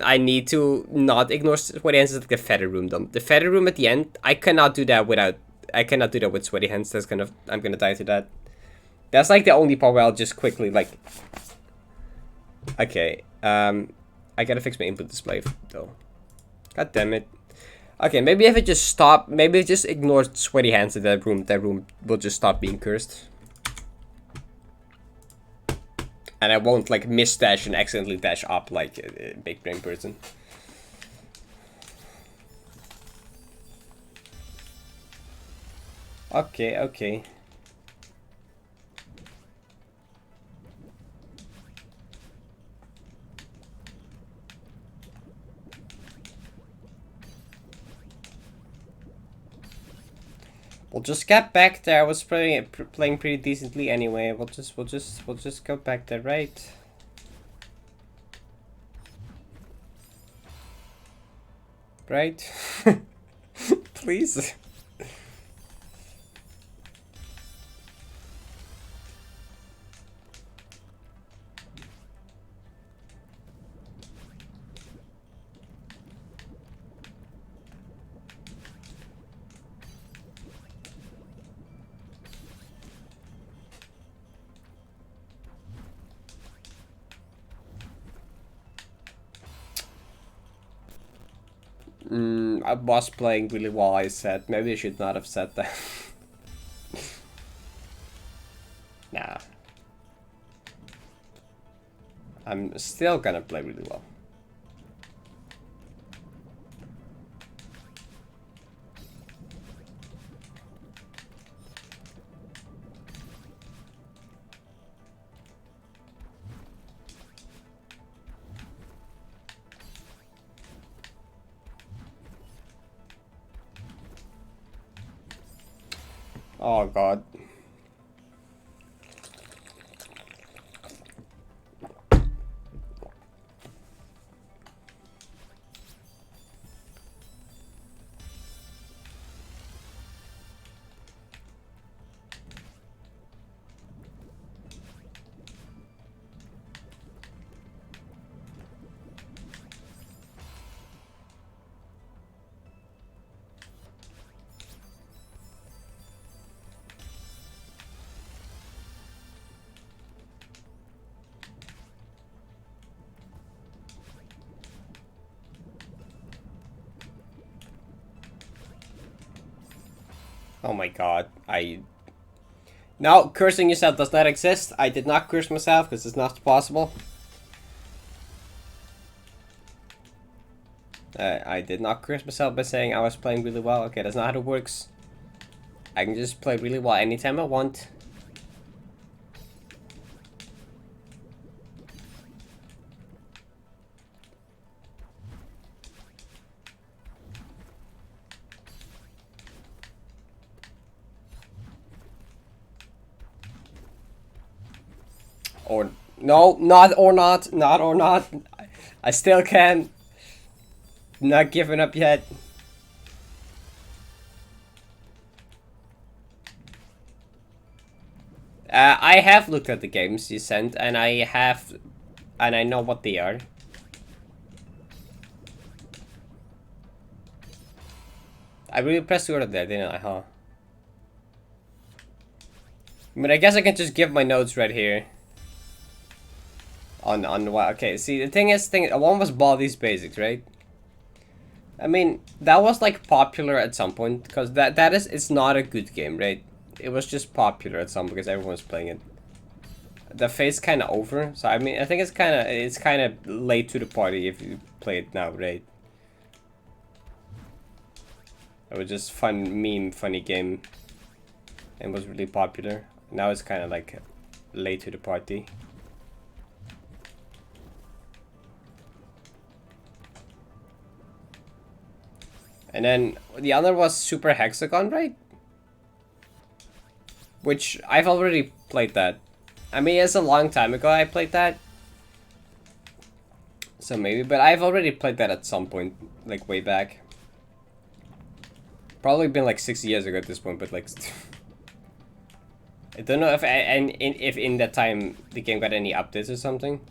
Speaker 1: not ignore sweaty hands is like the feather room. Though the feather room at the end, I cannot do that without. I cannot do that with sweaty hands. That's gonna. I'm gonna die to that. That's like the only part where I'll just quickly like. Okay. I gotta fix my input display though. God damn it. Okay, maybe if I just stop, maybe just ignore sweaty hands in that room will just stop being cursed. And I won't like miss dash and accidentally dash up like a big brain person. Okay, okay. We'll just get back there. I was playing pretty decently anyway. We'll just go back there, right? Right? Please. I was playing really well, I said. Maybe I should not have said that. Nah. I'm still gonna play really well. Oh god. Oh my god, No, cursing yourself does not exist. I did not curse myself because it's not possible. I did not curse myself by saying I was playing really well. Okay, that's not how it works. I can just play really well anytime I want. Or no, not or not, not or not. I still can. Not giving up yet. I have looked at the games you sent, and I know what they are. I really pressed order there, didn't I, huh? I mean, I guess I can just give my notes right here. On what? Okay, see, the thing is, one was Baldi's Basics, right? I mean, that was like popular at some point because it's not a good game, right? It was just popular at some point because everyone was playing it. The phase's kind of over, so I mean, I think it's kind of late to the party if you play it now, right? It was just funny game, and was really popular. Now it's kind of like late to the party. And then the other was Super Hexagon, right? Which I've already played that. I mean, it's a long time ago I played that. So maybe, but I've already played that at some point, like way back. Probably been like 6 years ago at this point, but like... I don't know if if in that time the game got any updates or something.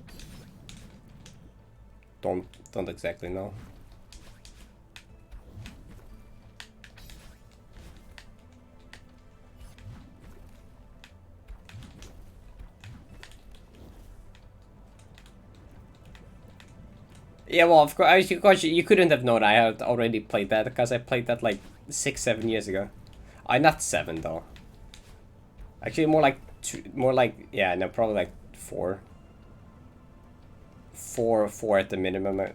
Speaker 1: Don't exactly know. Yeah, well, of course, you couldn't have known I had already played that because I played that like 6-7 years ago. Not 7 though. Actually, more like yeah, no, probably like 4. 4 at the minimum.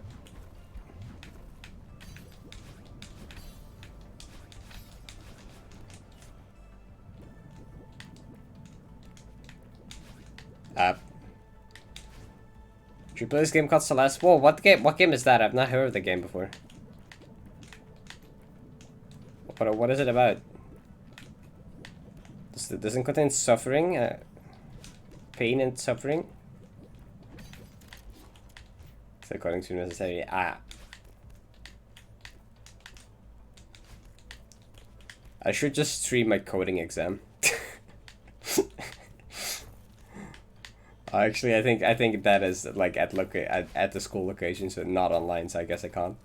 Speaker 1: Should you play this game called Celeste? Whoa, what game is that? I've not heard of the game before. What is it about? Doesn't contain suffering, pain and suffering. It's according to necessary. I should just stream my coding exam. Actually, I think that is like at the school location, so not online. So I guess I can't.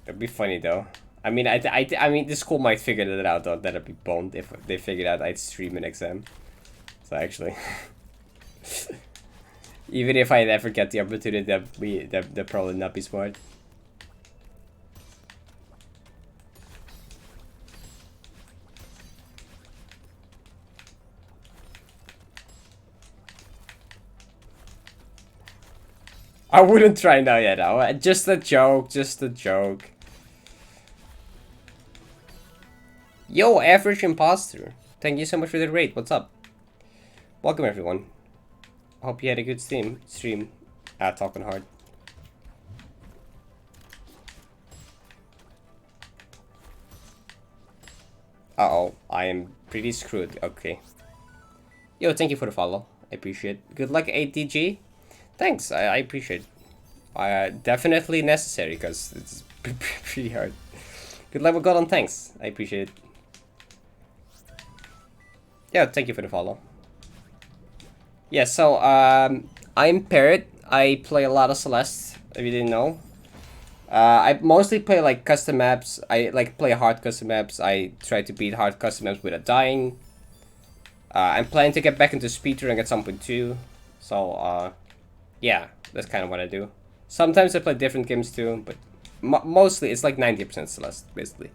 Speaker 1: It'd be funny though. I mean, I mean, the school might figure that out though. That'd be boned if they figured out I'd stream an exam. So actually, even if I ever get the opportunity, that'd probably not be smart. I wouldn't try now yet. No. Just a joke. Just a joke. Yo, Average Imposter. Thank you so much for the raid. What's up? Welcome, everyone. Hope you had a good stream. Talking hard. Uh-oh. I am pretty screwed. Okay. Yo, thank you for the follow. I appreciate it. Good luck, ATG. Thanks, I appreciate it. Definitely necessary, because it's pretty hard. Good luck with God on thanks. I appreciate it. Yeah, thank you for the follow. Yeah, so, I'm Parrot. I play a lot of Celeste, if you didn't know. I mostly play, like, custom maps. I, like, play hard custom maps. I try to beat hard custom maps without dying. I'm planning to get back into speedrunning at some point, too. So, yeah, that's kind of what I do. Sometimes I play different games too, but mostly it's like 90% Celeste, basically.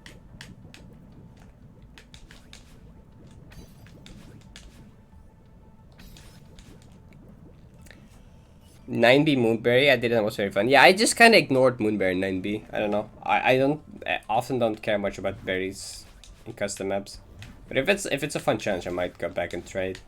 Speaker 1: "9B Moonberry," I didn't know, it was very fun. Yeah, I just kind of ignored Moonberry 9B. I don't know. I often don't care much about berries in custom maps. But if it's a fun challenge, I might go back and try it.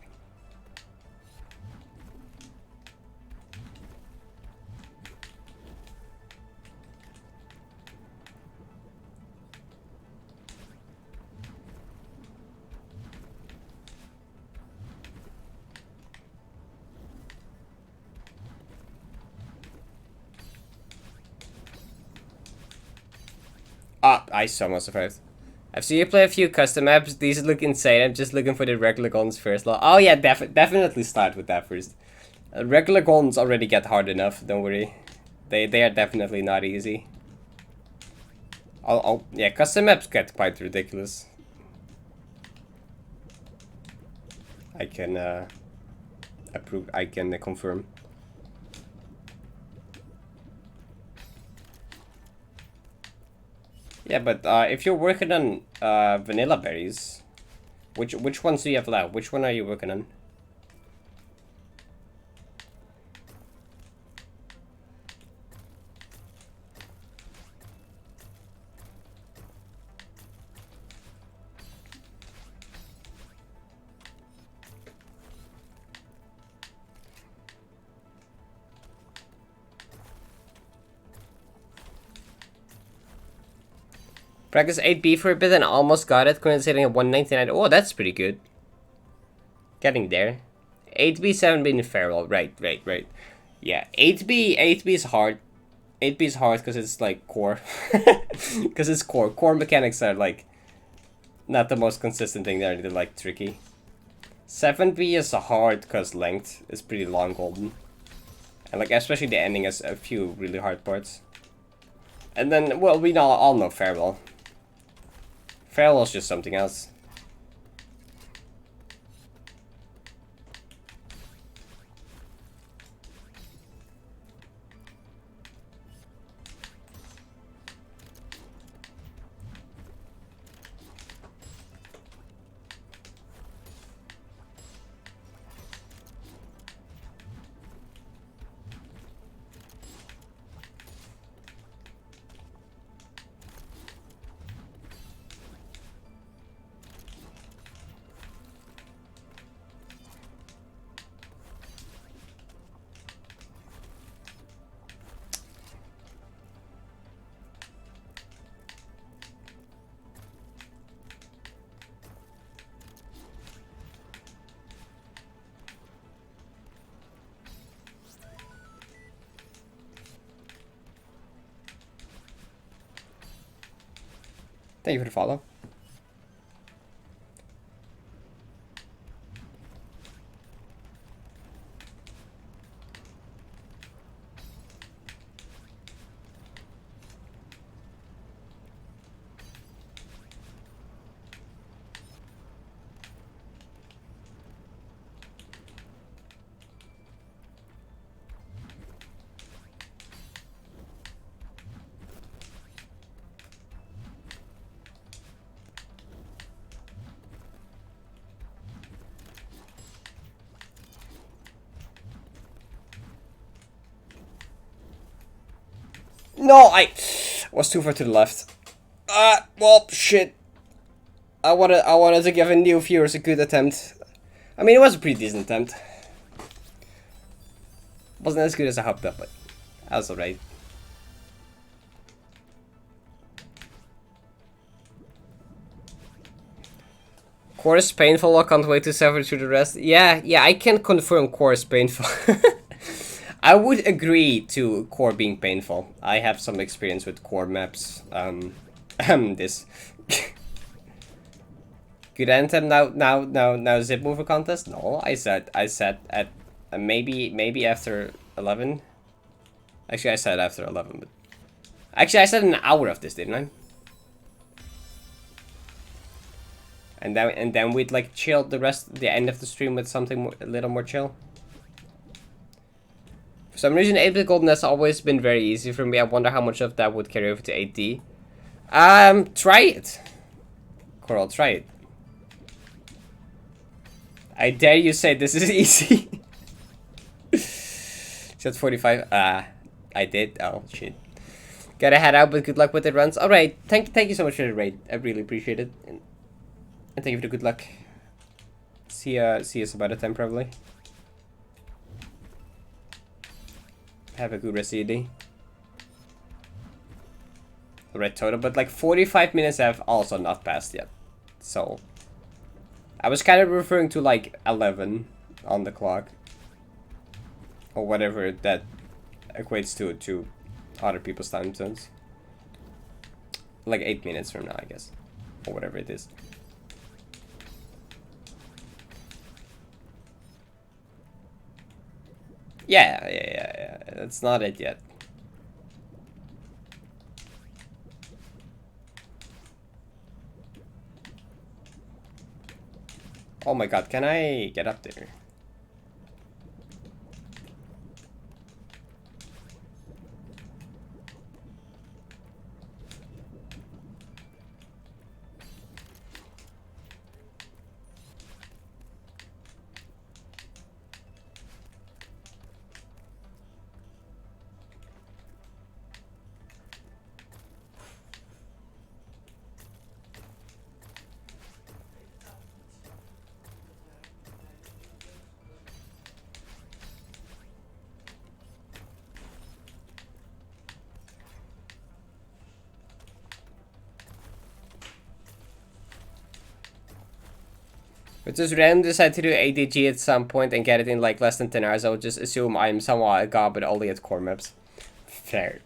Speaker 1: I saw most of it. I've seen you play a few custom maps. These look insane. I'm just looking for the regular guns first. Oh yeah, definitely start with that first. Regular guns already get hard enough. Don't worry. They are definitely not easy. Yeah, custom maps get quite ridiculous. I can approve. I can confirm. Yeah, but if you're working on vanilla berries, which ones do you have left? Which one are you working on? Practice 8B for a bit and almost got it, currently sitting at 199. Oh, that's pretty good. Getting there. 8B, 7B in Feral. Right. Yeah, 8B is hard. 8B is hard because it's like core. Because it's core. Core mechanics are like not the most consistent thing there. They're like tricky. 7B is hard because length is pretty long golden. And like especially the ending has a few really hard parts. And then, well, we all know Feral. Feral is just something else. Thank you for the follow. No, I was too far to the left. Well, shit. I wanted to give a new viewers a good attempt. I mean, it was a pretty decent attempt. Wasn't as good as I hoped up, but that was alright. Core is painful, I can't wait to suffer through the rest. Yeah, I can confirm core is painful. I would agree to core being painful. I have some experience with core maps. This. Good anthem now zip mover contest? No, I said at maybe after 11. Actually, I said after 11, but actually I said an hour of this, didn't I? And then we'd like chill the end of the stream with something a little more chill. For some reason, 8-bit golden has always been very easy for me. I wonder how much of that would carry over to 8D. Try it. Coral, try it. I dare you say this is easy. Just 45. I did. Oh shit. Gotta head out, but good luck with the runs. All right. Thank you so much for the raid. I really appreciate it. And thank you for the good luck. See us about a time probably. Have a good rest of your day. Alright, total, but like 45 minutes have also not passed yet. So I was kind of referring to like 11 on the clock. Or whatever that equates to other people's time zones. Like 8 minutes from now, I guess. Or whatever it is. Yeah. That's not it yet. Oh my god, can I get up there? But just randomly decide to do ADG at some point and get it in like less than 10 hours, I would just assume I'm somewhat a god, but only at core maps. Fair.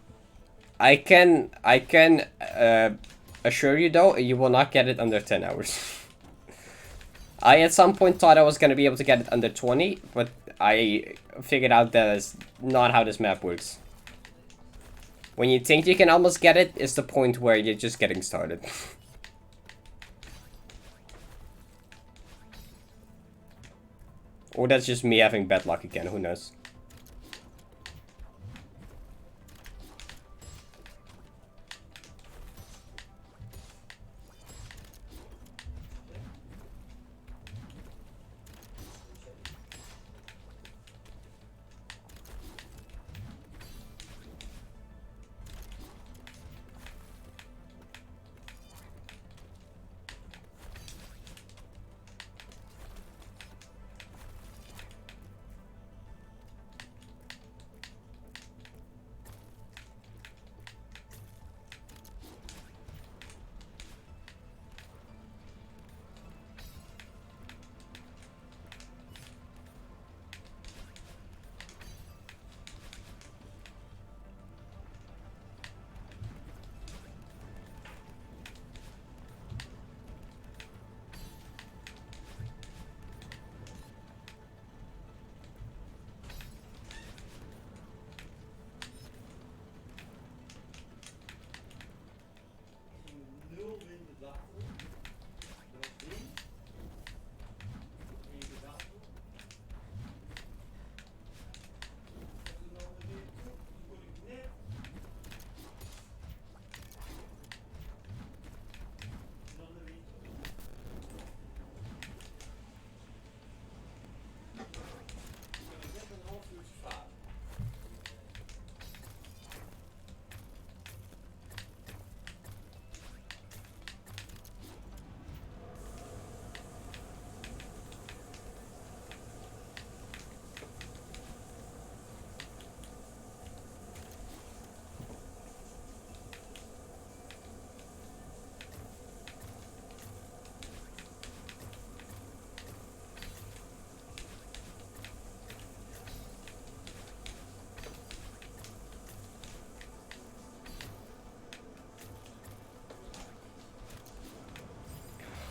Speaker 1: I can assure you though, you will not get it under 10 hours. I at some point thought I was gonna be able to get it under 20, but I figured out that's not how this map works. When you think you can almost get it, it's the point where you're just getting started. Or that's just me having bad luck again, who knows.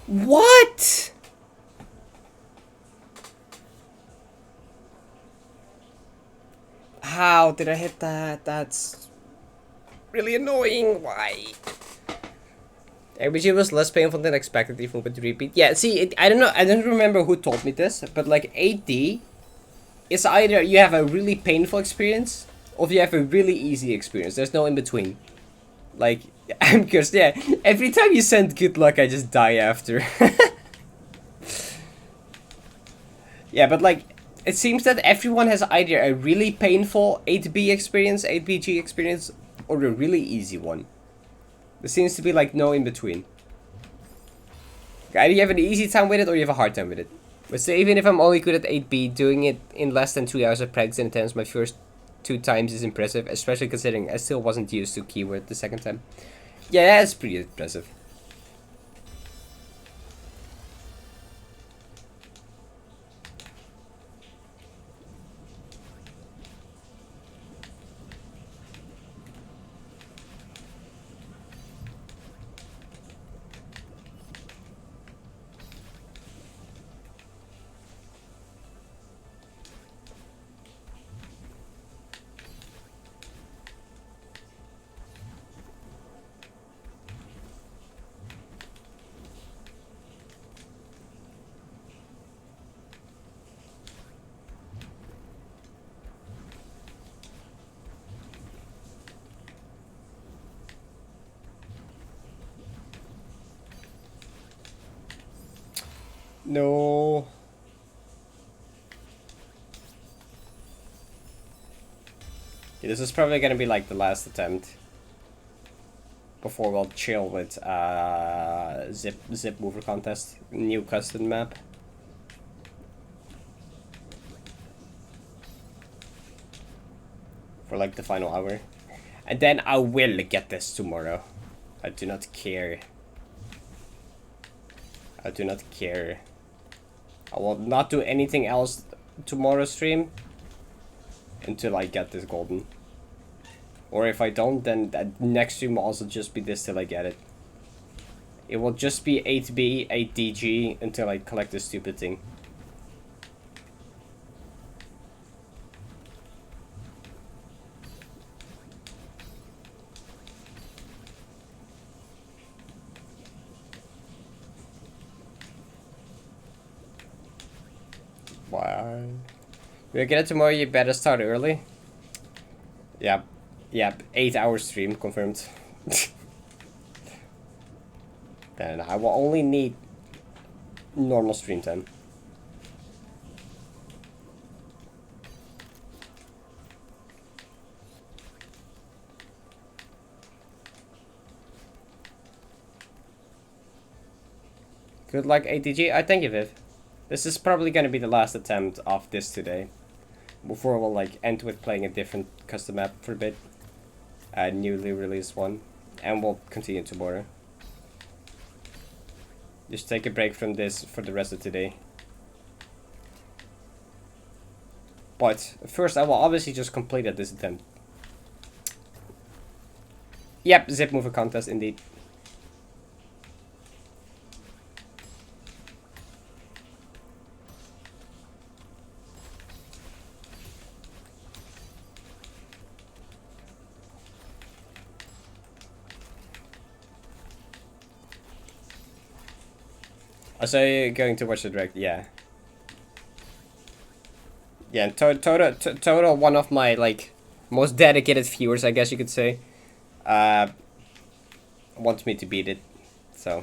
Speaker 1: What? How did I hit that? That's really annoying. Why? ABG was less painful than expected even with repeat. Yeah, see, I don't know. I don't remember who told me this, but like 8D, it's either you have a really painful experience or you have a really easy experience. There's no in between. Like, I'm cursed. Yeah, every time you send good luck, I just die after. Yeah, but like, it seems that everyone has either a really painful 8B experience, 8BG experience, or a really easy one. There seems to be like no in between. Either you have an easy time with it or you have a hard time with it. But so even if I'm only good at 8B, doing it in less than 2 hours of practice and attempts my first 2 times is impressive, especially considering I still wasn't used to keyword the second time. Yeah, that's pretty impressive. No. Okay, this is probably gonna be like the last attempt. Before we'll chill with zip mover contest, new custom map. For like the final hour. And then I will get this tomorrow. I do not care. I do not care. I will not do anything else tomorrow stream until I get this golden. Or if I don't, then that next stream will also just be this till I get it. It will just be 8B, 8DG until I collect this stupid thing. Wow. We'll get it tomorrow, you better start early. Yep. Yep, 8-hour stream confirmed. Then I will only need normal stream time. Good luck, ATG. I thank you, Viv. This is probably gonna be the last attempt of this today. Before we'll like end with playing a different custom map for a bit. A newly released one. And we'll continue tomorrow. Just take a break from this for the rest of today. But first I will obviously just complete at this attempt. Yep, zip mover contest indeed. So you're going to watch the direct, yeah. Yeah, total one of my, like, most dedicated viewers, I guess you could say, wants me to beat it, so.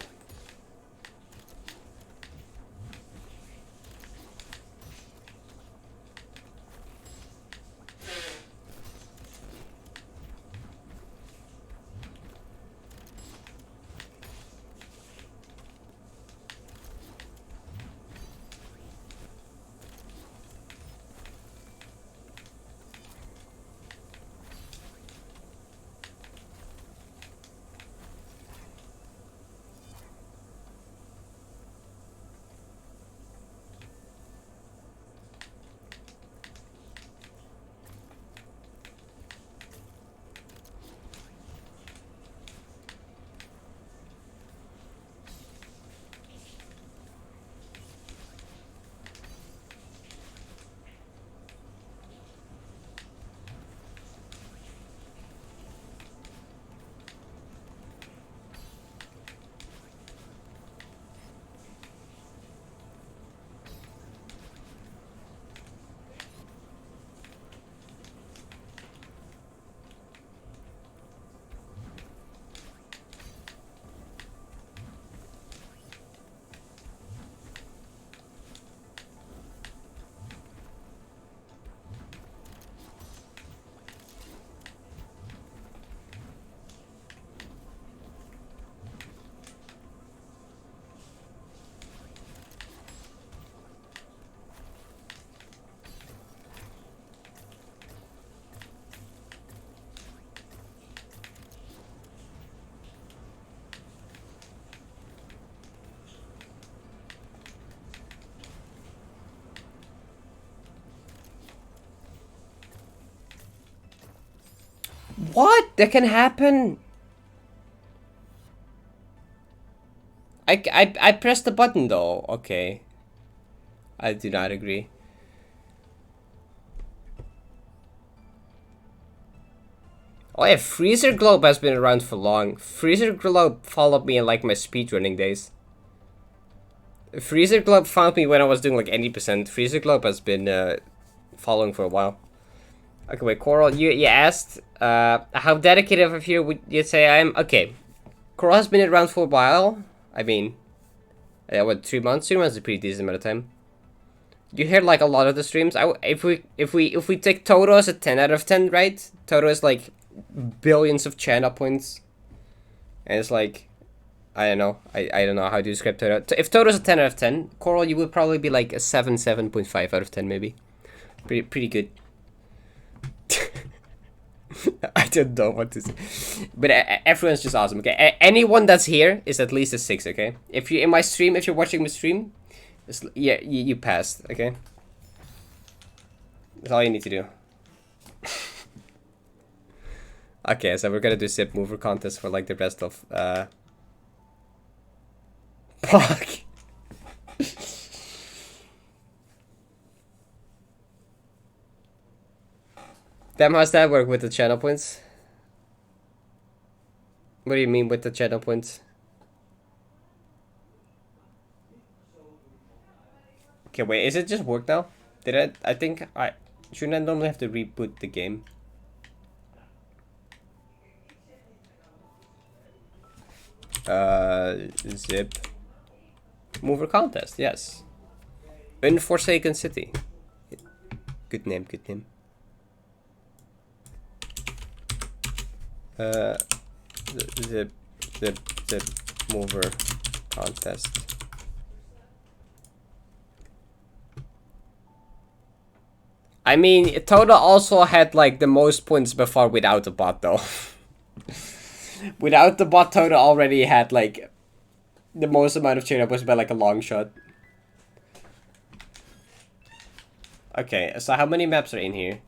Speaker 1: What? That can happen? I pressed the button though. Okay. I do not agree. Oh yeah, Freezer Globe has been around for long. Freezer Globe followed me in like my speedrunning days. Freezer Globe found me when I was doing like 80%. Freezer Globe has been following for a while. Okay, wait, Coral, you asked how dedicated of you would you say I am? Okay, Coral has been around for a while. I mean, Yeah, what, 3 months? 3 months is a pretty decent amount of time. You hear like a lot of the streams. If we take Toto as a 10 out of 10, right? Toto is like billions of channel points, and it's like, I don't know. I don't know how to describe Toto. If Toto's a 10 out of 10, Coral, you would probably be like a 7, 7.5 out of 10 maybe. Pretty good. I don't know what to say, but everyone's just awesome. Okay, anyone that's here is at least a 6. Okay, if you're in my stream, if you're watching my stream, yeah, you passed. Okay, that's all you need to do. Okay, so we're gonna do zip mover contest for like the rest of fuck. Damn, how's that work with the channel points? What do you mean with the channel points? Okay, wait, is it just work now? I think I shouldn't I normally have to reboot the game? Zip mover contest, yes. Unforsaken City. Good name, good name. Zip mover contest. I mean, Toto also had like the most points before without the bot though. Without the bot, Toto already had like the most amount of channel points by like a long shot. Okay, so how many maps are in here?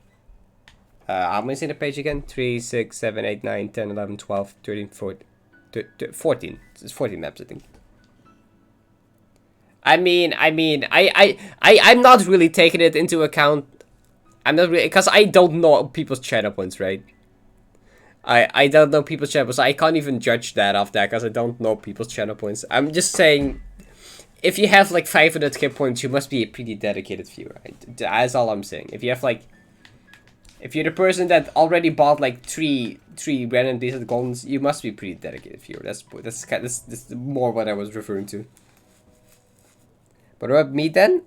Speaker 1: How many's in the page again? 3, 6, 7, 8, 9, 10, 11, 12, 13, 14. 14. It's 14 maps, I think. I'm not really taking it into account. I'm not really, because I don't know people's channel points, right? I don't know people's channel points. I can't even judge that off that because I don't know people's channel points. I'm just saying, if you have like 500k points, you must be a pretty dedicated viewer. Right? That's all I'm saying. If you have like, if you're the person that already bought like three random decent goldens, you must be a pretty dedicated viewer. That's more what I was referring to. But about me then?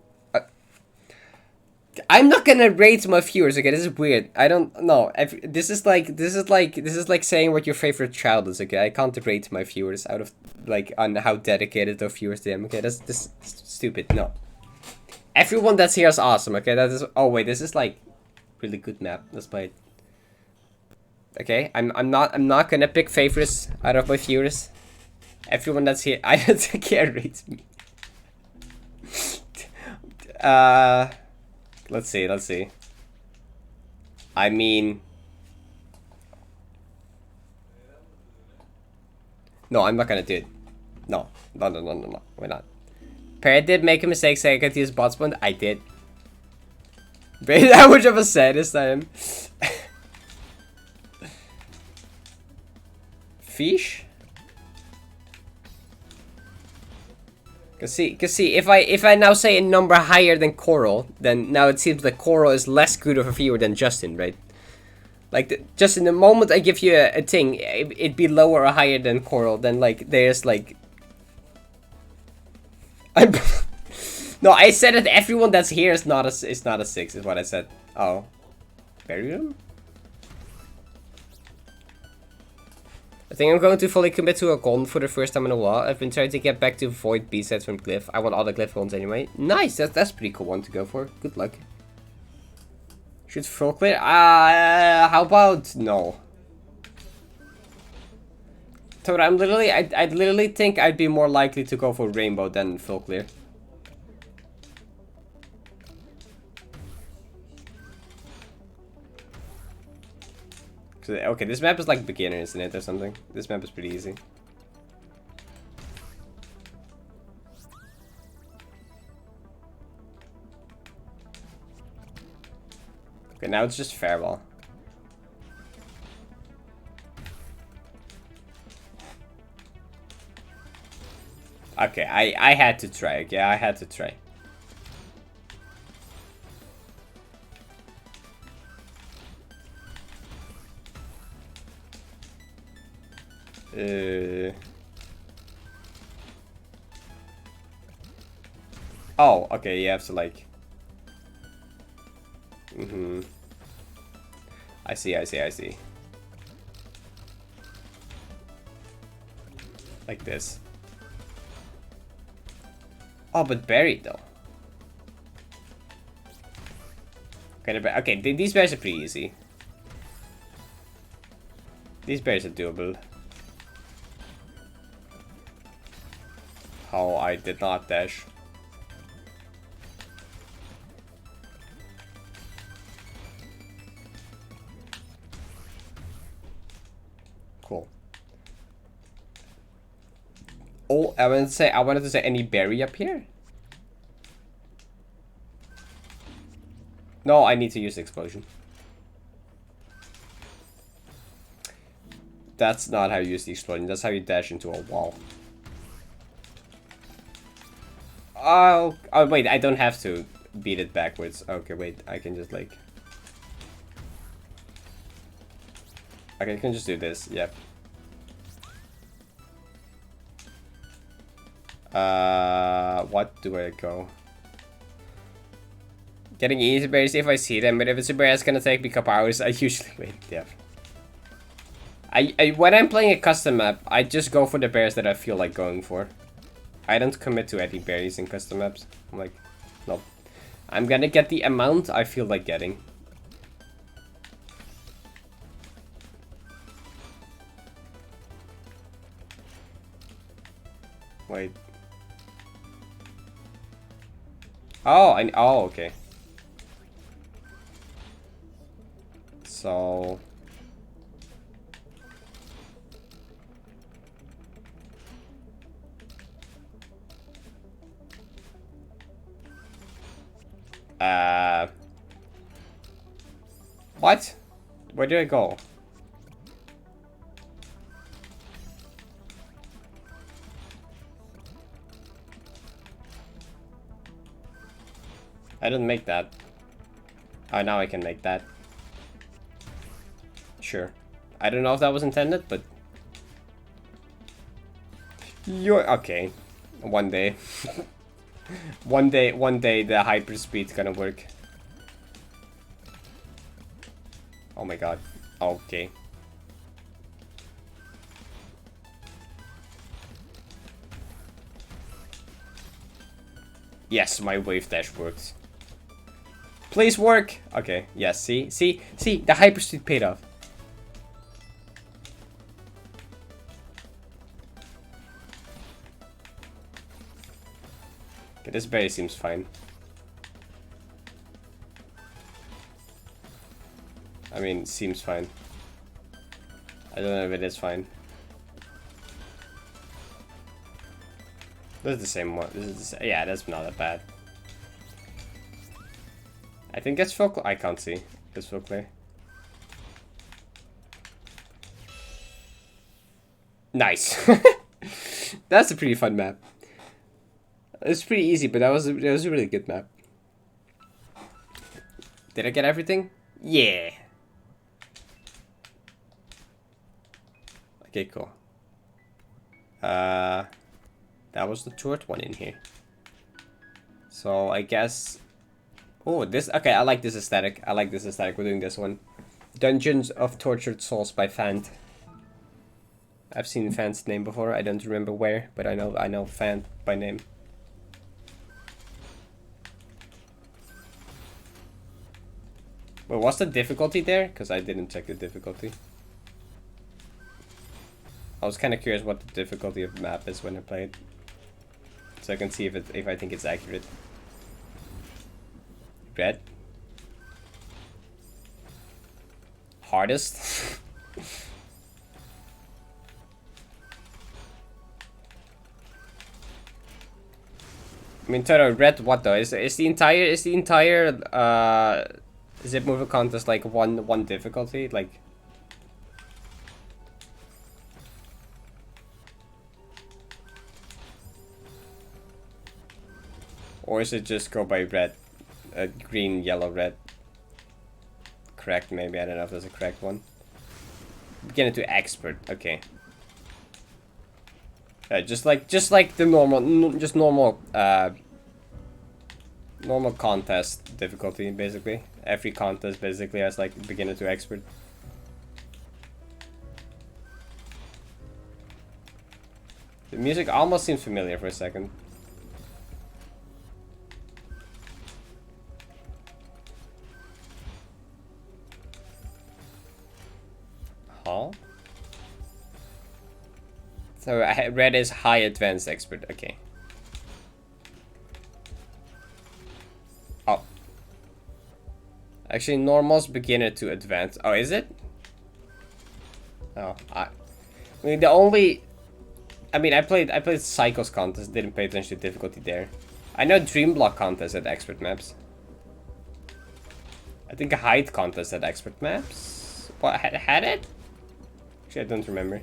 Speaker 1: I'm not gonna rate my viewers. Okay, this is weird. I don't know. This is like saying what your favorite child is. Okay, I can't rate my viewers out of like on how dedicated their viewers to them. Okay, that's stupid. No. Everyone that's here is awesome. Okay, that is. Oh wait, this is like really good map. Let's play it. Okay, I'm not gonna pick favorites out of my viewers. Everyone that's here, I can't rate me. Let's see. I mean, no, I'm not gonna do it. No. We're not. Parrot did make a mistake saying I could use bot spawn. I did. But how much of a sadist I am. Fish? Cause see, if I now say a number higher than Coral, then now it seems like Coral is less good of a viewer than Justin, right? Like, Justin, the moment I give you a thing, it'd be lower or higher than Coral, then like, there's like... No, I said that everyone that's here is not a 6, is what I said. Oh. Bury them? I think I'm going to fully commit to a golden for the first time in a while. I've been trying to get back to Void B-sets from Glyph. I want all the Glyph ones anyway. Nice, that's a pretty cool one to go for. Good luck. Should full clear? How about no? Toad, I literally think I'd be more likely to go for Rainbow than full clear. Okay, this map is like beginner, isn't it, or something? This map is pretty easy. Okay, now it's just Farewell. Okay, I had to try. Okay, I had to try. Oh, okay, you have to like... I see. Like this. Oh, but buried though. Okay, these berries are pretty easy. These berries are doable. Oh, I did not dash. Cool. Oh, I wanted to say any berry up here? No, I need to use explosion. That's not how you use the explosion. That's how you dash into a wall. Oh, wait, I don't have to beat it backwards. Okay, wait, I can just like... Okay, I can just do this, yep. What do I go? Getting easy berries if I see them, but if it's a berry that's gonna take me a couple hours, I usually wait, yeah. When I'm playing a custom map, I just go for the berries that I feel like going for. I don't commit to any berries in custom maps. I'm like, nope. I'm gonna get the amount I feel like getting. Wait. Oh, oh, okay. So... What? Where do I go? I didn't make that. Oh, now I can make that. Sure. I don't know if that was intended, but... You're... Okay. One day. one day the hyperspeed's gonna work. Oh my god. Okay. Yes, my wave dash works. Please work! Okay, yes, see, the hyperspeed paid off. Okay, this berry seems fine. I mean, seems fine. I don't know if it is fine. This is the same one. This is the same. Yeah, that's not that bad. I think it's full. I can't see. It's full clear. Nice. That's a pretty fun map. It's pretty easy, but that was a really good map. Did I get everything? Yeah. Okay, cool. That was the short one in here. So I guess... Oh, this... Okay, I like this aesthetic. I like this aesthetic. We're doing this one. Dungeons of Tortured Souls by Fant. I've seen Fant's name before. I don't remember where, but I know Fant by name. Well, what's the difficulty there? Because I didn't check the difficulty. I was kind of curious what the difficulty of the map is when I play it. So I can see if I think it's accurate. Red. Hardest. I mean, Toro, red what though? Is the entire Zip Mover contest like one difficulty? Like, or is it just go by red, green, yellow, red? Correct, maybe. I don't know if there's a correct one. Beginner to expert. Okay. Just like the normal, Normal contest difficulty, basically. Every contest basically has like beginner to expert. The music almost seems familiar for a second. Huh? So red is high advanced expert, okay. Oh. Actually, normal's beginner to advanced. Oh, is it? Oh, I mean the only... I mean, I played Cycles contest, didn't pay attention to difficulty there. I know Dream Block contest at expert maps. I think a height contest at expert maps. What, had it? Actually, I don't remember.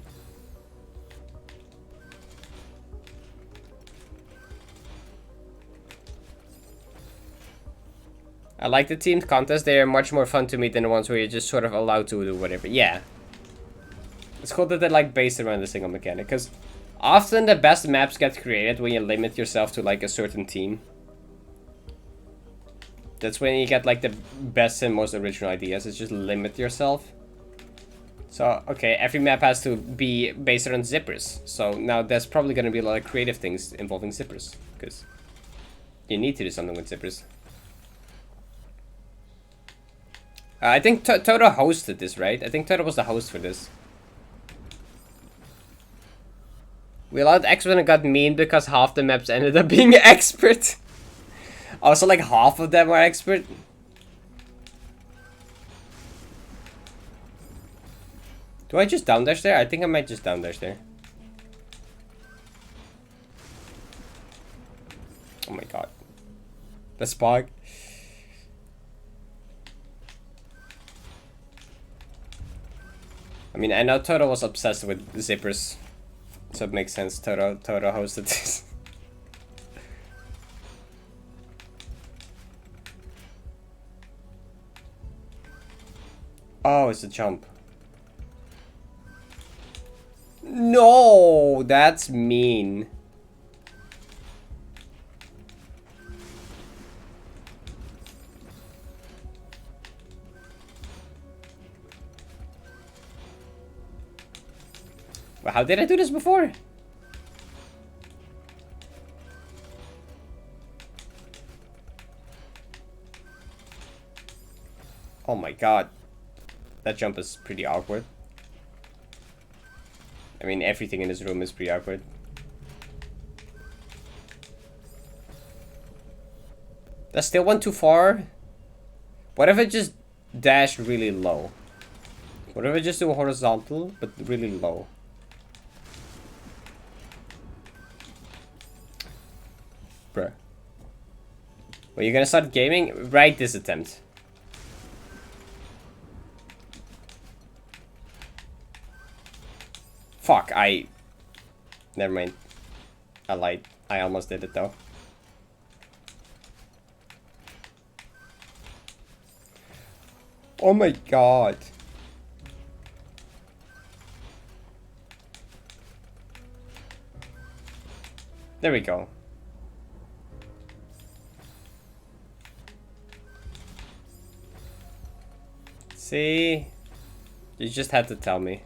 Speaker 1: I like the teamed contests. They are much more fun to me than the ones where you're just sort of allowed to do whatever. Yeah. It's cool that they're like based around the single mechanic, because often the best maps get created when you limit yourself to like a certain team. That's when you get like the best and most original ideas. It's just limit yourself. So, okay, every map has to be based around zippers. So now there's probably going to be a lot of creative things involving zippers, because you need to do something with zippers. I think Toto hosted this, right? I think Toto was the host for this. We allowed expert and got mean because half the maps ended up being expert. Also, like half of them are expert. Do I just down dash there? I think I might just down dash there. Oh my god. The Spog. I mean, I know Toto was obsessed with zippers, so it makes sense. Toto hosted this. Oh, it's a jump. No, that's mean. Well, how did I do this before? Oh my god. That jump is pretty awkward. I mean, everything in this room is pretty awkward. That's still one too far. What if I just dash really low? What if I just do a horizontal, but really low? Bruh. Well, you're gonna start gaming? Right this attempt. Fuck, never mind. I lied. I almost did it though. Oh my god. There we go. See? You just had to tell me.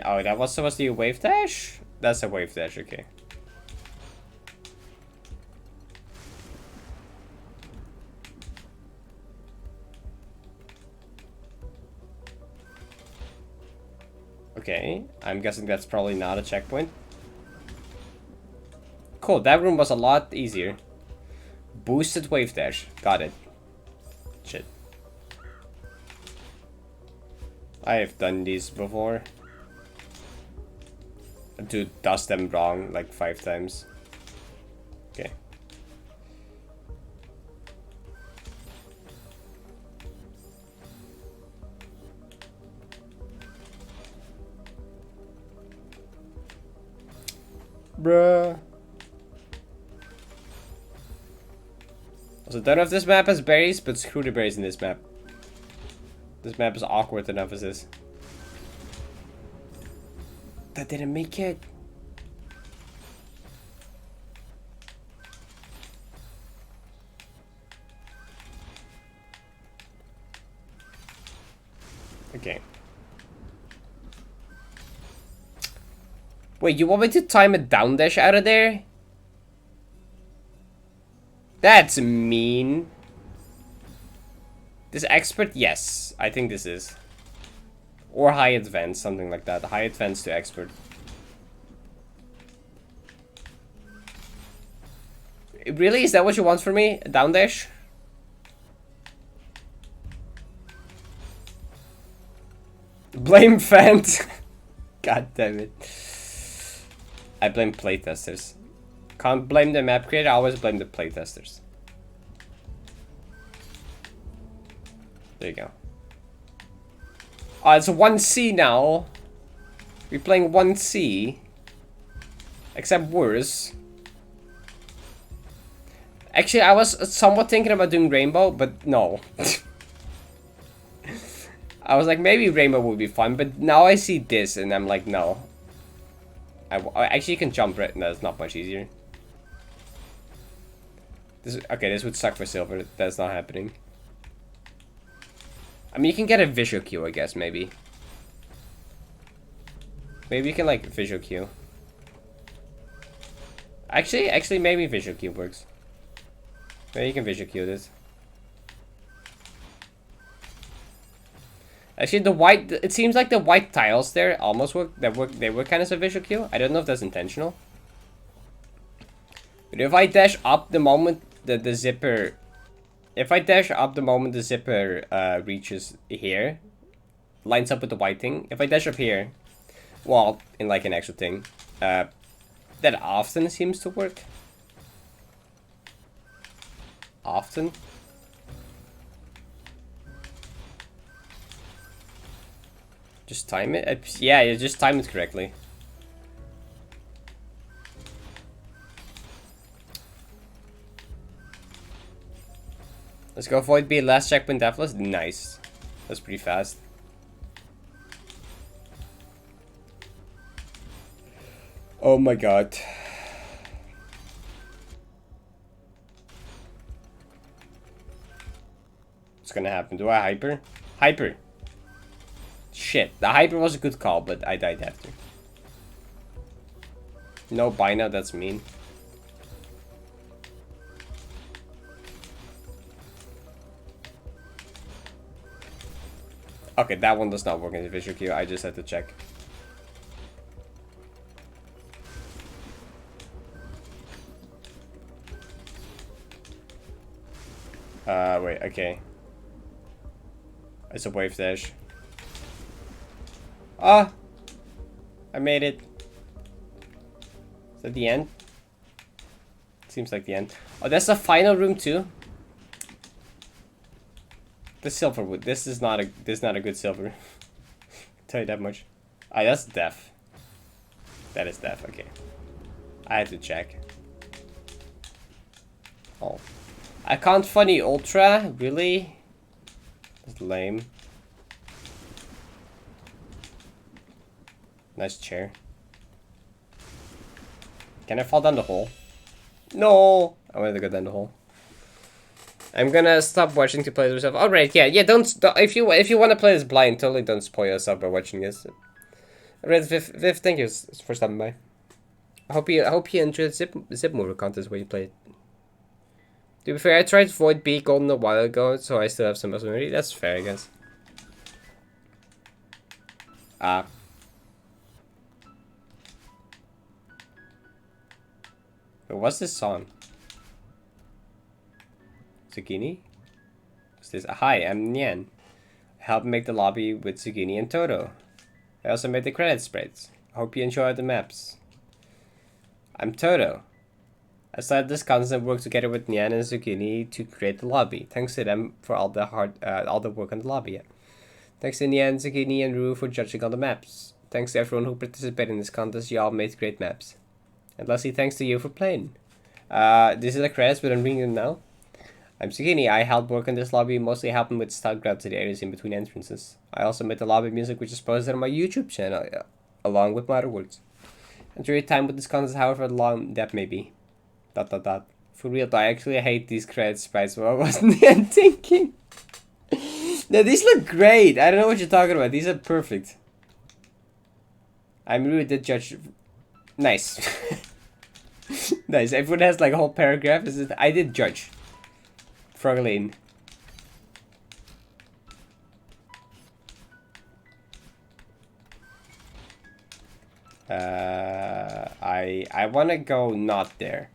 Speaker 1: Oh, that was supposed to be a wave dash? That's a wave dash, okay. Okay, I'm guessing that's probably not a checkpoint. Cool, that room was a lot easier. Boosted wave dash, got it. Shit. I have done these before. Dude does them wrong like 5 times. Okay. Bruh. Also, don't know if this map has berries, but screw the berries in this map. This map is awkward enough as is. That didn't make it. Okay. Wait, you want me to time a down dash out of there? That's mean. This expert? Yes, I think this is. Or high advanced, something like that. High advanced to expert. Really? Is that what you want from me? A down dash? Blame Fant. God damn it. I blame playtesters. Can't blame the map creator, I always blame the playtesters. There you go. Oh, it's a 1C now. We're playing 1C. Except worse. Actually, I was somewhat thinking about doing Rainbow, but no. I was like, maybe Rainbow would be fun, but now I see this and I'm like, no. Actually, you can jump right. No, it's not much easier. Okay, this would suck for silver. That's not happening. I mean, you can get a visual cue, I guess, maybe. Maybe you can, like, visual cue. Actually, maybe visual cue works. Maybe you can visual cue this. Actually, the white, it seems like the white tiles there almost work. They work kind of as a visual cue. I don't know if that's intentional. But if I dash up the moment the zipper, if I dash up the moment the zipper reaches here, lines up with the white thing. If I dash up here, well, in like an actual thing, that often seems to work. Often. Just time it? Yeah, you just time it correctly. Let's go Void B, last checkpoint deathless. Nice. That's pretty fast. Oh my god. What's gonna happen? Do I hyper? Hyper! Shit, the hyper was a good call, but I died after. No Bino, that's mean. Okay, that one does not work in the visual queue, I just had to check. Wait, okay. It's a wave dash. Ah! I made it. Is that the end? Seems like the end. Oh, that's the final room too? The silver wood. This is not a good silver. Tell you that much. Ah, that's death. That is death, okay. I had to check. Oh. I can't funny ultra? Really? That's lame. Nice chair. Can I fall down the hole? No! I wanted to go down the hole. I'm gonna stop watching to play this myself. Alright, yeah, don't if you want to play this blind, totally don't spoil yourself by watching this. Alright, Viv, thank you for stopping by. I hope you enjoyed Zip Mover contest where you played. To be fair, I tried Void B Golden a while ago, so I still have some memory. That's fair, I guess. But what's this song? Zucchini? What's this? Hi, I'm Nyan. I helped make the lobby with Zucchini and Toto. I also made the credit spreads. I hope you enjoy the maps. I'm Toto. I started this concept work together with Nyan and Zucchini to create the lobby. Thanks to them for all the work on the lobby. Yeah. Thanks to Nyan, Zucchini, and Rue for judging on the maps. Thanks to everyone who participated in this contest. You all made great maps. And lastly, thanks to you for playing. This is the credits, but I'm reading them now. I'm Zucchini. I helped work on this lobby, mostly helping with style grabs to the areas in between entrances. I also made the lobby music, which is posted on my YouTube channel. along with my other words. Enjoy your time with this contest, however long that may be. ... For real though, I actually hate these credit sprites, but I wasn't even thinking. No, these look great. I don't know what you're talking about. These are perfect. I'm really the judge. Nice. Nice. Everyone has like a whole paragraph. Is it? I did judge. Frogline. I wanna go not there.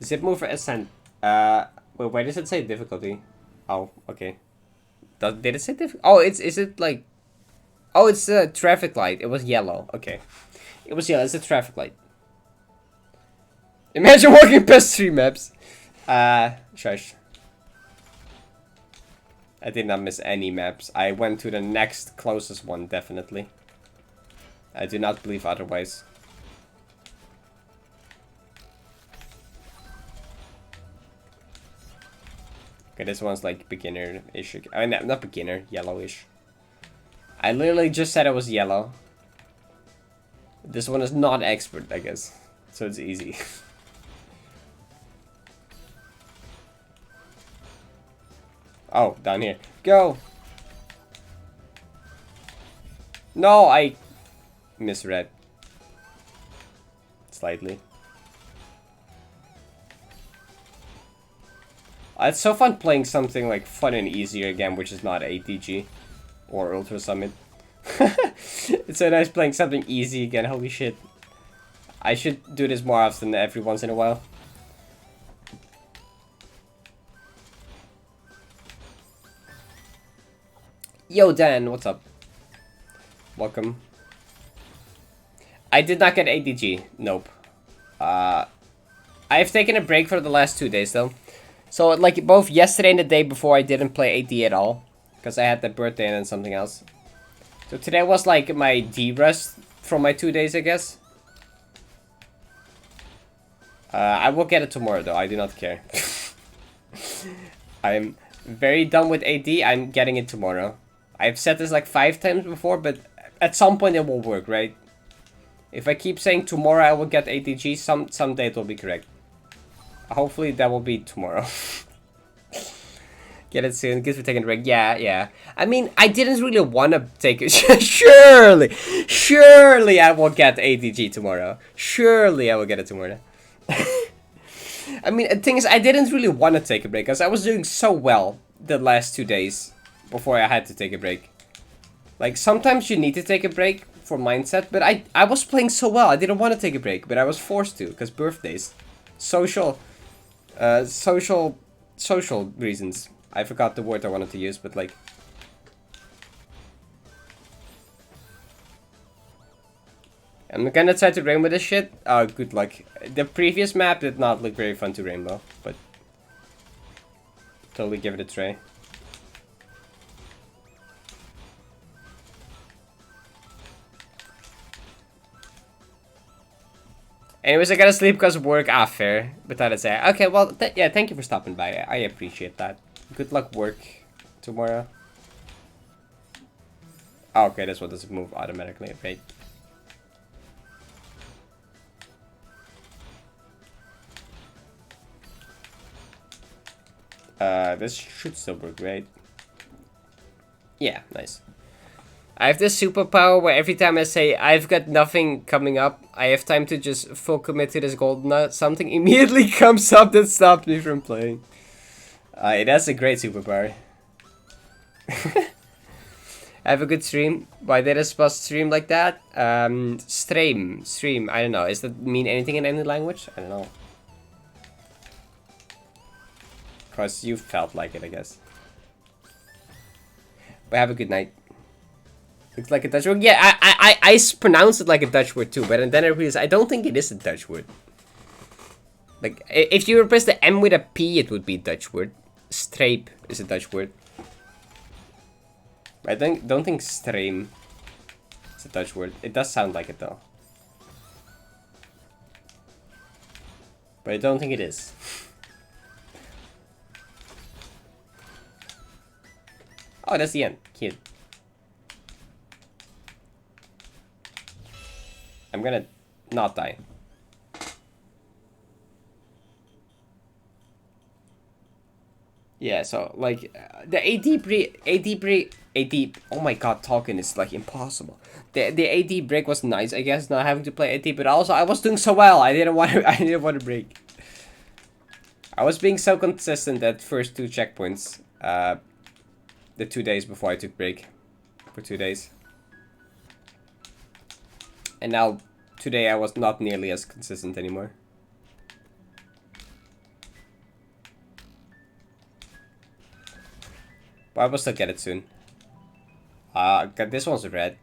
Speaker 1: Zip move for ascent. Wait, why does it say difficulty? Oh, okay. Did it say difficulty? Oh, is it like... Oh, it's a traffic light. It was yellow. Okay. It was yellow. It's a traffic light. Imagine walking past 3 maps. Shush. I did not miss any maps. I went to the next closest one, definitely. I do not believe otherwise. Okay, this one's like beginner-ish. I mean, not beginner, yellowish. I literally just said it was yellow. This one is not expert, I guess. So it's easy. Oh, down here. Go! No, I misread. Slightly. It's so fun playing something like fun and easier again, which is not ATG or Ultra Summit. It's so nice playing something easy again, holy shit. I should do this more often every once in a while. Yo Dan, what's up? Welcome. I did not get ADG, nope. I've taken a break for the last 2 days though. So, like, both yesterday and the day before, I didn't play AD at all. Because I had the birthday and then something else. So today was, like, my D-rest from my 2 days, I guess. I will get it tomorrow, though. I do not care. I'm very done with AD. I'm getting it tomorrow. I've said this, like, 5 times before, but at some point it will work, right? If I keep saying tomorrow I will get ADG, someday it will be correct. Hopefully that will be tomorrow. Get it soon. Guess we're taking a break. Yeah. I mean, I didn't really want to take it. Surely I will get ADG tomorrow. Surely I will get it tomorrow. I mean, the thing is, I didn't really want to take a break because I was doing so well the last 2 days before I had to take a break. Like, sometimes you need to take a break for mindset, but I was playing so well. I didn't want to take a break, but I was forced to because birthdays. Social reasons. I forgot the word I wanted to use, but like... I'm gonna try to rainbow this shit. Good luck. The previous map did not look very fun to rainbow, but... Totally give it a try. Anyways, I gotta sleep because of work. Fair. But that'd say. Okay, well, yeah, thank you for stopping by. I appreciate that. Good luck work tomorrow. Oh, okay, that's what does it move automatically, right? This should still work, right? Yeah, nice. I have this superpower where every time I say I've got nothing coming up, I have time to just full commit to this gold nut. Something immediately comes up that stops me from playing. It has a great superpower. Have a good stream. Why did I supposed to stream like that? Stream. I don't know. Does that mean anything in any language? I don't know. Cause you felt like it, I guess. But have a good night. Looks like a Dutch word. Yeah, I pronounced it like a Dutch word too, but then I realized I don't think it is a Dutch word. Like, if you replace the M with a P, it would be a Dutch word. Streep is a Dutch word. I don't think stream is a Dutch word. It does sound like it though. But I don't think it is. Oh, that's the end. Cute. I'm gonna not die. Yeah, so like the AD. Oh my god, talking is like impossible. The AD break was nice, I guess, not having to play AD, but also I was doing so well. I didn't want to. I didn't want to break. I was being so consistent at first 2 checkpoints. The 2 days before I took break, for 2 days. And now today I was not nearly as consistent anymore. But I will still get it soon. God, this one's red.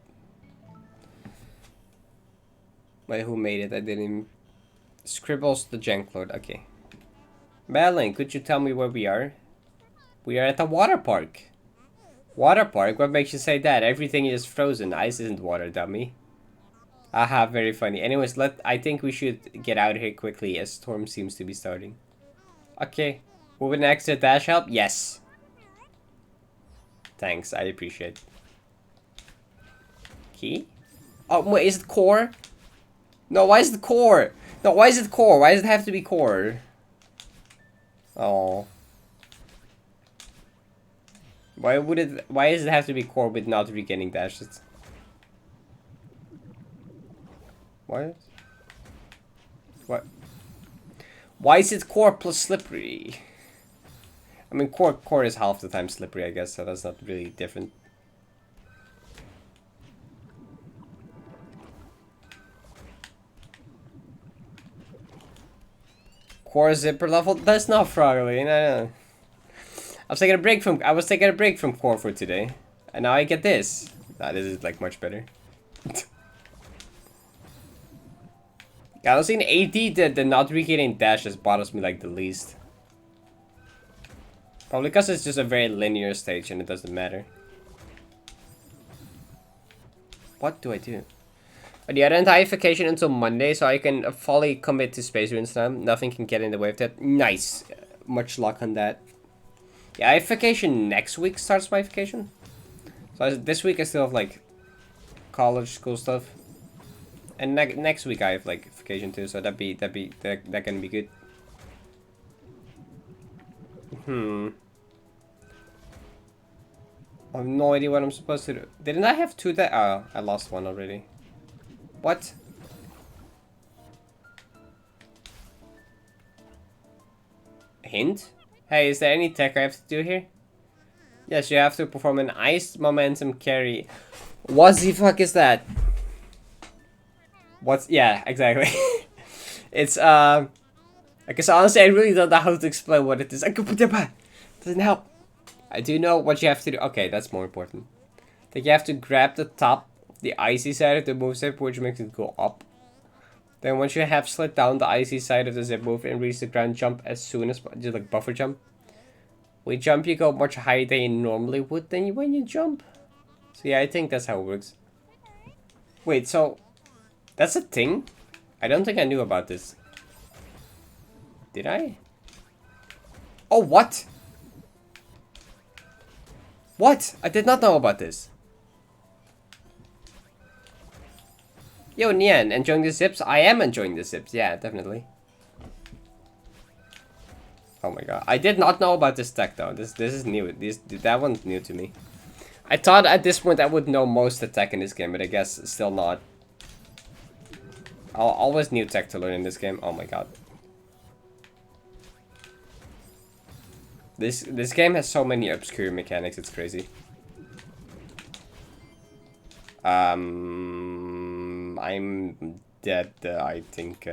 Speaker 1: Wait, who made it? I didn't even... Scribbles the Genklord, okay. Melon, could you tell me where we are? We are at the water park. Water park? What makes you say that? Everything is frozen. Ice isn't water, dummy. Aha, very funny. Anyways, I think we should get out of here quickly as storm seems to be starting. Okay. Moving next to dash help? Yes. Thanks, I appreciate it. Key? Oh, wait, is it core? No, why is it core? No, why is it core? Why does it have to be core? Oh. Why does it have to be core with not regaining dashes? What? What? Why is it core plus slippery? I mean, core is half the time slippery, I guess, so that's not really different. Core zipper level? That's not Frogly, no. I was taking a break from core for today, and now I get this. Nah, this is like much better. Yeah, I was saying AD, the not regaining dashes bothers me like the least. Probably because it's just a very linear stage and it doesn't matter. What do I do? But yeah, then I have vacation until Monday, so I can fully commit to Space Runes now. Nothing can get in the way of that. Nice. Much luck on that. Yeah, I have vacation next week, starts my vacation. So this week I still have like college, school stuff. And next week I have like vacation too, so that can be good. I have no idea what I'm supposed to do. Didn't I have 2 that? Oh, I lost one already. What? Hint? Hey, is there any tech I have to do here? Yes, you have to perform an ice momentum carry. What the fuck is that? What's... Yeah, exactly. It's, I guess honestly, I really don't know how to explain what it is. Doesn't help. I do know what you have to do. Okay, that's more important. I think you have to grab the top, the icy side of the move zip, which makes it go up. Then once you have slid down the icy side of the zip move and reach the ground, jump as soon as... Just like buffer jump. With jump, you go much higher than you normally would when you jump. So yeah, I think that's how it works. Wait, so... That's a thing? I don't think I knew about this. Did I? Oh, what? What? I did not know about this. Yo, Nian, enjoying the zips? I am enjoying the zips, yeah, definitely. Oh my god. I did not know about this tech though. This is new. That one's new to me. I thought at this point I would know most of the tech in this game, but I guess still not. Always new tech to learn in this game. Oh my god. This game has so many obscure mechanics, it's crazy. I'm dead, I think.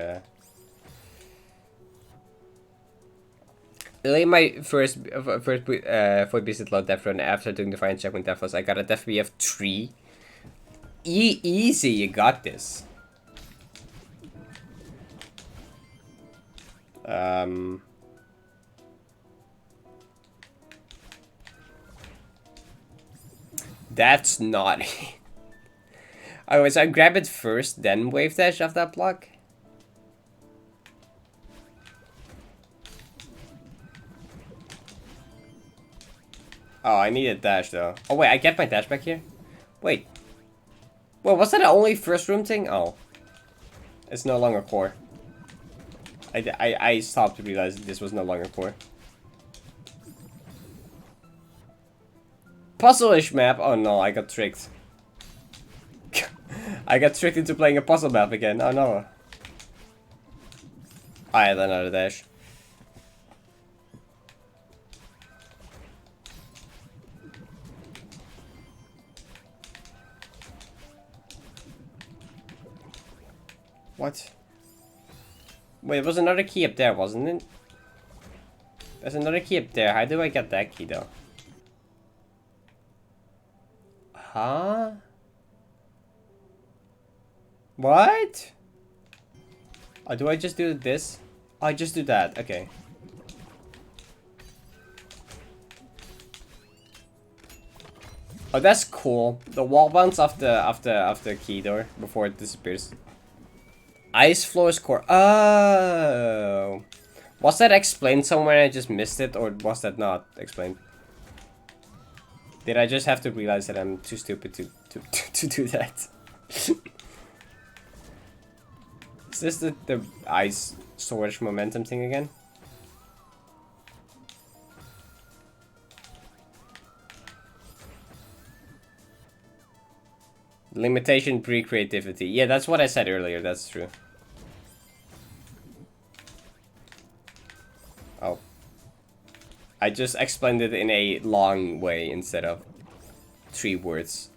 Speaker 1: Like my first visit low death run after doing the final checkpoint death was I got a death of 3. Easy, you got this. That's not it. Oh, so I grab it first, then wave dash off that block? Oh, I need a dash though. Oh wait, I get my dash back here? Wait. Well, was that the only first room thing? Oh. It's no longer core. I stopped to realize this was no longer core. Puzzle-ish map? Oh no, I got tricked. I got tricked into playing a puzzle map again. Oh no. I had another dash. What? Wait, there was another key up there, wasn't it? There's another key up there. How do I get that key though? Huh? What? Oh, do I just do this? Oh, I just do that. Okay. Oh, that's cool. The wall bounce off the key door before it disappears. Ice floors core. Oh. Was that explained somewhere and I just missed it, or was that not explained? Did I just have to realize that I'm too stupid to do that? Is this the ice storage momentum thing again? Limitation pre-creativity. Yeah, that's what I said earlier, that's true. Oh. I just explained it in a long way instead of 3 words.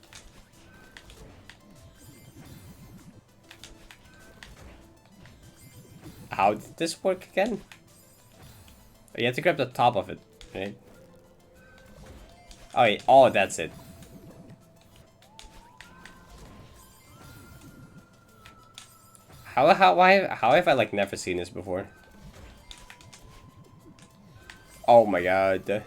Speaker 1: How did this work again? You have to grab the top of it, right? Oh, yeah. Oh, that's it. How have I like never seen this before? Oh my god.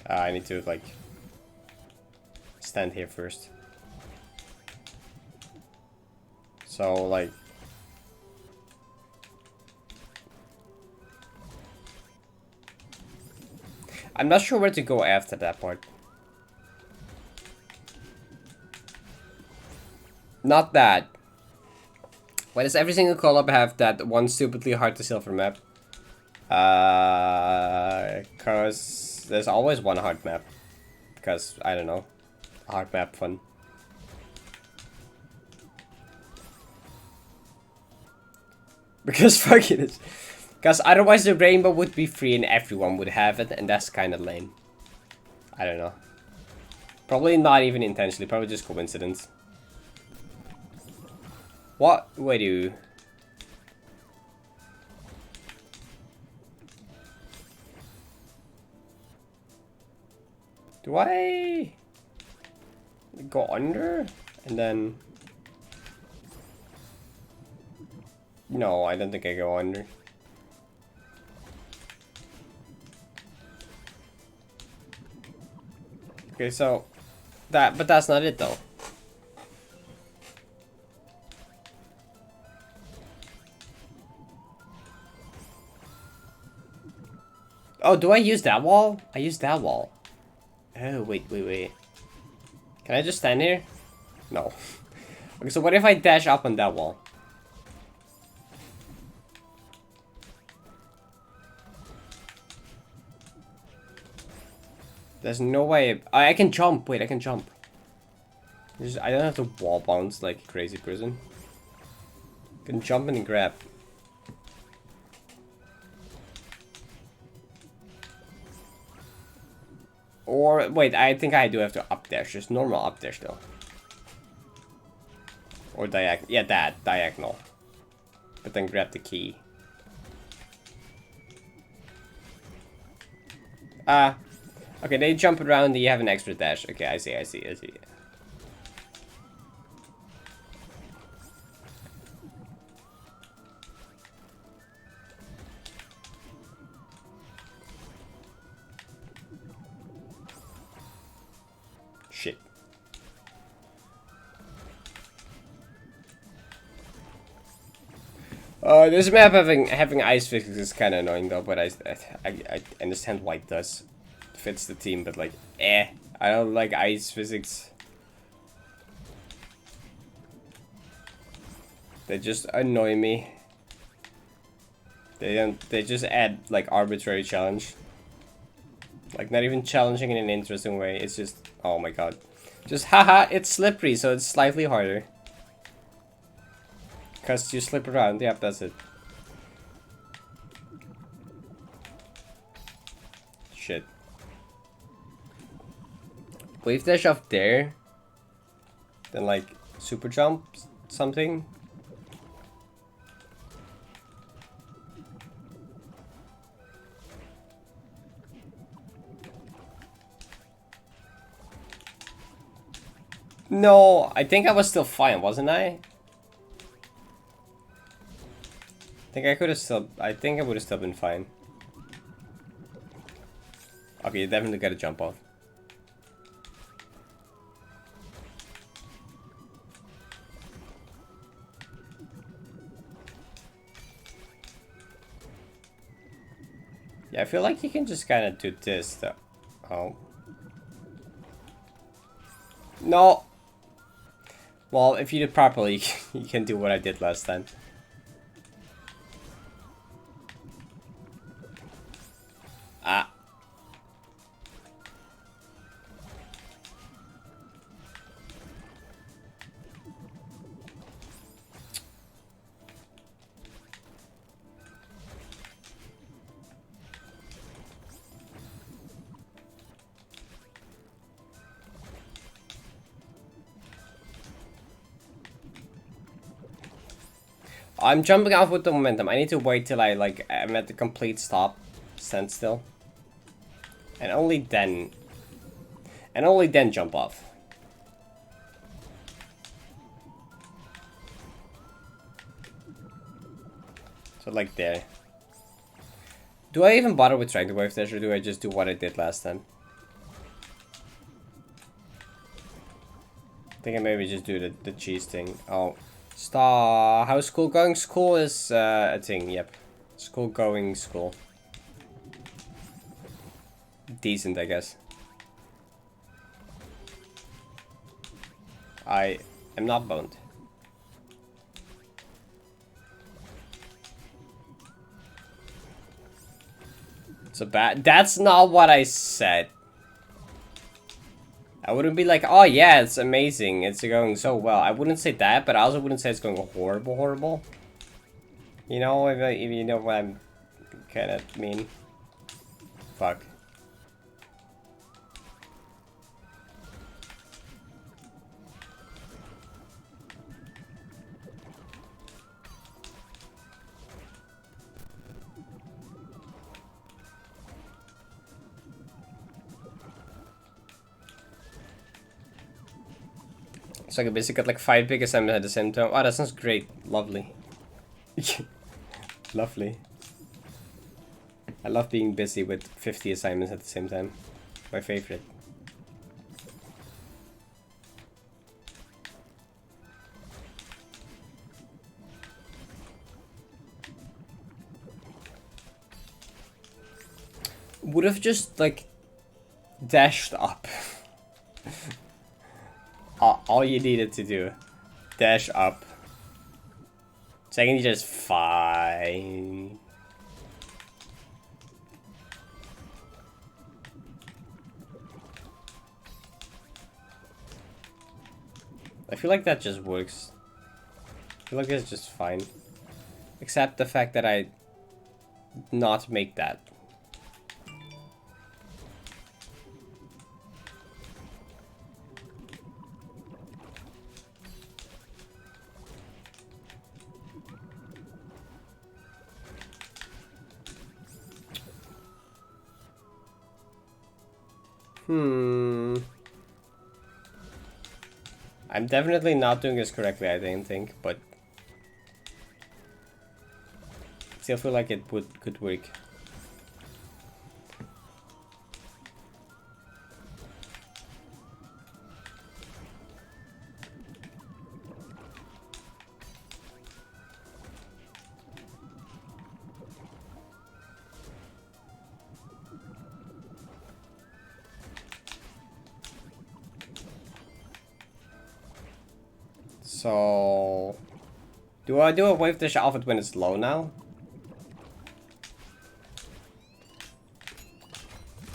Speaker 1: I need to like stand here first. So like I'm not sure where to go after that part. Not that. Why does every single collab have that one stupidly hard to silver map? Cause there's always one hard map. Because, I don't know. Hard map fun. Because fuck it. Because otherwise the rainbow would be free and everyone would have it, and that's kind of lame. I don't know. Probably not even intentionally, probably just coincidence. What? Wait, do I go under and then? No, I don't think I go under. Okay, so but that's not it though. Oh, do I use that wall? I use that wall. Oh, wait. Can I just stand here? No. Okay, so what if I dash up on that wall? There's no way. I can jump. Wait, I can jump. I don't have to wall bounce like a crazy person. I can jump and grab. Or, wait, I think I do have to up dash. Just normal up dash though. Or diagonal. Yeah, that. Diagonal. But then grab the key. Okay, they jump around and you have an extra dash. Okay, I see. Shit. This map having ice physics is kind of annoying though, but I understand why it does. Fits the team, but like, I don't like ice physics. They just annoy me. They just add like arbitrary challenge. Like not even challenging in an interesting way. It's just, oh my god. Just haha, it's slippery, so it's slightly harder. Cause you slip around, yep, that's it. Shit. Wave dash off there. Then like super jump something. No, I think I was still fine, wasn't I? I think I would have still been fine. Okay, you definitely gotta jump off. Yeah, I feel like you can just kind of do this though. Oh. No! Well, if you do properly, you can do what I did last time. Ah. I'm jumping off with the momentum. I need to wait till I'm at the complete stop, standstill. And only then jump off. So like there. Do I even bother with trying to wave dash, or do I just do what I did last time? I think I maybe just do the cheese thing. Oh. How's school going? School is a thing, yep. School going, school. Decent, I guess. I am not boned. So bad. That's not what I said. I wouldn't be like, oh yeah, it's amazing, it's going so well. I wouldn't say that, but I also wouldn't say it's going horrible. You know, if you know what I'm kind of mean. Fuck. So I can basically get like 5 big assignments at the same time. Oh, that sounds great. Lovely. Lovely. I love being busy with 50 assignments at the same time. My favorite. Would have just like dashed up. All you needed to do. Dash up. Second, you just fine. I feel like that just works. I feel like it's just fine. Except the fact that I not make that. I'm definitely not doing this correctly, I don't think, but I still feel like it could work. So... Do I do a wave dash off it when it's low now?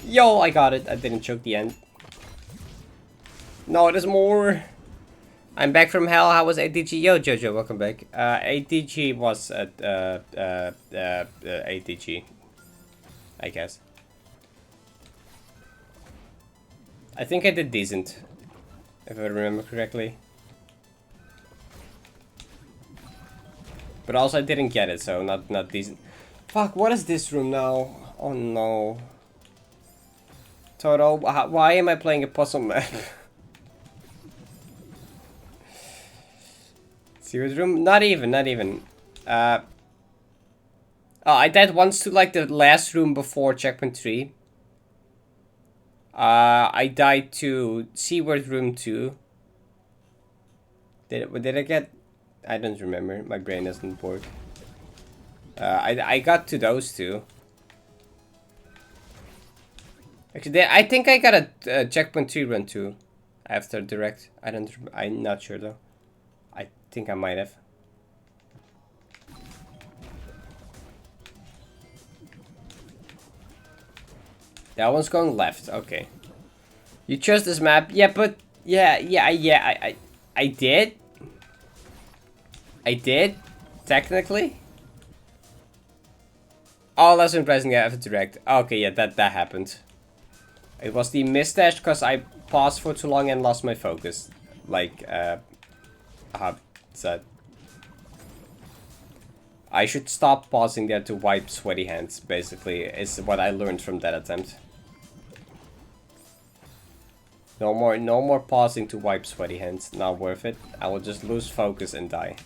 Speaker 1: Yo, I got it. I didn't choke the end. No, there's more. I'm back from hell. How was ATG? Yo, Jojo, welcome back. ATG was at ATG, I guess. I think I did decent, if I remember correctly. But also I didn't get it, so not decent. Fuck, what is this room now? Oh no. Toto, why am I playing a puzzle map? Serious room? Not even. Oh, I died once to like the last room before checkpoint 3. I died to Seaward room 2. Did I get... I don't remember. My brain doesn't work. I got to those two. Actually, I think I got a checkpoint 3 run too. After direct. I'm not sure though. I think I might have. That one's going left. Okay. You chose this map. Yeah, but I did. I did, technically. Oh, that's surprising. I have direct. Okay, yeah, that happened. It was the misdash because I paused for too long and lost my focus. Like, said. I should stop pausing there to wipe sweaty hands, basically, is what I learned from that attempt. No more pausing to wipe sweaty hands. Not worth it. I will just lose focus and die.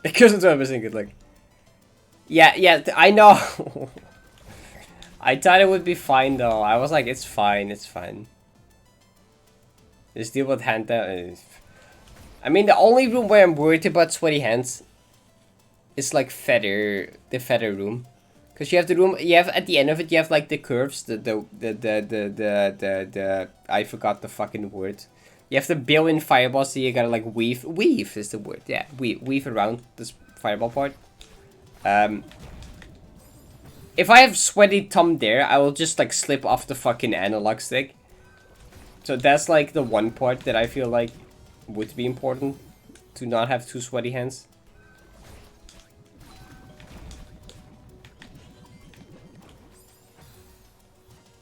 Speaker 1: Because it's everything good, like. Yeah, I know. I thought it would be fine though. I was like, it's fine. Just deal with hand down. I mean, the only room where I'm worried about sweaty hands is like the feather room. Because you have the room, you have at the end of it, you have like the curves, the I forgot the fucking word. You have the built-in fireball, so you gotta like weave is the word, yeah, weave around this fireball part. If I have sweaty thumb there, I will just like slip off the fucking analog stick. So that's like the one part that I feel like would be important, to not have too sweaty hands.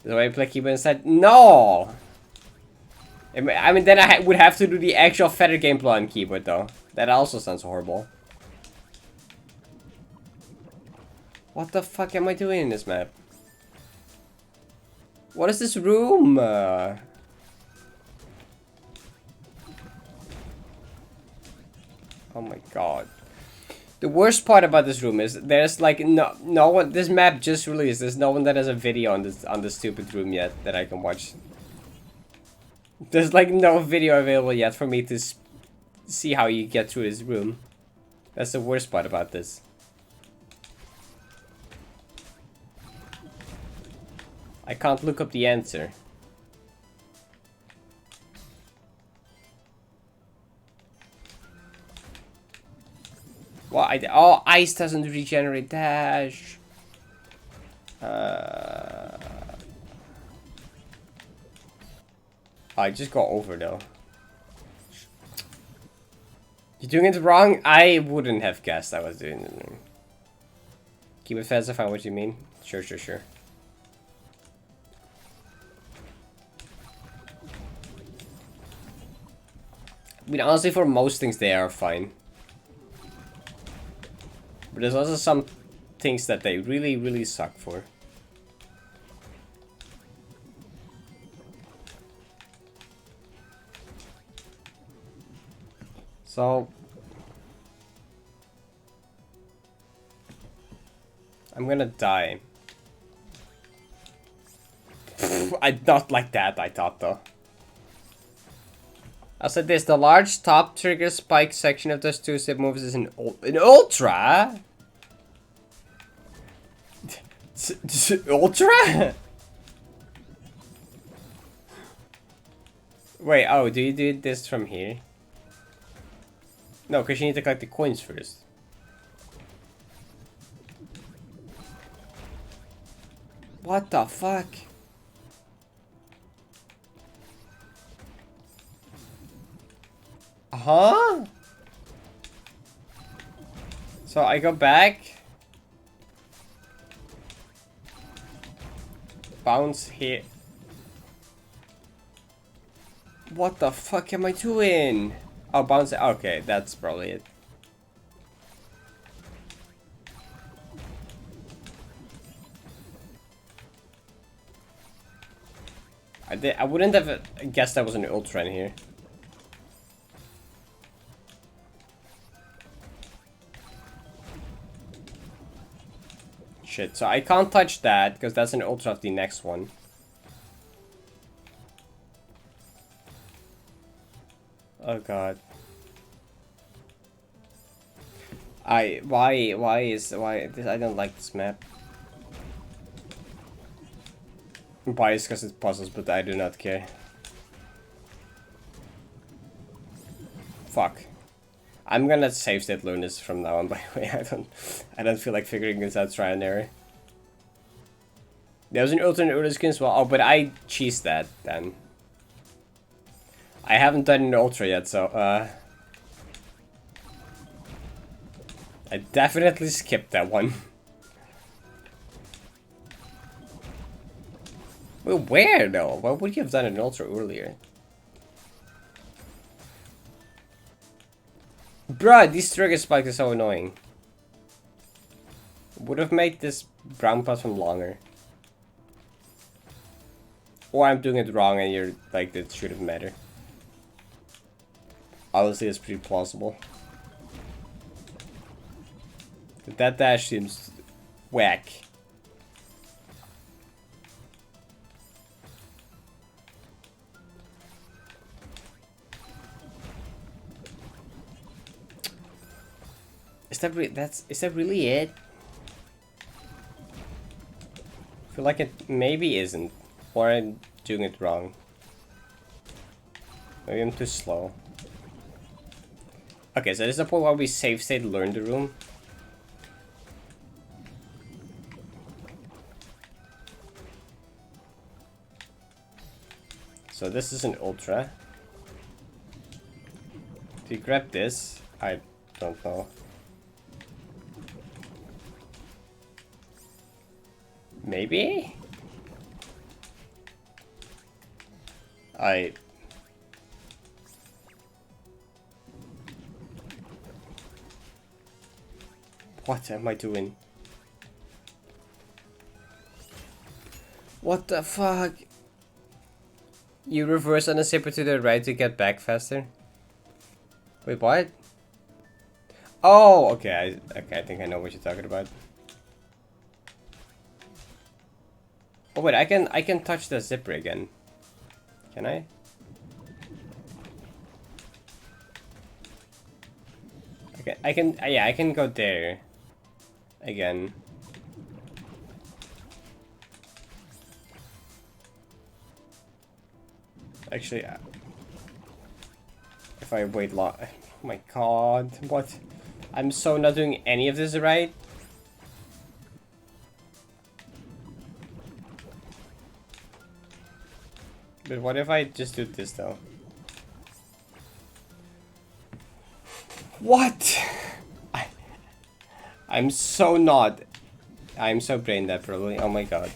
Speaker 1: The way I play keyboard instead? No! I mean, then I would have to do the actual feather gameplay on keyboard, though. That also sounds horrible. What the fuck am I doing in this map? What is this room? Oh my god. The worst part about this room is there's like no one. This map just released. There's no one that has a video on this stupid room yet that I can watch. There's like no video available yet for me to see how you get through this room. That's the worst part about this. I can't look up the answer. Well, oh, ice doesn't regenerate dash. I just got over though. You're doing it wrong? I wouldn't have guessed I was doing it wrong. Keep it fast if I know what you mean. Sure. I mean, honestly, for most things, they are fine. But there's also some things that they really, really suck for. So... I'm gonna die. I not like that, I thought, though. I said this, the large top trigger spike section of those two step moves is an ultra? Ultra? Wait, oh, do you do this from here? No, because you need to collect the coins first. What the fuck? Huh? So I go back. Bounce here. What the fuck am I doing? Oh, bounce. Okay, that's probably it. I wouldn't have guessed that was an ultra in here. Shit, so I can't touch that because that's an ultra of the next one. Oh god. Why this, I don't like this map. I'm biased because it's puzzles, but I do not care. Fuck. I'm gonna save state learn this from now on, by the way. I don't feel like figuring this out trial and error. There was an alternate order skin as well. Oh, but I cheesed that then. I haven't done an ultra yet, so I definitely skipped that one. Well, where though? Why would you have done an ultra earlier? Bruh, these trigger spikes are so annoying. Would have made this brown platform longer. Or I'm doing it wrong and you're like, that should have mattered. Honestly, it's pretty plausible. That dash seems whack. Is that really it? I feel like it maybe isn't, or I'm doing it wrong. Maybe I'm too slow. Okay, so this is the point where we save state learn the room. So this is an ultra. Do you grab this? I don't know. Maybe? What am I doing? What the fuck? You reverse on a zipper to the right to get back faster? Wait, what? Oh, okay, I think I know what you're talking about. Oh wait, I can touch the zipper again. Can I? Okay, yeah, I can go there. Again. Actually, if I wait long, oh my god, what? I'm so not doing any of this right. But what if I just do this though? What? I'm so not. I'm so brain dead probably. Oh my god.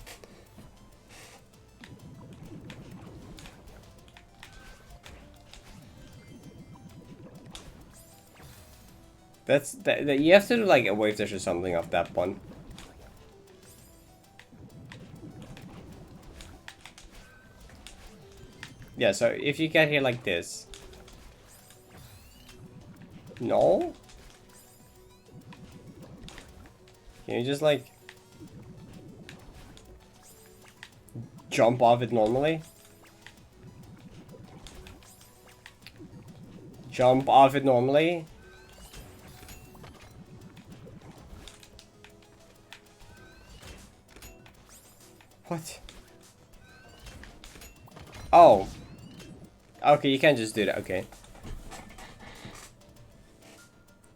Speaker 1: That you have to do like a wave dash or something off that one. Yeah, so if you get here like this. No? Can you just like jump off it normally? Jump off it normally? What? Oh. Okay, you can't just do that. Okay.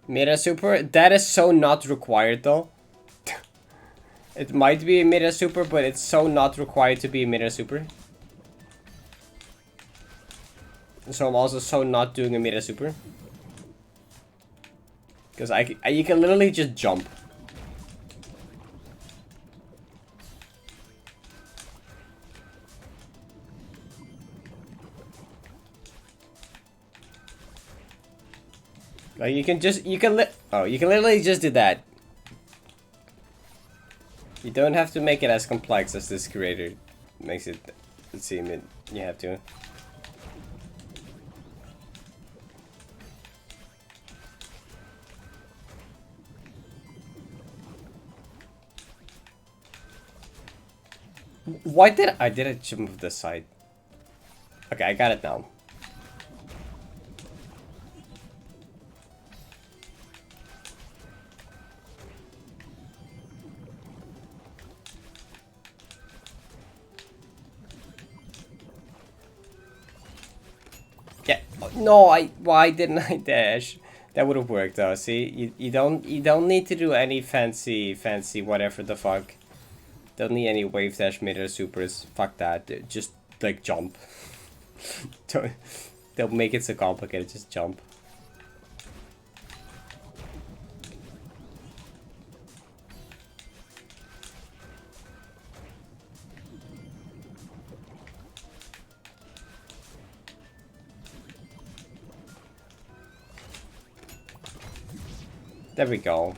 Speaker 1: Meta super? That is so not required though. It might be a meta super, but it's so not required to be a meta super. So I'm also so not doing a meta super. Because you can literally just jump. Like you can literally just do that. You don't have to make it as complex as this creator makes it seem it you have to. Why did I jump off this side? Okay, I got it now. Yeah. No, why didn't I dash? That would have worked though. See, you don't need to do any fancy whatever the fuck. Don't need any wave dash mid supers. Fuck that. Just like jump. Don't make it so complicated. Just jump. There we go.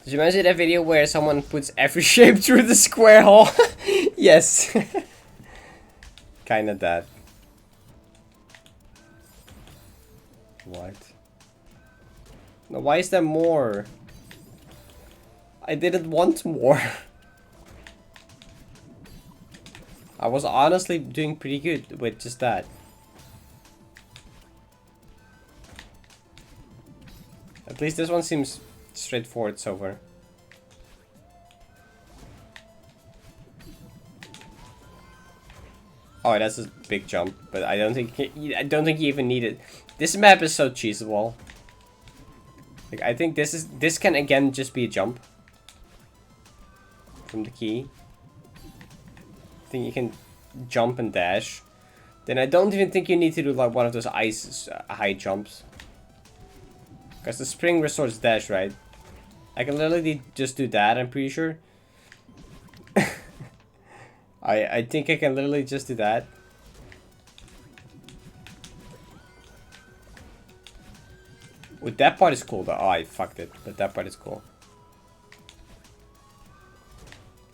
Speaker 1: Did you imagine that video where someone puts every shape through the square hole? Yes. Kinda that. What? No, why is there more? I didn't want more. I was honestly doing pretty good with just that. At least this one seems straightforward so far. Oh, that's a big jump, but I don't think you even need it. This map is so cheesable. Like I think this can again just be a jump from the key. I think you can jump and dash. Then I don't even think you need to do like one of those ice high jumps. Because the spring restores dash, right? I can literally just do that, I'm pretty sure. I think I can literally just do that. Well, that part is cool though. Oh, I fucked it, but that part is cool.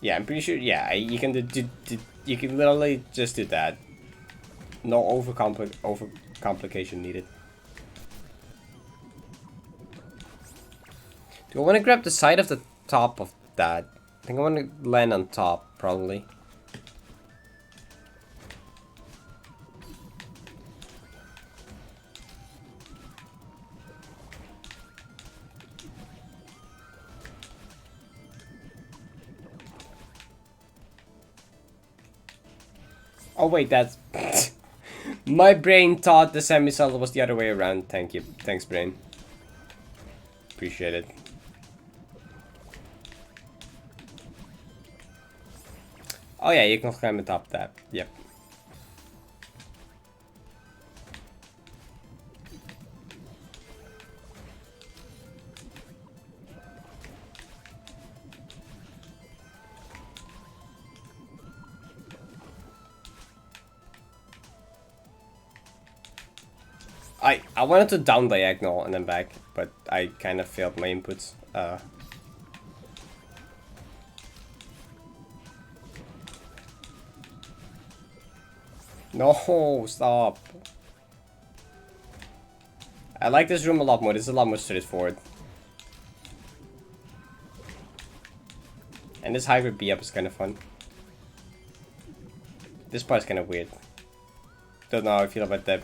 Speaker 1: Yeah, I'm pretty sure. Yeah, you can you can literally just do that. No overcomplication needed. Do I want to grab the side of the top of that? I think I want to land on top, probably. Oh wait, that's... My brain thought the semi-solid was the other way around. Thank you. Thanks, brain. Appreciate it. Oh yeah, you can climb on top of that. Yep. I wanted to down diagonal and then back, but I kind of failed my inputs. No, stop. I like this room a lot more. This is a lot more straightforward. And this hybrid B up is kind of fun. This part is kind of weird. Don't know how I feel about that.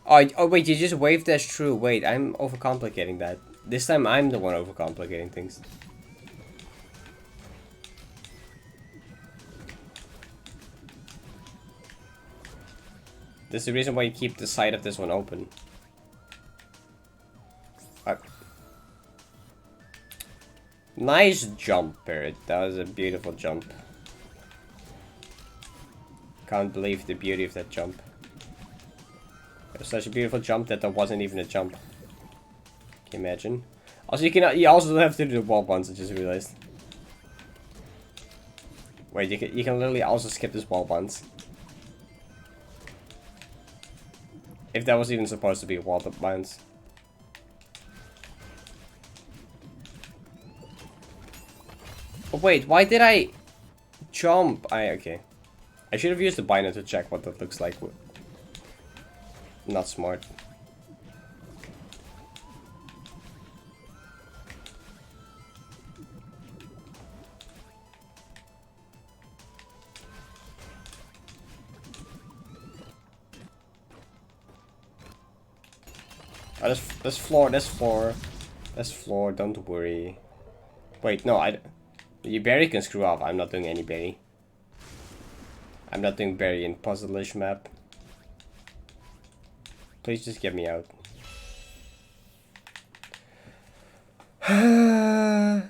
Speaker 1: Oh wait, you just wave dash through. Wait, I'm overcomplicating that. This time I'm the one overcomplicating things. There's the reason why you keep the side of this one open. Nice jump, Parrot. That was a beautiful jump. Can't believe the beauty of that jump. It was such a beautiful jump that there wasn't even a jump. Can you imagine? Also, you also don't have to do the wall bounce. I just realized. Wait, you can literally also skip this wall bounce. If that was even supposed to be a wall bounce. Oh wait, why did I jump? Okay. I should have used the binder to check what that looks like. Not smart. Oh, that's floor, don't worry. Wait, no, you berry can screw off. I'm not doing any berry. I'm not doing berry in puzzle-ish map. Please just get me out. I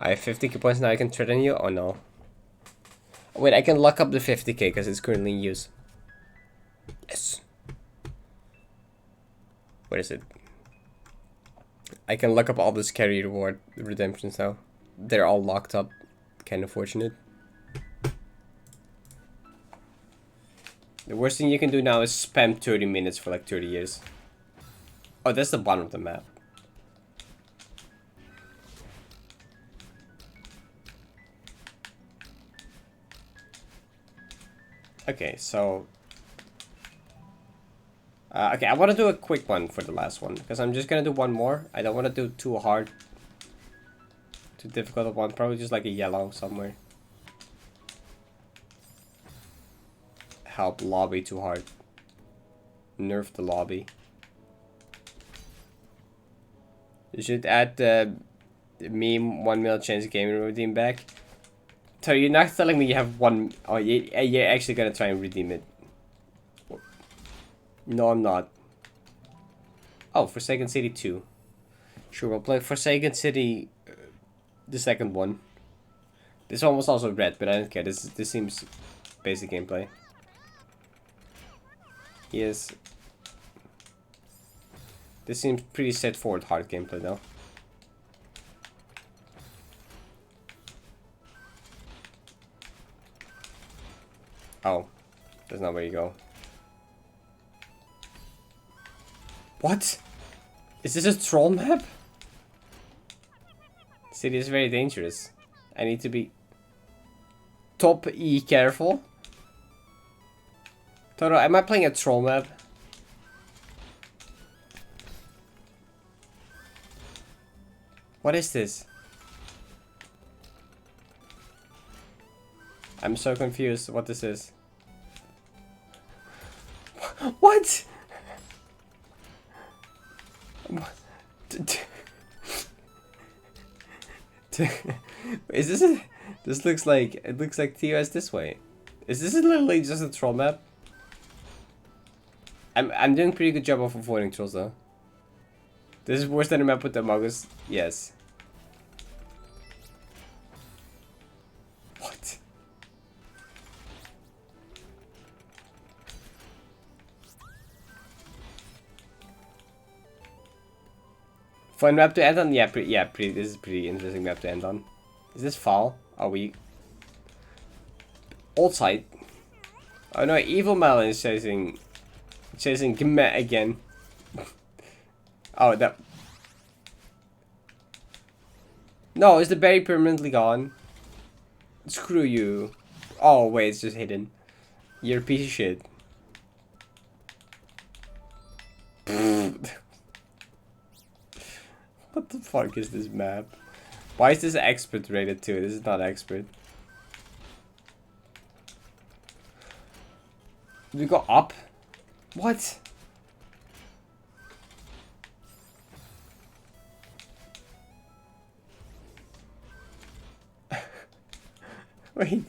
Speaker 1: have 50k points now. I can trade on you? Oh no. Wait, I can lock up the 50k because it's currently in use. Yes. What is it? I can look up all this carry reward redemptions now. They're all locked up. Kind of fortunate. The worst thing you can do now is spam 30 minutes for like 30 years. Oh, that's the bottom of the map. Okay, so... okay, I want to do a quick one for the last one. Because I'm just going to do one more. I don't want to do too hard. Too difficult of one. Probably just like a yellow somewhere. Help, lobby too hard. Nerf the lobby. You should add the meme 1 mil chance gaming redeem back. So you're not telling me you have one... Oh, you're actually gonna try and redeem it. No, I'm not. Oh, Forsaken City 2. Sure, we'll play Forsaken City... the second one. This one was also red, but I don't care. This seems basic gameplay. Yes. This seems pretty straightforward hard gameplay though. Oh, that's not where you go. What? Is this a troll map? City is very dangerous. I need to be top E careful. Toto, am I playing a troll map? What is this? I'm so confused what this is. What? Is this a... This looks like... It looks like TOS this way. Is this literally just a troll map? I'm doing a pretty good job of avoiding trolls though. This is worse than a map with the Amogus. Yes. What? Fun map to end on? Yeah, this is pretty interesting map to end on. Is this foul? Are we... Old side. Oh no, Evil Melon is chasing Gmet again. Oh, that... No, is the berry permanently gone? Screw you. Oh, wait, it's just hidden. You're a piece of shit. What the fuck is this map? Why is this expert rated too? This is not expert. Did we go up? What? Wait.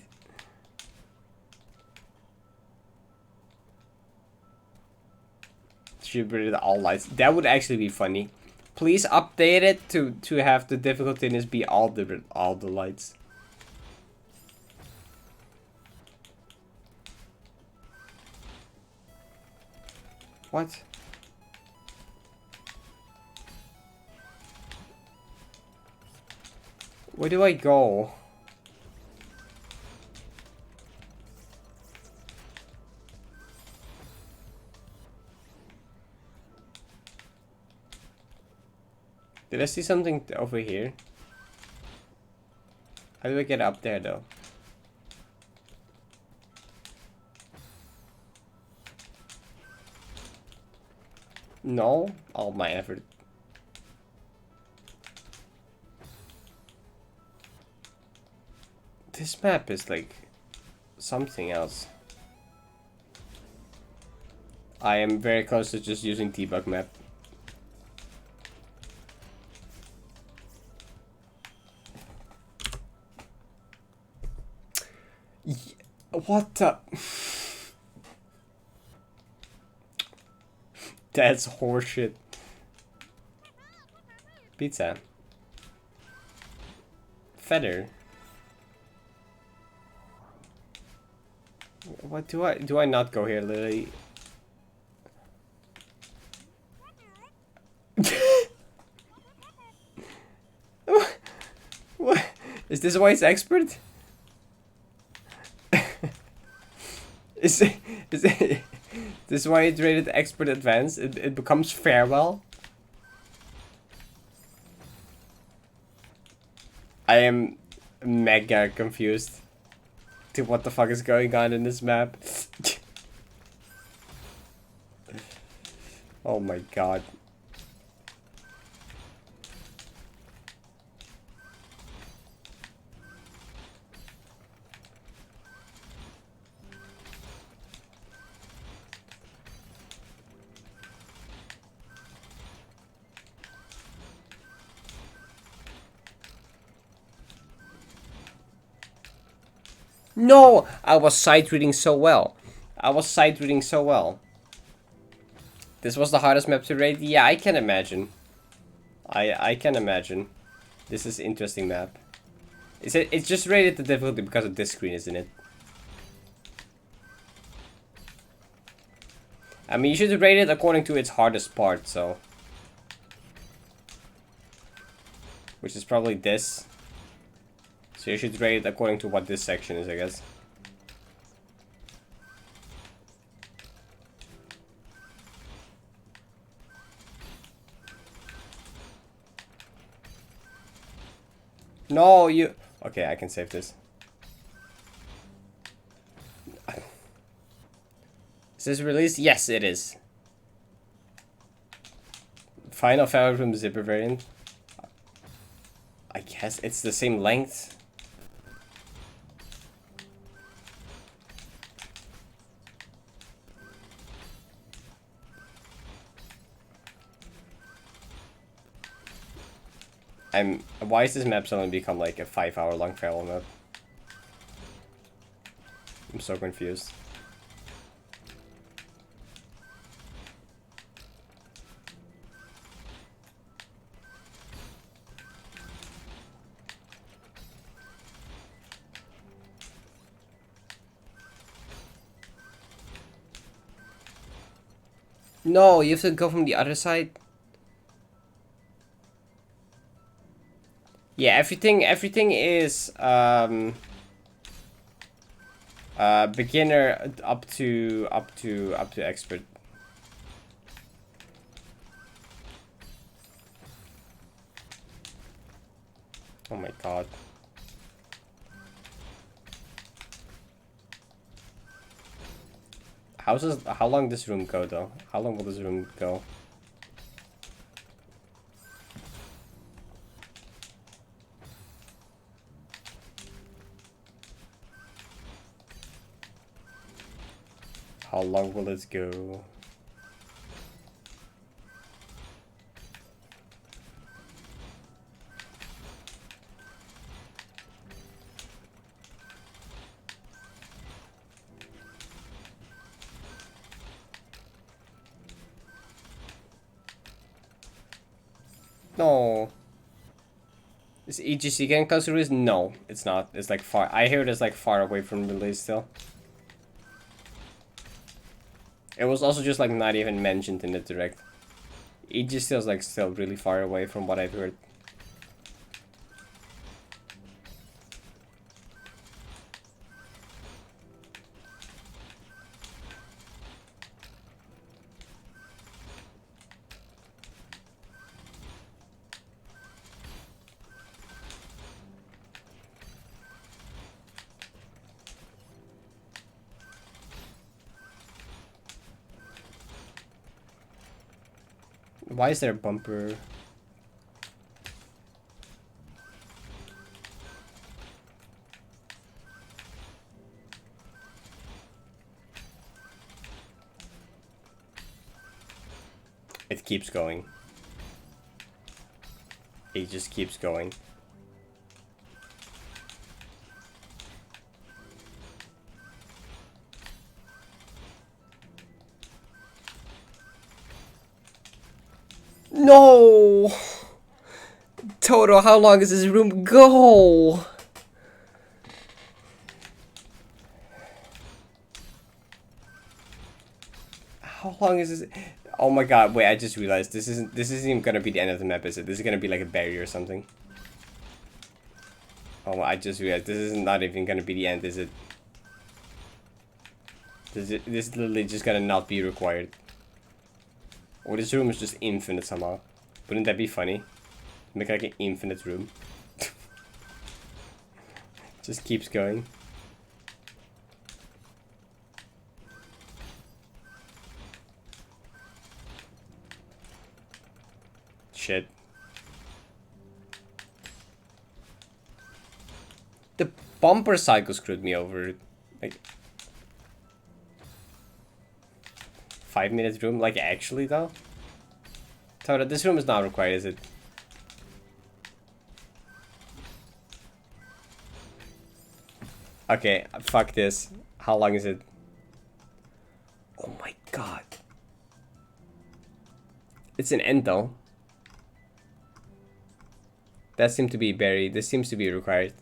Speaker 1: distributed all lights. That would actually be funny. Please update it to have the difficultiness be all the lights. What? Where do I go? Did I see something over here? How do I get up there though? No? All my effort. This map is like something else. I am very close to just using debug map. What the? That's horseshit. Pizza. Feather. What do I not go here, Lily? What? Is this why it's expert? Is this why it's rated expert advanced? It becomes farewell. I am mega confused to what the fuck is going on in this map. Oh my god. No! I was sight reading so well. This was the hardest map to rate? Yeah, I can imagine. I can imagine. This is interesting map. It's just rated the difficulty because of this screen, isn't it? I mean, you should rate it according to its hardest part, so. Which is probably this. So you should rate it according to what this section is, I guess. No, you... Okay, I can save this. Is this released? Yes, it is. Final Favorite from the zipper variant. I guess it's the same length. Why is this map suddenly become like a 5-hour long farewell map? I'm so confused. No, you have to go from the other side. Yeah, everything is beginner up to expert. Oh my god. How long this room go though? How long will this room go? How long will this go? No. Is EGC getting close to release? No, it's not. It's like far. I hear it is like far away from release still. It was also just like not even mentioned in the direct. EGC is like still really far away from what I've heard. Why is there a bumper? It keeps going. It just keeps going. No! Toto, how long does this room go? How long is this? Oh my god, wait, I just realized this isn't even gonna be the end of the map, is it? This is gonna be like a barrier or something. Oh, I just realized this is not even gonna be the end, is it? This is literally just gonna not be required. Or this room is just infinite somehow. Wouldn't that be funny? Make like an infinite room. Just keeps going. Shit. The bumper cycle screwed me over. Like 5 minutes room? Like actually though? Toto, this room is not required, is it? Okay, fuck this. How long is it? Oh my god. It's an end though. That seemed to be buried. This seems to be required.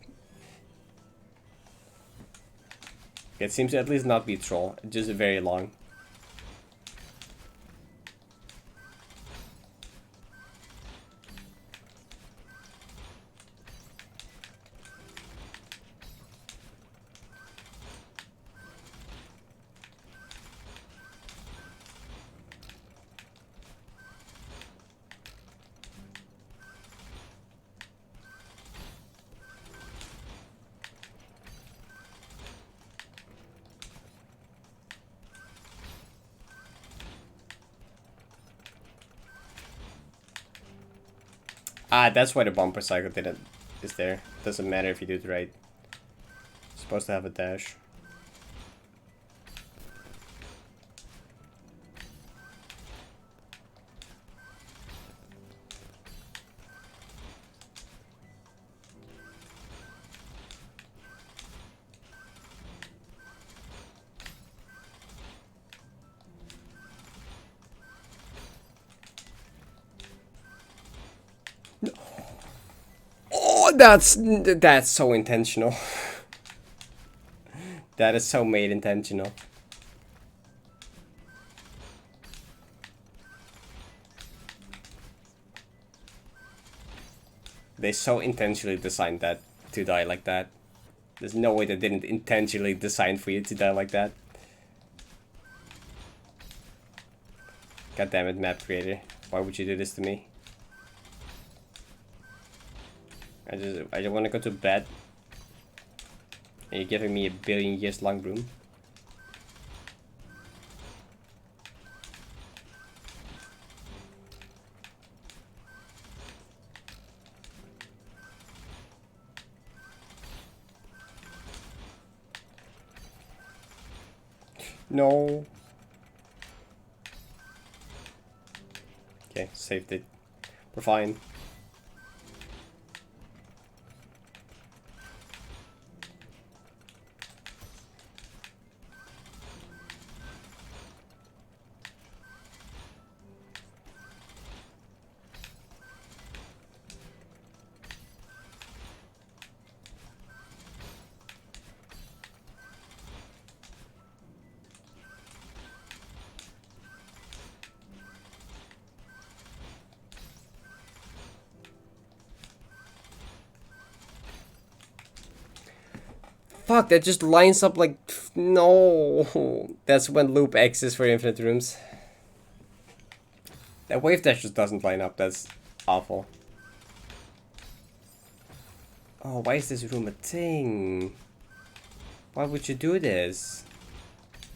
Speaker 1: It seems to at least not be troll. Just very long. Ah, that's why the bumper cycle didn't is there. Doesn't matter if you do it right. It's supposed to have a dash. Oh, that's so intentional. That is so made intentional. They so intentionally designed that to die like that. There's no way they didn't intentionally design for you to die like that. God damn it, map creator. Why would you do this to me? I just want to go to bed. And you're giving me a billion years long room. No. Okay, saved it. We're fine. fuck, that just lines up like... No. That's when loop X is for infinite rooms. That wave dash just doesn't line up. That's awful. Oh, why is this room a thing? Why would you do this?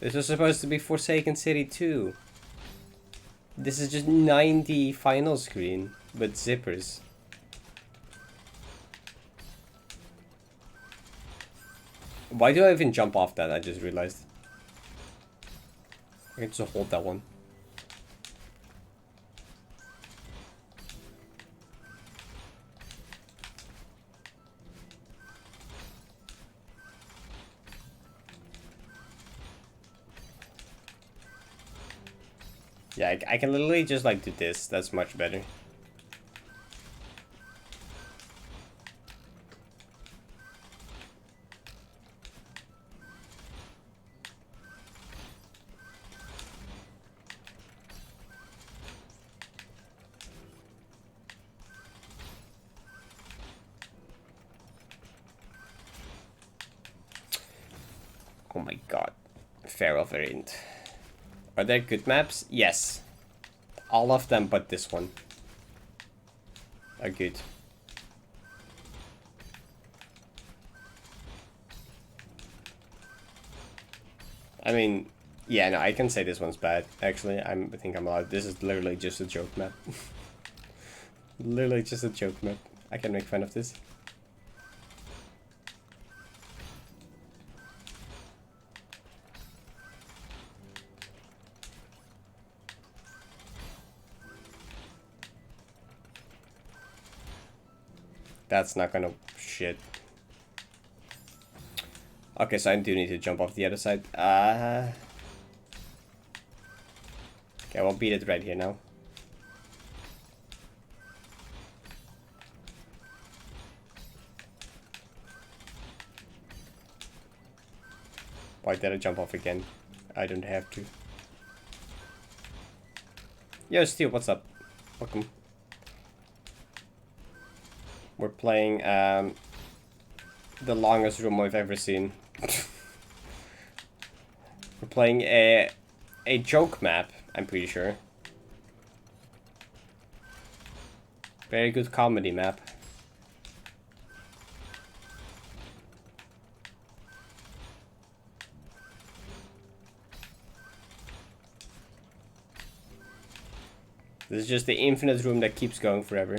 Speaker 1: This was supposed to be Forsaken City 2. This is just 90 final screen with zippers. Why do I even jump off that? I just realized. I can just hold that one. Yeah, I can literally just like do this. That's much better. Oh my god. Feral variant. Are there good maps? Yes. All of them but this one are good. I mean, yeah, no, I can say this one's bad. Actually, I think I'm allowed. This is literally just a joke map. Literally just a joke map. I can make fun of this. That's not gonna shit. Okay, so I do need to jump off the other side. Okay, I will beat it right here now. Why did I jump off again? I don't have to. Yo, Steve, what's up? Welcome. We're playing the longest room I've ever seen. We're playing a joke map, I'm pretty sure. Very good comedy map. This is just the infinite room that keeps going forever.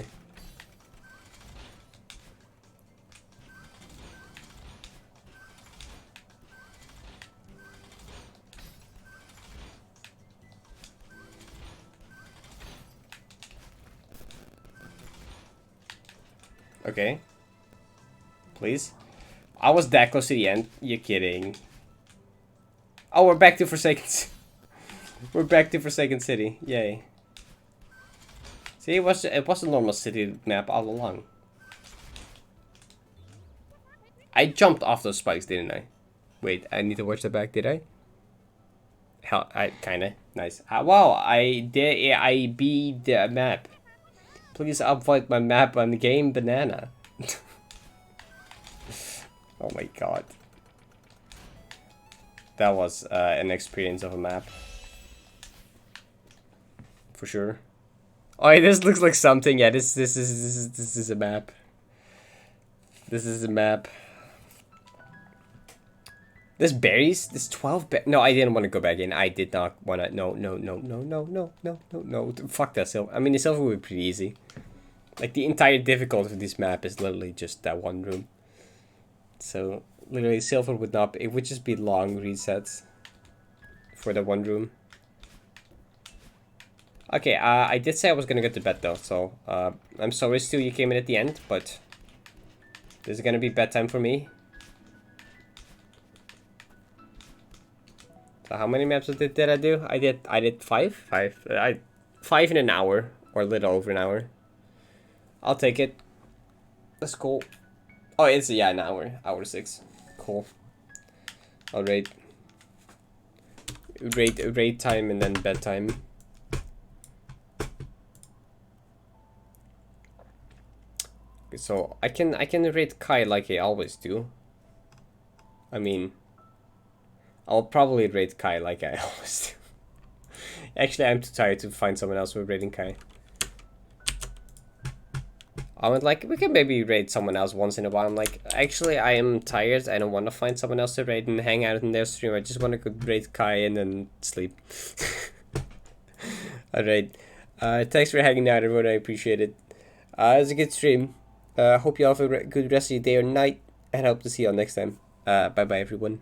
Speaker 1: Okay. Please. I was that close to the end. You're kidding. Oh, we're back to Forsaken City. We're back to Forsaken City. Yay. See, it was a normal city map all along. I jumped off those spikes, didn't I? Wait, I need to watch the back, did I? Hell, I kinda. Nice. Wow, I beat the map. Please upvote my map on Game Banana. Oh my god. That was an experience of a map. For sure. Oh, this looks like something. Yeah, this is a map. This is a map. This berries? This 12 No, I didn't want to go back in. I did not want to. No. Fuck that silver. I mean, the silver would be pretty easy. Like, the entire difficulty of this map is literally just that one room. So, literally, silver would not be... It would just be long resets for the one room. Okay, I did say I was gonna go to bed, though. So, I'm sorry, Stu, you came in at the end, but... This is gonna be bedtime for me. So how many maps did I do? I did 5? 5. 5 in an hour, or a little over an hour. I'll take it. That's cool. Oh, it's yeah, an hour. Hour 6. Cool. I'll rate time and then bedtime. So I can rate Kai like I always do. I mean, I'll probably raid Kai like I always do. Actually, I'm too tired to find someone else with raiding Kai. I would like, we can maybe raid someone else once in a while. I'm like, actually, I am tired. I don't want to find someone else to raid and hang out in their stream. I just want to go raid Kai and then sleep. Alright. Thanks for hanging out, everyone. I appreciate it. It was a good stream. Hope you all have a good rest of your day or night. And I hope to see you all next time. Bye-bye, everyone.